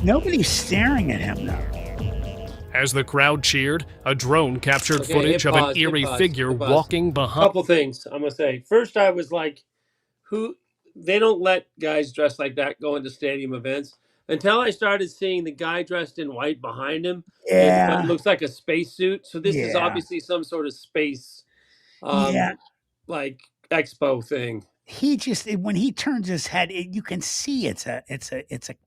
Nobody's staring at him, though. As the crowd cheered, a drone captured footage of an eerie figure walking behind. Couple things I'm gonna say. First, I was like, "Who?" They don't let guys dressed like that go into stadium events. Until I started seeing the guy dressed in white behind him, in what looks like a spacesuit. So this is obviously some sort of space, like expo thing. He just when he turns his head, you can see it's a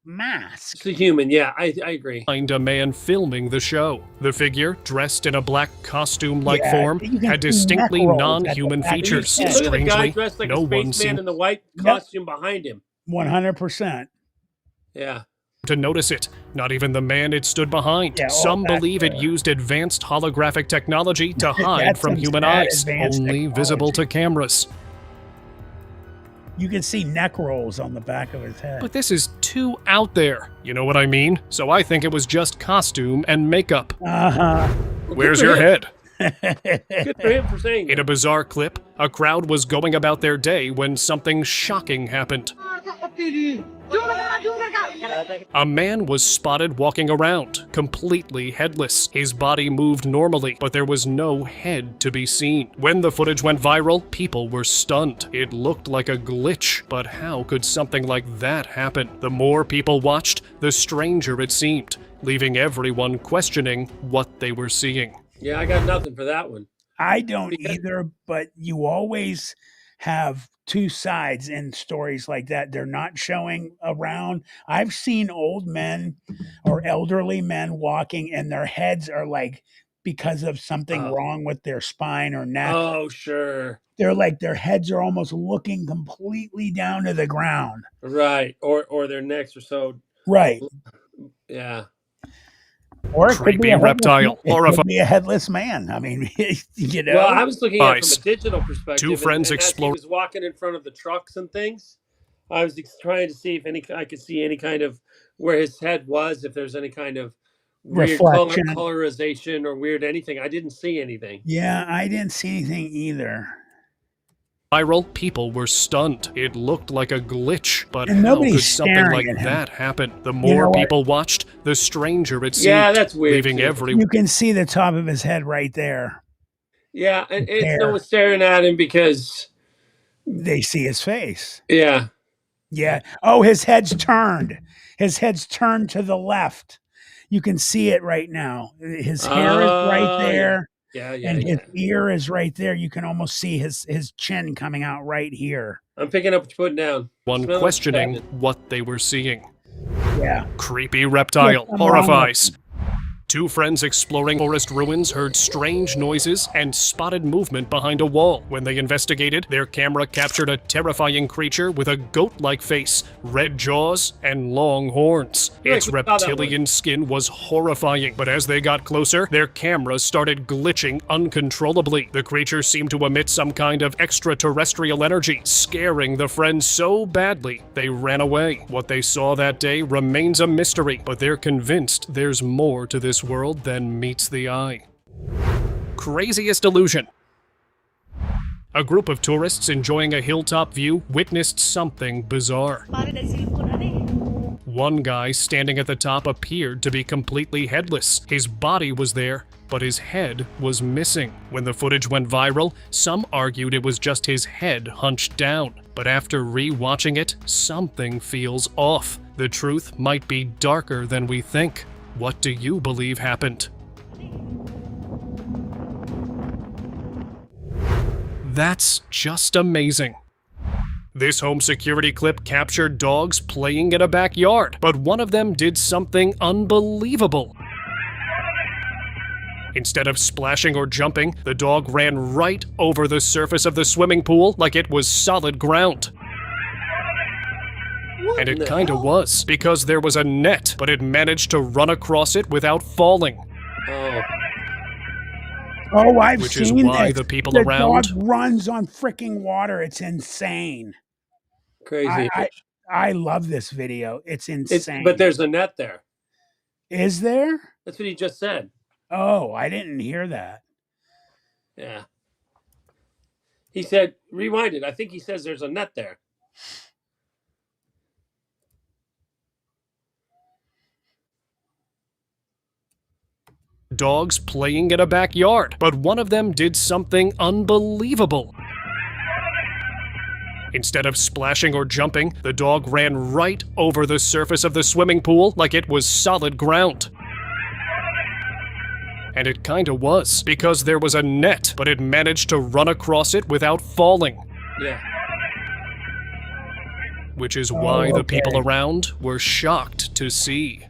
mask. It's a human, yeah, I agree. Behind a man filming the show. The figure, dressed in a black costume-like form, had distinctly non-human features. Look at the guy dressed like no a one spaceman in the white costume behind him. 100%. Yeah. To notice it, not even the man it stood behind. Yeah, Some believe it used advanced holographic technology to hide from human eyes, only visible to cameras. You can see neck rolls on the back of his head. But this is too out there, you know what I mean? So I think it was just costume and makeup. Uh-huh. Where's your head? Good for him for saying that. In a bizarre clip, a crowd was going about their day when something shocking happened. A man was spotted walking around, completely headless. His body moved normally, but there was no head to be seen. When the footage went viral, people were stunned. It looked like a glitch, but how could something like that happen? The more people watched, the stranger it seemed, leaving everyone questioning what they were seeing. Yeah, I got nothing for that one. I don't either, but you always have two sides in stories like that. They're not showing around. I've seen old men or elderly men walking and their heads are like, because of something wrong with their spine or neck, Oh, sure. they're like their heads are almost looking completely down to the ground. Right. Or their necks are so. Right. Yeah. Or it could be Creepy a headless, reptile. it Horrifying. could be a headless man. I mean, you know. Well, I was looking at it from a Ice. digital perspective. Two friends and as he explore. was walking in front of the trucks and things, I was trying to see if I could see any kind of where his head was, if there's any kind of weird Reflection. colorization or weird anything. I didn't see anything. Yeah, I didn't see anything either. Viral, people were stunned. It looked like a glitch, but And how nobody's could something staring like at him. that happen? The more know what? people watched, the stranger it seemed. Yeah, that's weird, Leaving too. everyone. You can see the top of his head right there. Yeah, and it's Hair. no one staring at him because They see his face. yeah. Yeah. Oh, his head's turned. His head's turned to the left. You can see it right now. His hair is right there. Yeah, yeah, and his yeah. ear is right there. You can almost see his chin coming out right here. I'm picking up what you're putting down. One Smell it. questioning what they were seeing. Yeah. Creepy reptile What's wrong with horrifies. Two friends exploring forest ruins heard strange noises and spotted movement behind a wall. When they investigated, their camera captured a terrifying creature with a goat-like face, red jaws, and long horns. Yeah, Its we saw that one. reptilian skin was horrifying, but as they got closer, their cameras started glitching uncontrollably. The creature seemed to emit some kind of extraterrestrial energy, scaring the friends so badly they ran away. What they saw that day remains a mystery, but they're convinced there's more to this world than meets the eye. Craziest illusion. A group of tourists enjoying a hilltop view witnessed something bizarre. One guy standing at the top appeared to be completely headless. His body was there, but his head was missing. When the footage went viral, some argued it was just his head hunched down. But after re-watching it, something feels off. The truth might be darker than we think. What do you believe happened? That's just amazing. This home security clip captured dogs playing in a backyard, but one of them did something unbelievable. Instead of splashing or jumping, the dog ran right over the surface of the swimming pool like it was solid ground. And it kinda was, because there was a net, but it managed to run across it without falling. Oh. Oh, I've Which seen is why this. the people the around. dog runs on freaking water. It's insane. Crazy. I love this video. It's insane. But there's a net there. Is there? That's what he just said. Oh, I didn't hear that. Yeah. He said, rewind it. I think he says there's a net there. Dogs playing in a backyard, but one of them did something unbelievable. Instead of splashing or jumping, the dog ran right over the surface of the swimming pool like it was solid ground. And it kinda was, because there was a net, but it managed to run across it without falling. Yeah. Which is why the people okay. around were shocked to see.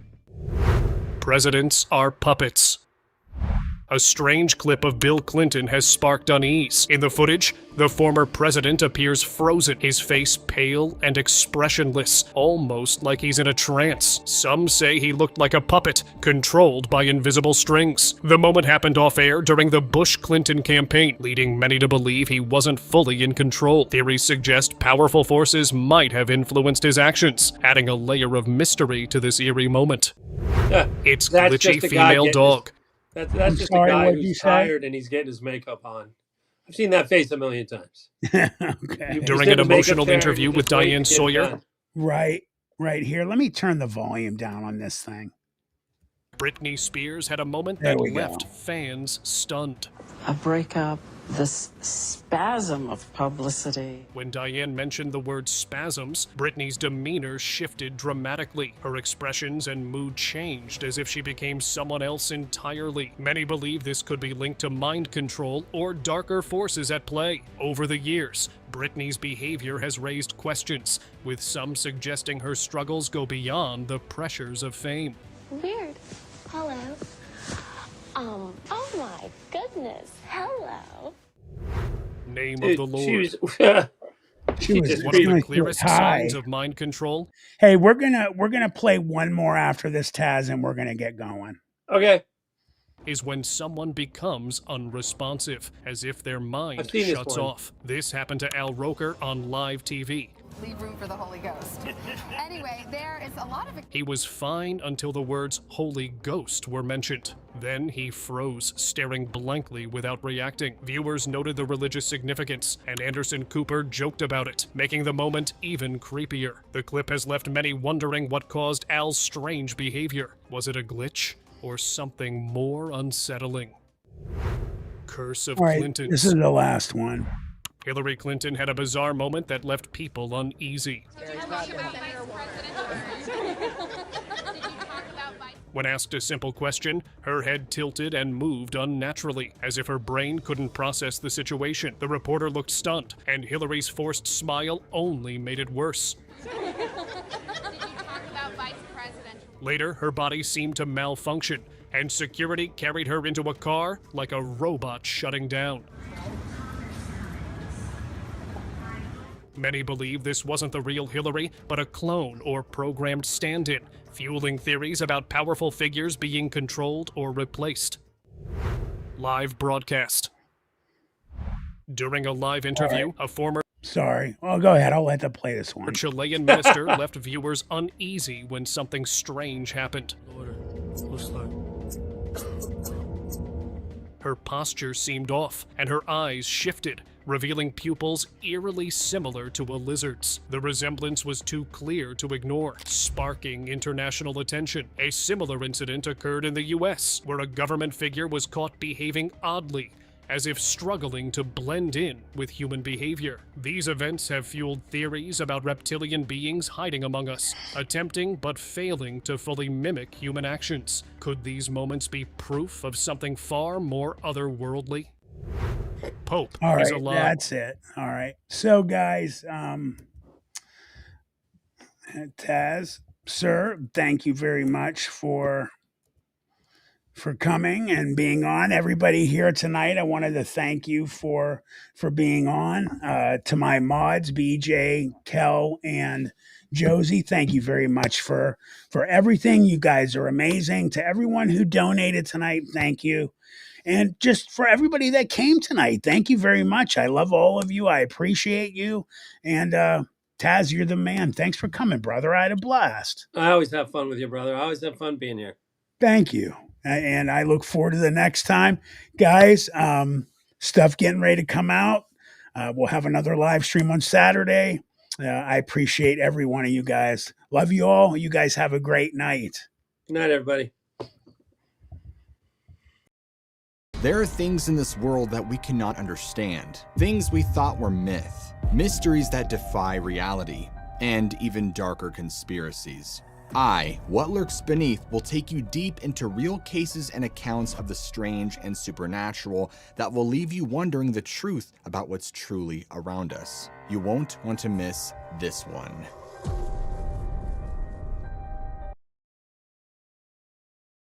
Presidents are puppets. A strange clip of Bill Clinton has sparked unease. In the footage, the former president appears frozen, his face pale and expressionless, almost like he's in a trance. Some say he looked like a puppet, controlled by invisible strings. The moment happened off-air during the Bush-Clinton campaign, leading many to believe he wasn't fully in control. Theories suggest powerful forces might have influenced his actions, adding a layer of mystery to this eerie moment. It's That's glitchy just a guy female getting dog. That's I'm just sorry, a guy what'd you who's say? tired and he's getting his makeup on. I've seen that face a million times. Okay. During an emotional interview with Diane Sawyer, Right here. Let me turn the volume down on this thing. Britney Spears had a moment There that we go. left fans stunned. A breakup This spasm of publicity. When Diane mentioned the word spasms, Britney's demeanor shifted dramatically. Her expressions and mood changed as if she became someone else entirely. Many believe this could be linked to mind control or darker forces at play. Over the years, Britney's behavior has raised questions, with some suggesting her struggles go beyond the pressures of fame. Weird. Hello. Oh my goodness. Hello. Name Dude, of the Lord. She was one of the really clearest high. signs of mind control. Hey, we're gonna play one more after this, Taz, and we're gonna get going. Okay. Is when someone becomes unresponsive, as if their mind I've seen this shuts one. off. This happened to Al Roker on live TV. Leave room for the Holy Ghost. Anyway, there is a lot of... He was fine until the words Holy Ghost were mentioned. Then he froze, staring blankly without reacting. Viewers noted the religious significance, and Anderson Cooper joked about it, making the moment even creepier. The clip has left many wondering what caused Al's strange behavior. Was it a glitch or something more unsettling? Curse of All right, Clinton. this is the last one. Hillary Clinton had a bizarre moment that left people uneasy. When asked a simple question, her head tilted and moved unnaturally, as if her brain couldn't process the situation. The reporter looked stunned, and Hillary's forced smile only made it worse. Later, her body seemed to malfunction, and security carried her into a car like a robot shutting down. Many believe this wasn't the real Hillary, but a clone or programmed stand-in, fueling theories about powerful figures being controlled or replaced. Live broadcast. During a live interview, a former Sorry. Oh, go ahead. I'll let them play this one. Chilean minister left viewers uneasy when something strange happened. Her posture seemed off, and her eyes shifted, revealing pupils eerily similar to a lizard's. The resemblance was too clear to ignore, sparking international attention. A similar incident occurred in the US, where a government figure was caught behaving oddly, as if struggling to blend in with human behavior. These events have fueled theories about reptilian beings hiding among us, attempting but failing to fully mimic human actions. Could these moments be proof of something far more otherworldly? Pope All is right, alive. that's it. All right. So, guys, Taz, sir, thank you very much for coming and being on. Everybody here tonight, I wanted to thank you for being on. To my mods, BJ, Kel, and Josie, thank you very much for everything. You guys are amazing. To everyone who donated tonight, thank you. And just for everybody that came tonight, thank you very much. I love all of you. I appreciate you. And Taz, you're the man. Thanks for coming, brother. I had a blast. I always have fun with you, brother. I always have fun being here. Thank you. And I look forward to the next time. Guys, stuff getting ready to come out. We'll have another live stream on Saturday. I appreciate every one of you guys. Love you all. You guys have a great night. Good night, everybody. There are things in this world that we cannot understand. Things we thought were myth. Mysteries that defy reality. And even darker conspiracies. What Lurks Beneath will take you deep into real cases and accounts of the strange and supernatural that will leave you wondering the truth about what's truly around us. You won't want to miss this one.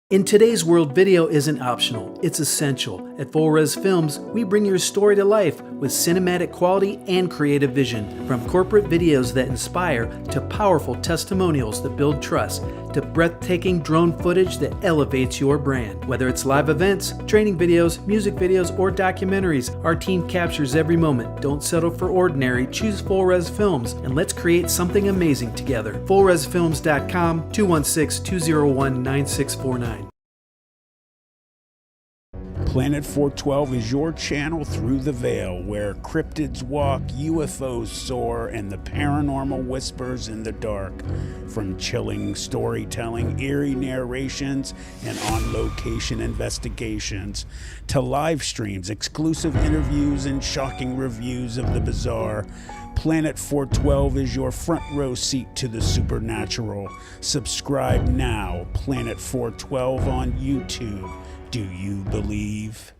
In today's world, video isn't optional, it's essential. At Full Res Films, we bring your story to life with cinematic quality and creative vision. From corporate videos that inspire, to powerful testimonials that build trust, to breathtaking drone footage that elevates your brand. Whether it's live events, training videos, music videos, or documentaries, our team captures every moment. Don't settle for ordinary, choose Full Res Films, and let's create something amazing together. FullResFilms.com, 216-201-9649. Planet 412 is your channel through the veil, where cryptids walk, UFOs soar, and the paranormal whispers in the dark. From chilling storytelling, eerie narrations, and on-location investigations, to live streams, exclusive interviews, and shocking reviews of the bizarre, Planet 412 is your front row seat to the supernatural. Subscribe now, Planet 412 on YouTube. Do you believe?